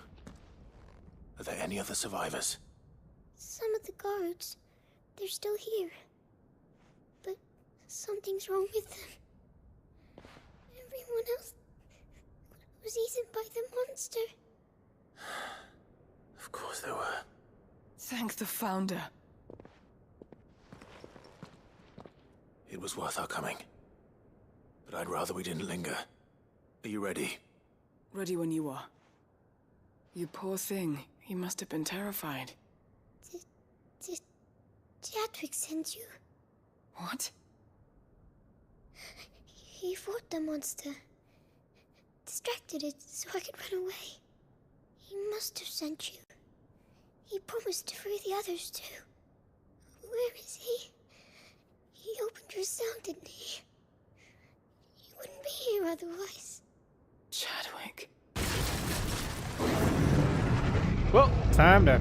Are there any other survivors? Some of the guards. They're still here. But something's wrong with them. Everyone else was eaten by the monster. Of course there were. Thank the Founder. It was worth our coming. But I'd rather we didn't linger. Are you ready? Ready when you are. You poor thing. He must have been terrified. Did Chadwick send you? What? He fought the monster. Distracted it so I could run away. He must have sent you. He promised to free the others too. Where is he? He opened your cell, didn't he? He wouldn't be here otherwise. Chadwick. Well, time to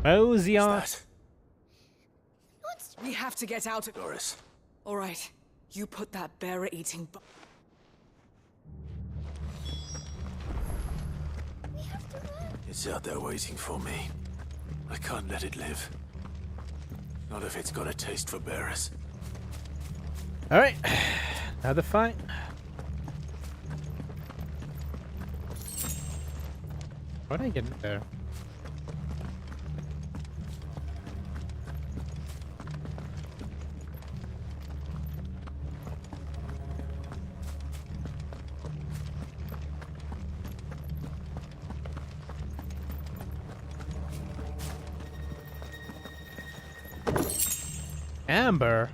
mosey on. We have to get out of... Doris. All right. You put that bearer-eating... It's out there waiting for me. I can't let it live. Not if it's got a taste for bearers. Alright, another fight. How did I get in there? Amber?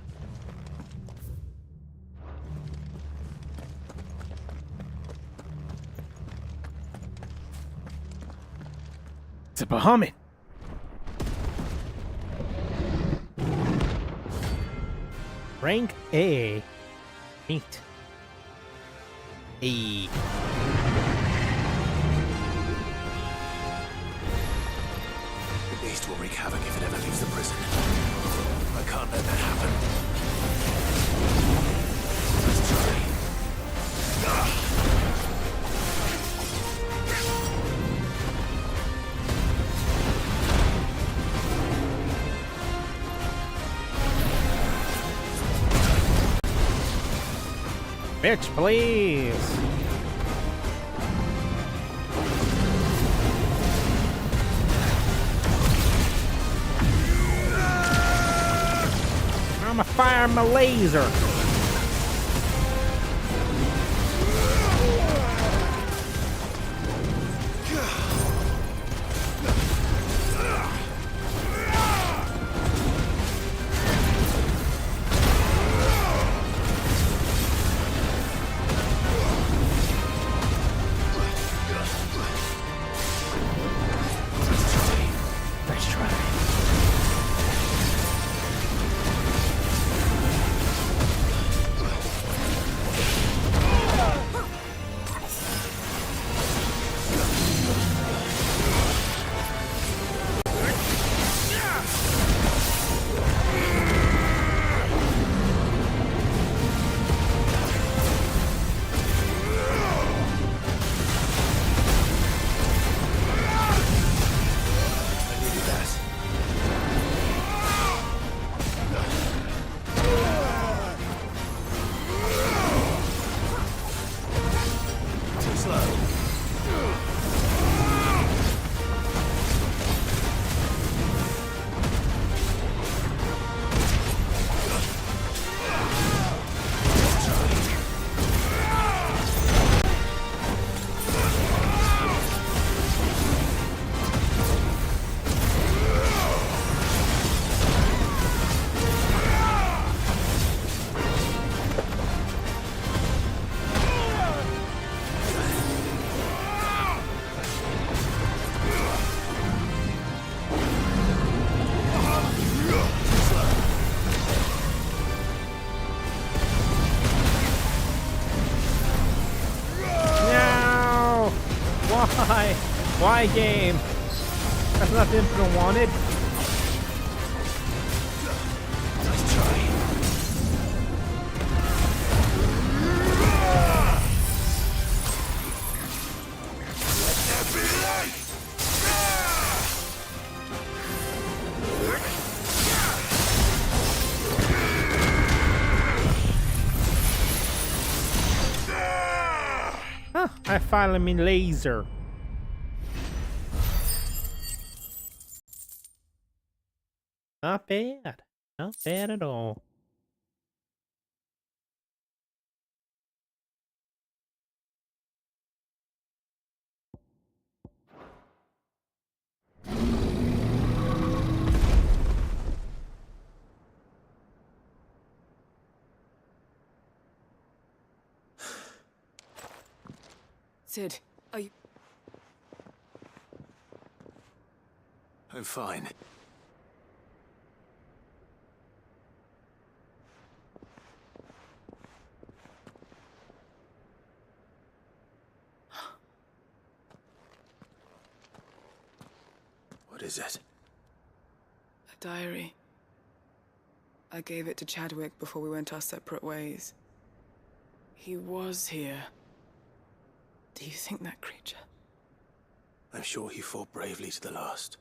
It's a Bahamut. Rank A. Neat. A. The beast will wreak havoc if it ever leaves the prison. I can't let that happen. Let's try. Bitch, please. I'ma fire my laser. Nice try. No! Why? Why, game? That's not the input I wanted. Nice try. Huh, I finally mean laser. Not bad. Not bad at all. Sid, are you... I'm fine. What is it? A diary. I gave it to Chadwick before we went our separate ways. He was here. Do you think that creature? I'm sure he fought bravely to the last.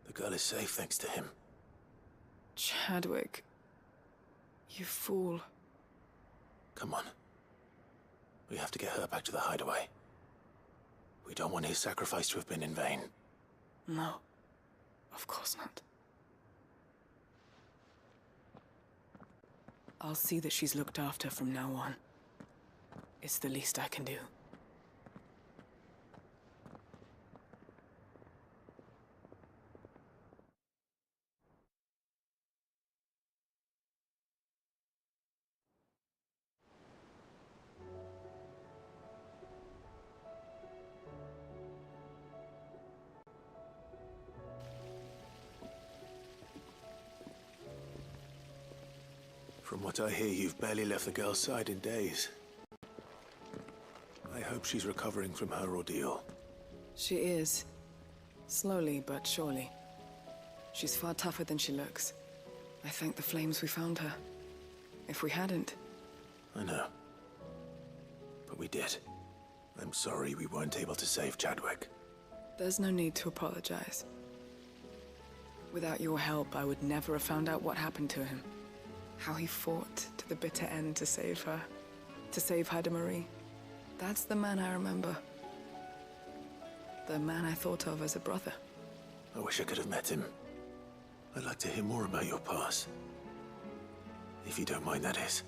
The girl is safe thanks to him. Chadwick. You fool. Come on. We have to get her back to the hideaway. We don't want his sacrifice to have been in vain. No. Of course not. I'll see that she's looked after from now on. It's the least I can do. From what I hear, you've barely left the girl's side in days. I hope she's recovering from her ordeal. She is. Slowly but surely. She's far tougher than she looks. I thank the flames we found her. If we hadn't... I know. But we did. I'm sorry we weren't able to save Chadwick. There's no need to apologize. Without your help, I would never have found out what happened to him. How he fought to the bitter end to save her. To save Haida Marie. That's the man I remember. The man I thought of as a brother. I wish I could have met him. I'd like to hear more about your past. If you don't mind, that is.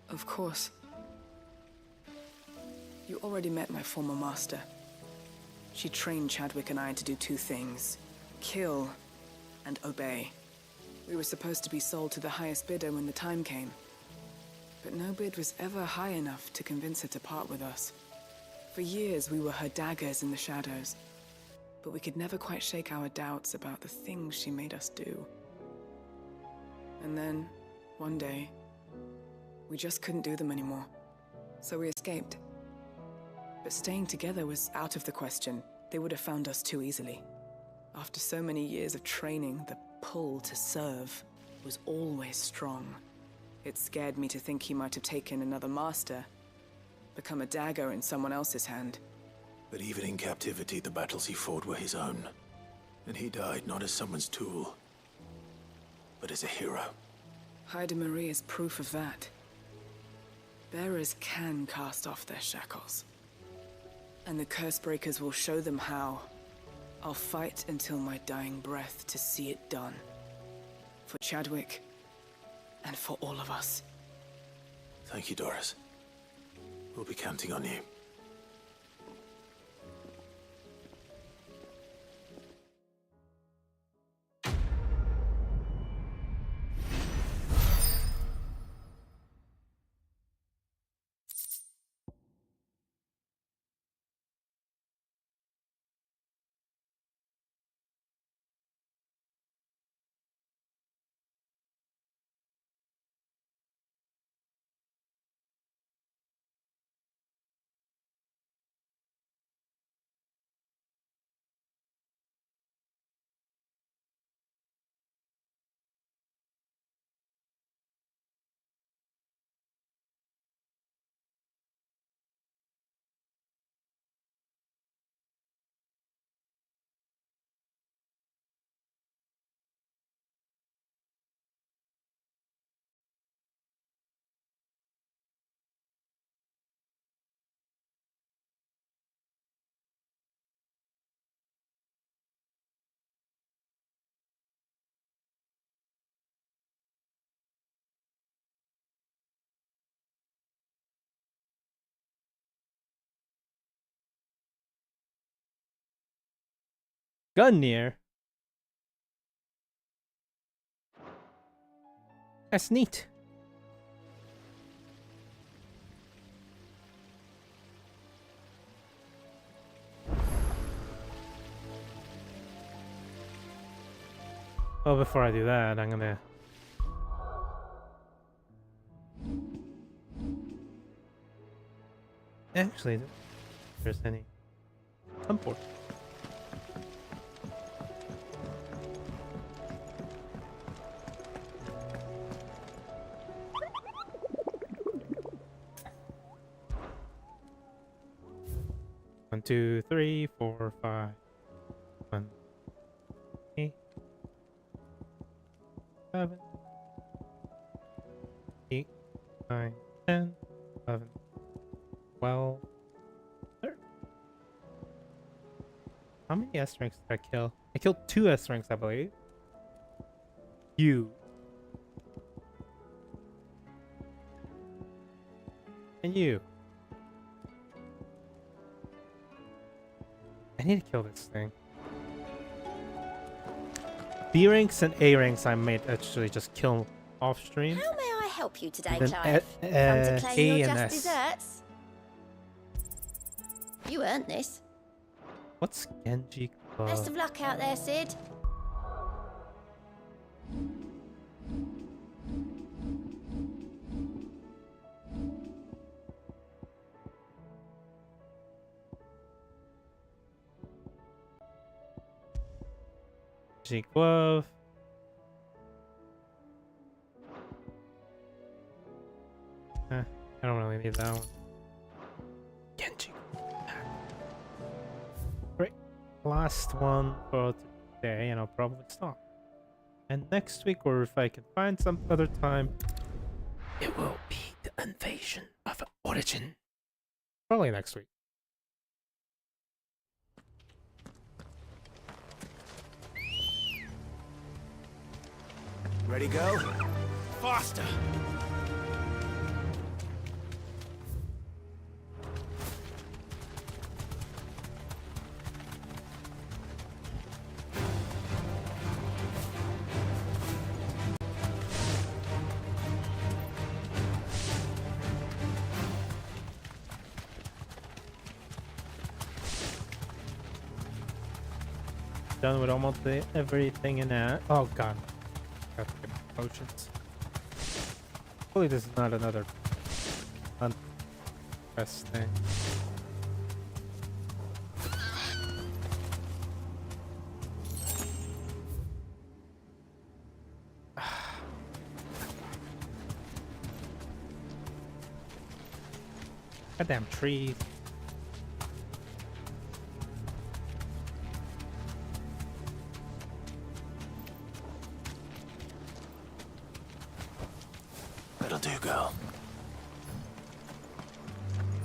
Of course. You already met my former master. She trained Chadwick and I to do two things. Kill and obey. We were supposed to be sold to the highest bidder when the time came. But no bid was ever high enough to convince her to part with us. For years, we were her daggers in the shadows. But we could never quite shake our doubts about the things she made us do. And then, one day, we just couldn't do them anymore. So we escaped. But staying together was out of the question. They would have found us too easily. After so many years of training, the pull to serve was always strong. It scared me to think he might have taken another master, become a dagger in someone else's hand. But even in captivity, the battles he fought were his own. And he died not as someone's tool, but as a hero. Haida Marie is proof of that. Bearers can cast off their shackles. And the Cursebreakers will show them how. I'll fight until my dying breath to see it done. For Chadwick, and for all of us. Thank you, Doris. We'll be counting on you. Gungnir. That's neat. Well, before I do that, I'm gonna... Actually, if there's any import. One, 2, 3, 4, 5. 1, 8, 7, 8, 9, 10, 11, 12, 13. How many S ranks did I kill? I killed 2 S ranks, I believe. You. And you. I need to kill this thing. B ranks and A ranks I might actually just kill off stream. How may I help you today, Then Clive? Come to claim A your and just S. desserts? You earned this. What's Genji Club? Best of luck out there, Sid. Genji glove. I don't really need that one. Genji. Great. Last one for today, and I'll probably stop. And next week, or if I can find some other time, it will be the invasion of Origin. Probably next week. Ready, go? Faster! Done with almost everything in that. Oh god. Got to get potions. Hopefully this is not another best thing. Goddamn trees. That'll do, girl.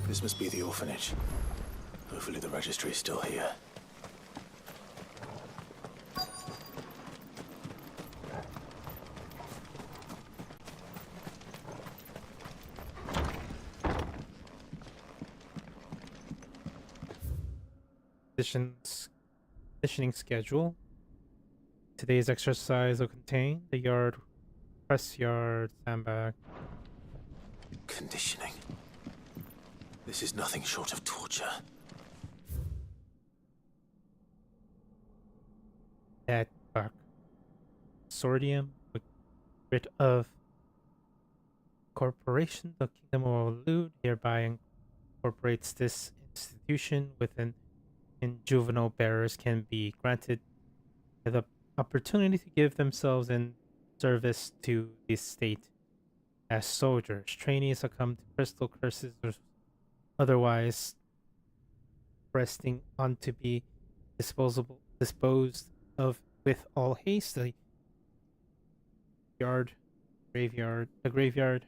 This must be the orphanage. Hopefully the registry is still here. Conditioning schedule. Today's exercise will contain the yard, press yard, sandbag. Conditioning. This is nothing short of torture. That consortium with rid of corporation, the Kingdom of Lud hereby incorporates this institution within, and juvenile bearers can be granted the opportunity to give themselves in service to the state as soldiers. Trainees succumb to crystal curses or otherwise resting on to be disposed of with all haste. The graveyard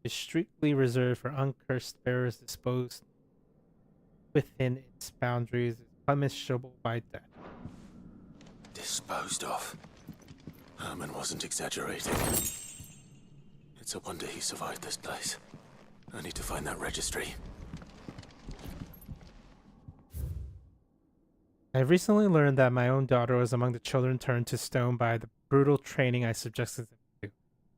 is strictly reserved for uncursed bearers. Disposed within its boundaries is punishable by death. Disposed of? Herman wasn't exaggerating. It's a wonder he survived this place. I need to find that registry. I recently learned that my own daughter was among the children turned to stone by the brutal training I subjected them to.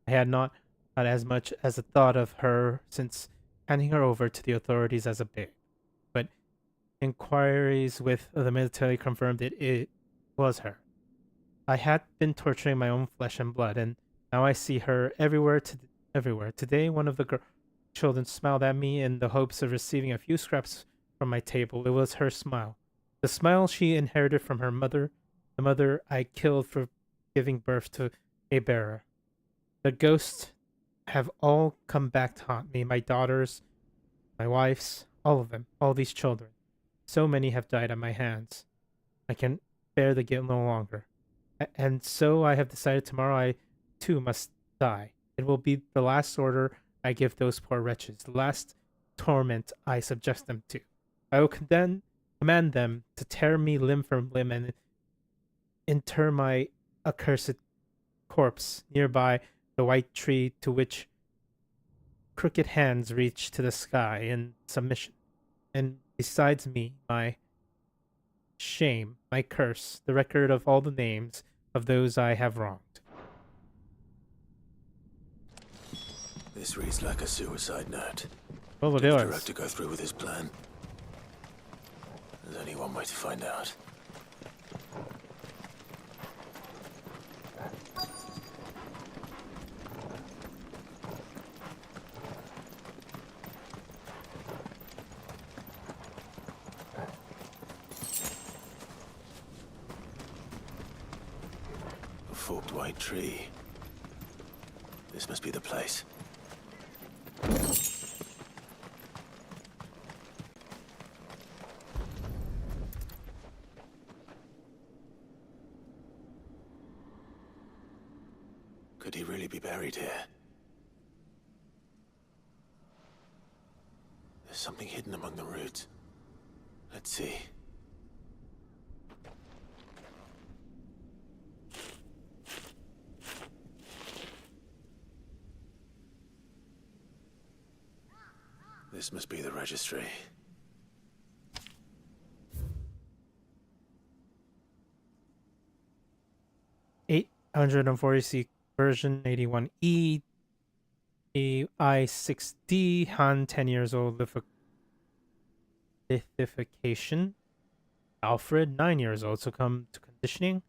I had not had as much as a thought of her since handing her over to the authorities as a babe. But inquiries with the military confirmed it was her. I had been torturing my own flesh and blood, and now I see her everywhere. Today, one of the children smiled at me in the hopes of receiving a few scraps from my table. It was her smile. The smile she inherited from her mother, the mother I killed for giving birth to a bearer. The ghosts have all come back to haunt me. My daughters, my wife's, all of them, all these children. So many have died at my hands. I can bear the guilt no longer. And so I have decided tomorrow I, too, must die. It will be the last order I give those poor wretches, the last torment I subject them to. I will command them to tear me limb from limb and inter my accursed corpse nearby the white tree to which crooked hands reach to the sky in submission. And besides me, my shame, my curse, the record of all the names of those I have wronged. This reads like a suicide note. Well, it Did is. Director go through with his plan? There's only one way to find out. forked white tree. This must be the place. Could he really be buried here? There's something hidden among the roots. Let's see. This must be the registry. C version 81E AI6D Han 10 years old lithification. Alfred 9 years old succumbed to conditioning.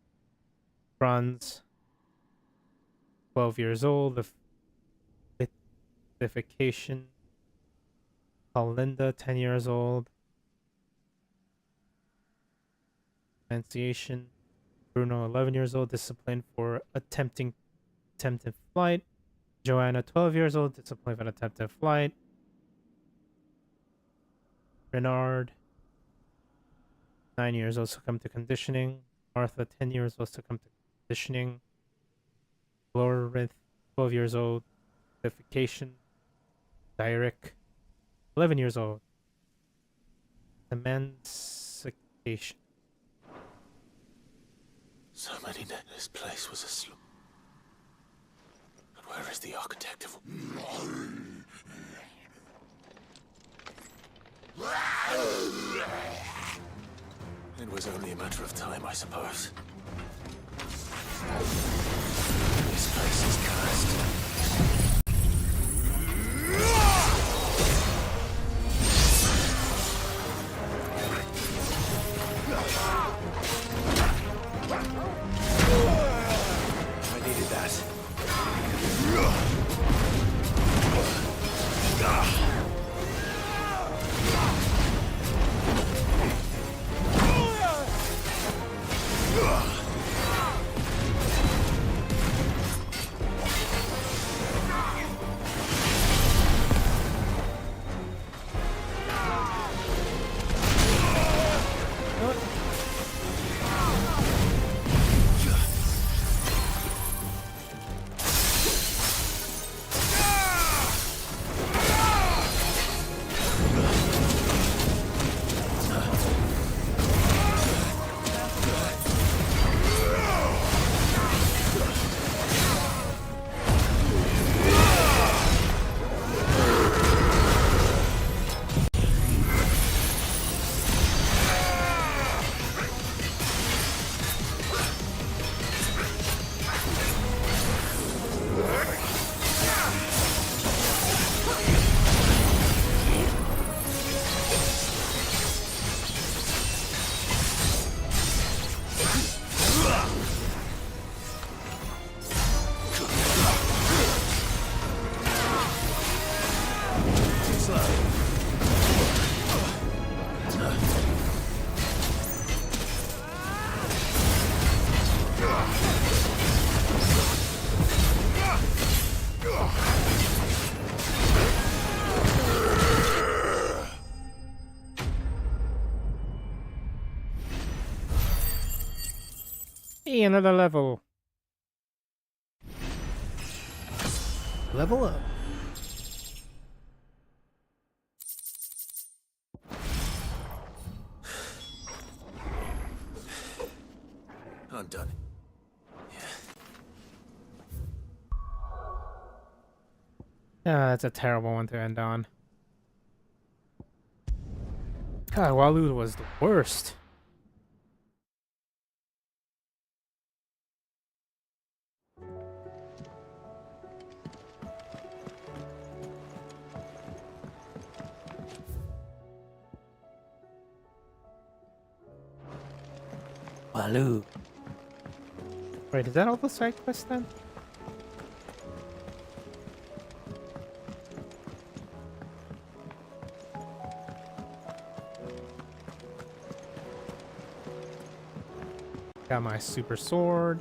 Franz 12 years old lithification. Linda 10 years old. Emanciation. Bruno 11 years old disciplined for attempted flight. Joanna 12 years old disciplined for attempted flight. Renard 9 years old succumbed to conditioning. Martha 10 years old succumbed to conditioning. Glorith 12 years old lithification. Direct 11 years old emancipation. So many. This place was a slum. But where is the architect of... It was only a matter of time, I suppose. This place is cursed. I needed that. Hey, another level. Level up. I'm done. Ah, that's a terrible one to end on. God, Walu was the worst. Walu. Wait, is that all the side quests then? Got my super sword.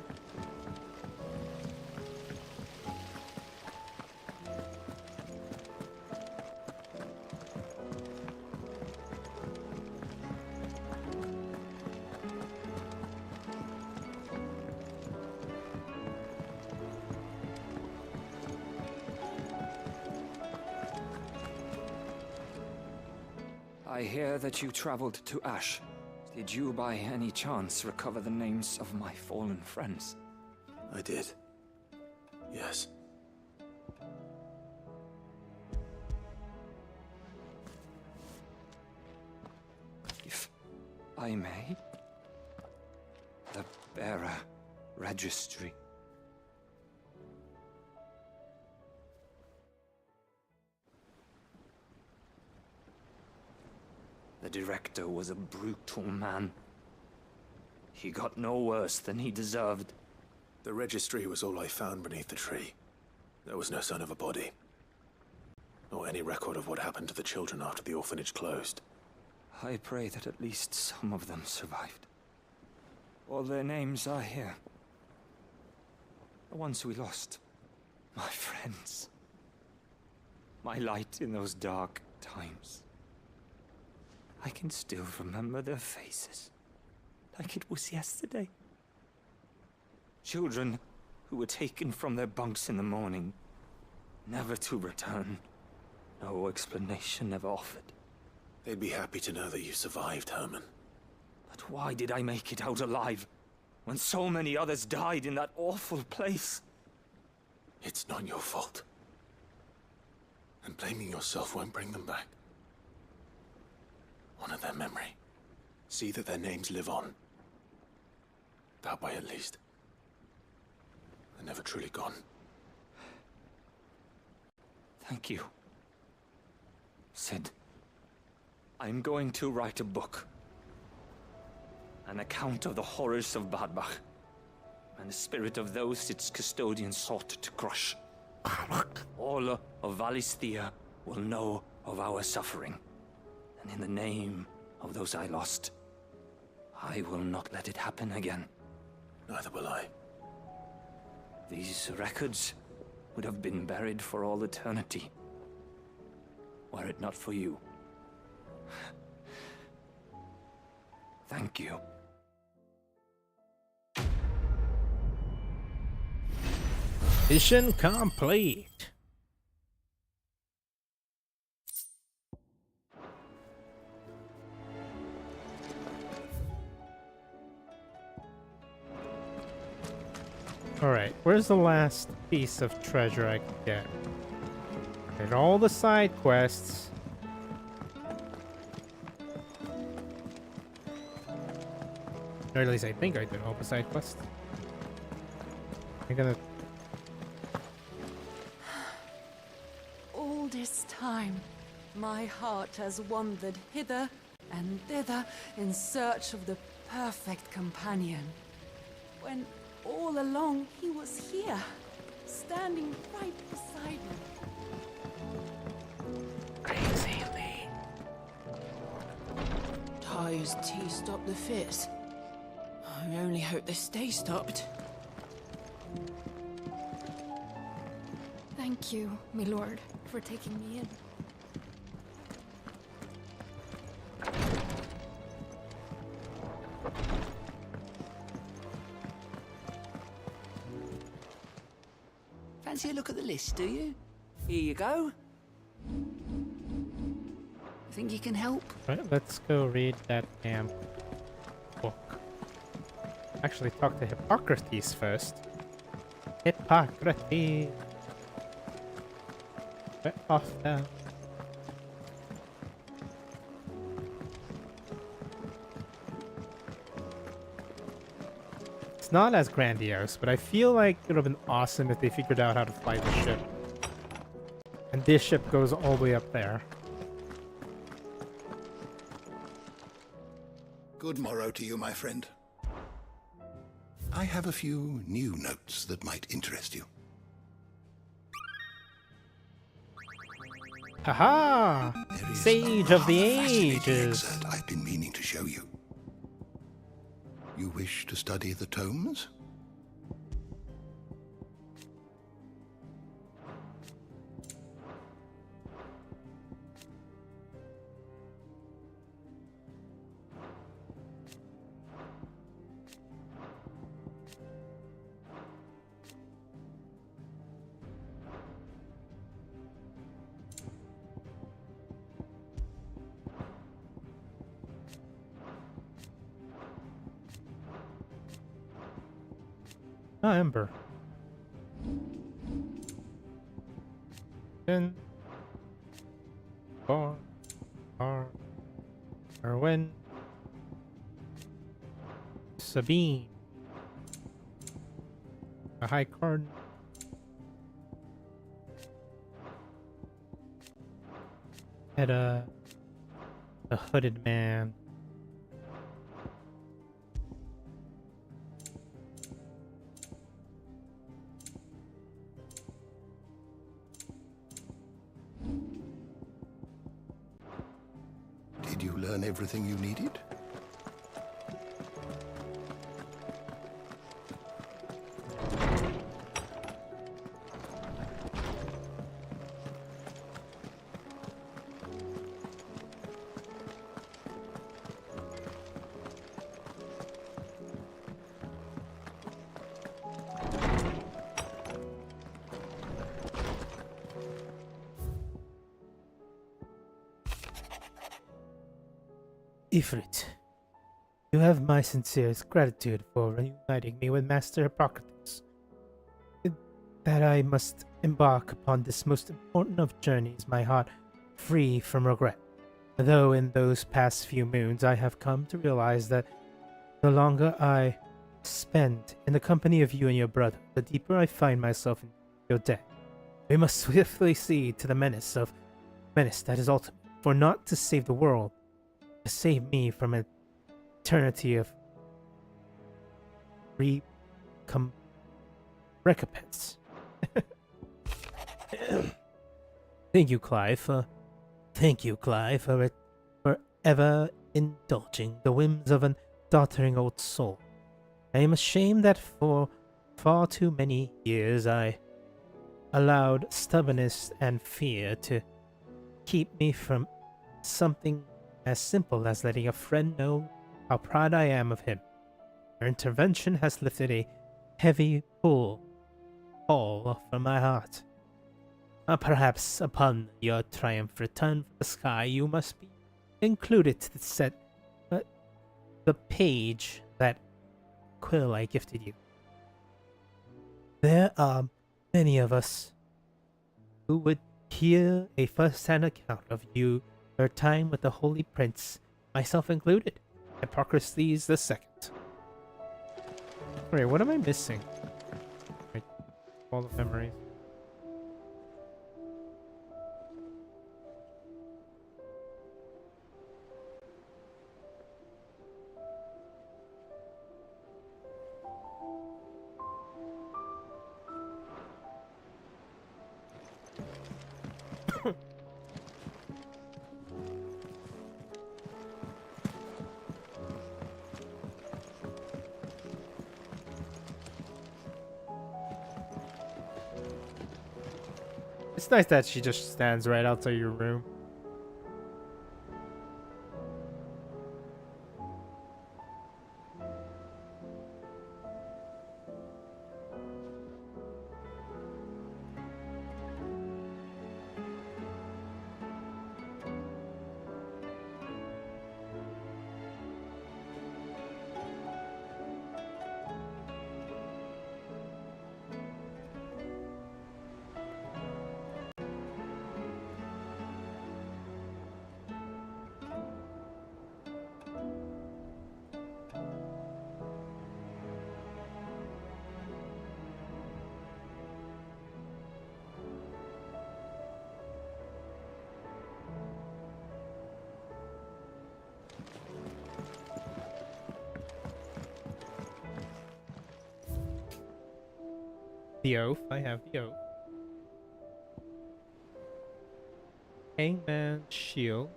I hear that you traveled to Ash. Did you by any chance recover the names of my fallen friends? I did. Yes. If I may, the bearer registry. The director was a brutal man. He got no worse than he deserved. The registry was all I found beneath the tree. There was no sign of a body. Or any record of what happened to the children after the orphanage closed. I pray that at least some of them survived. All their names are here. The ones we lost. My friends. My light in those dark times. I can still remember their faces, like it was yesterday. Children who were taken from their bunks in the morning, never to return. No explanation ever offered. They'd be happy to know that you survived, Herman. But why did I make it out alive, when so many others died in that awful place? It's not your fault. And blaming yourself won't bring them back. Honor their memory. See that their names live on. That way, at least. They're never truly gone. Thank you. Sid, I'm going to write a book. An account of the horrors of Badbach, and the spirit of those its custodians sought to crush. All of Valisthea will know of our suffering. And in the name of those I lost, I will not let it happen again. Neither will I. These records would have been buried for all eternity, were it not for you. Thank you. Mission complete. Alright, where's the last piece of treasure I can get? Did all the side quests. Or at least I think I did all the side quests. I'm gonna... All this time, my heart has wandered hither and thither in search of the perfect companion. When all along he was here, standing right beside me. Crazily. Ty's tea stopped the fits. I only hope they stay stopped. Thank you, my lord, for taking me in. Fancy a look at the list, do you? Here you go. Think you can help? Right, let's go read that damn book. Actually, talk to Hippocrates first. Hippocrates. Get off now. It's not as grandiose, but I feel like it would have been awesome if they figured out how to fly the ship. And this ship goes all the way up there. Good morrow to you, my friend. I have a few new notes that might interest you. Haha! Sage of the Ages! Excerpt I've been meaning to show you. You wish to study the tomes? Ah, Ember. Then Bar Arwen Sabine. A high card. Hedda. The hooded man. Did you learn everything you needed? Ifrit, you have my sincerest gratitude for reuniting me with Master Hippocrates. That I must embark upon this most important of journeys, my heart free from regret. Though in those past few moons I have come to realize that the longer I spend in the company of you and your brother, the deeper I find myself in your debt. We must swiftly see to the menace that is ultimate, for not to save the world, to save me from an eternity of recompense. Thank you, Clive, for ever indulging the whims of an doddering old soul. I am ashamed that for far too many years I allowed stubbornness and fear to keep me from something as simple as letting a friend know how proud I am of him. Your intervention has lifted a heavy pall from my heart. Perhaps upon your triumph return from the sky, you must be included to set the page that quill I gifted you. There are many of us who would hear a first-hand account of your time with the Holy Prince, myself included, Hippocrates II. Wait, what am I missing? Wait, all the memories. It's nice that she just stands right outside your room. The oath, I have the oath. Hangman shield.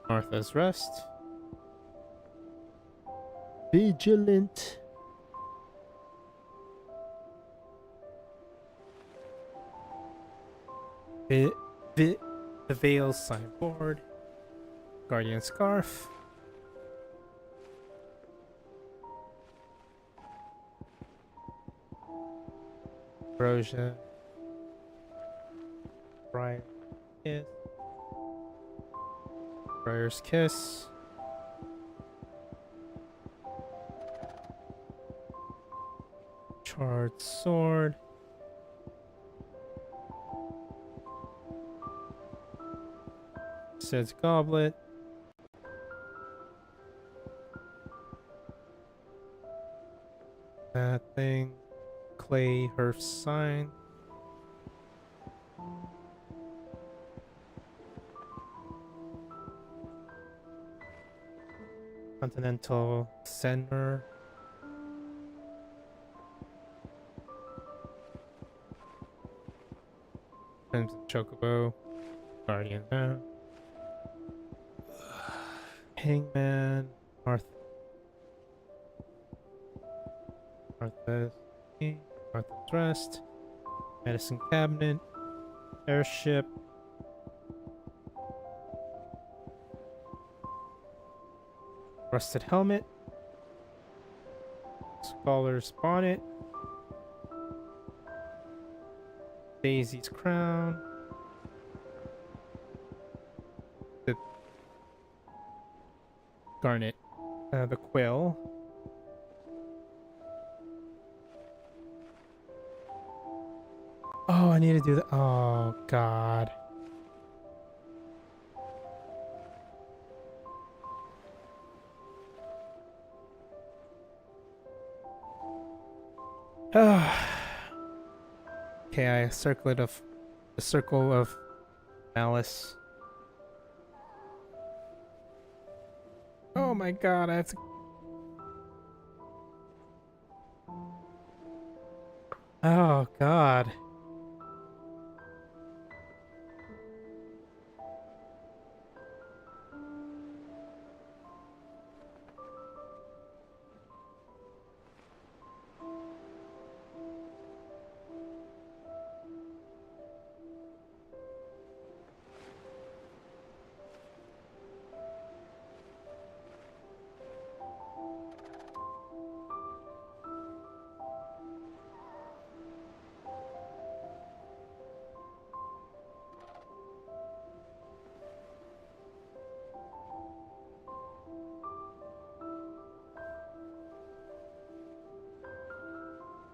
Martha's rest. Vigilant. The veil signboard. Guardian scarf. Ambrosia. Briar's kiss. Shard sword. Sid's goblet. That thing. Clay Herf's sign. Continental Center. Crimson Chocobo. Guardian now. Hangman. Martha's Rest. Medicine Cabinet. Airship. Rusted Helmet. Scholar's Bonnet. Daisy's Crown. The Garnet. The Quill. Oh, I need to do that. Oh, God. Okay, I circle it of the circle of malice. Oh my God, I have to. Oh God.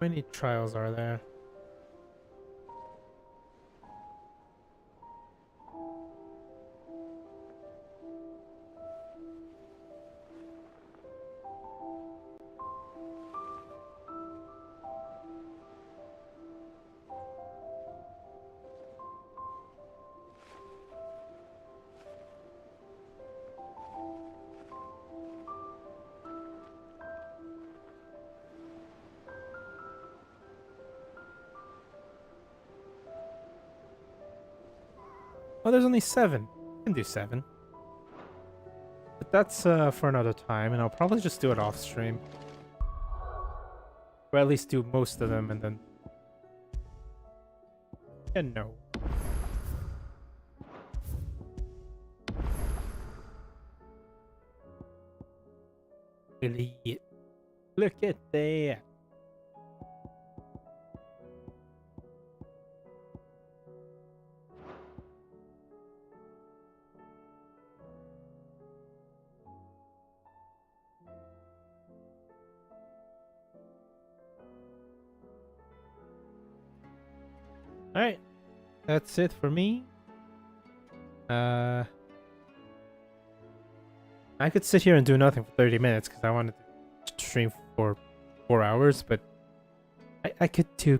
How many trials are there? Oh, there's only 7. I can do 7. But that's for another time, and I'll probably just do it off stream. Or at least do most of them, and then... And no. Really? Look at that. Alright, that's it for me. I could sit here and do nothing for 30 minutes because I wanted to stream for 4 hours, but I could do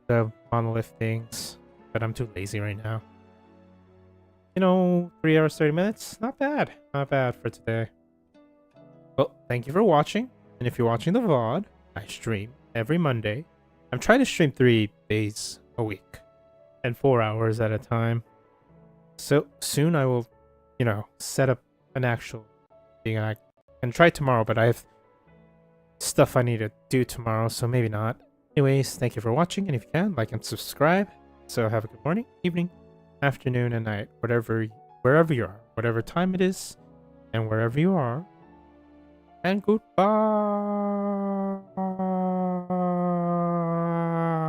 the monolith things, but I'm too lazy right now. You know, 3 hours, 30 minutes? Not bad. Not bad for today. Well, thank you for watching, and if you're watching the VOD, I stream every Monday. I'm trying to stream 3 days a week and 4 hours at a time. So soon I will, you know, set up an actual thing. I can try tomorrow, but I have stuff I need to do tomorrow, so maybe not. Anyways, thank you for watching, and if you can, like and subscribe. So have a good morning, evening, afternoon, and night, wherever you are, whatever time it is, and wherever you are. And goodbye.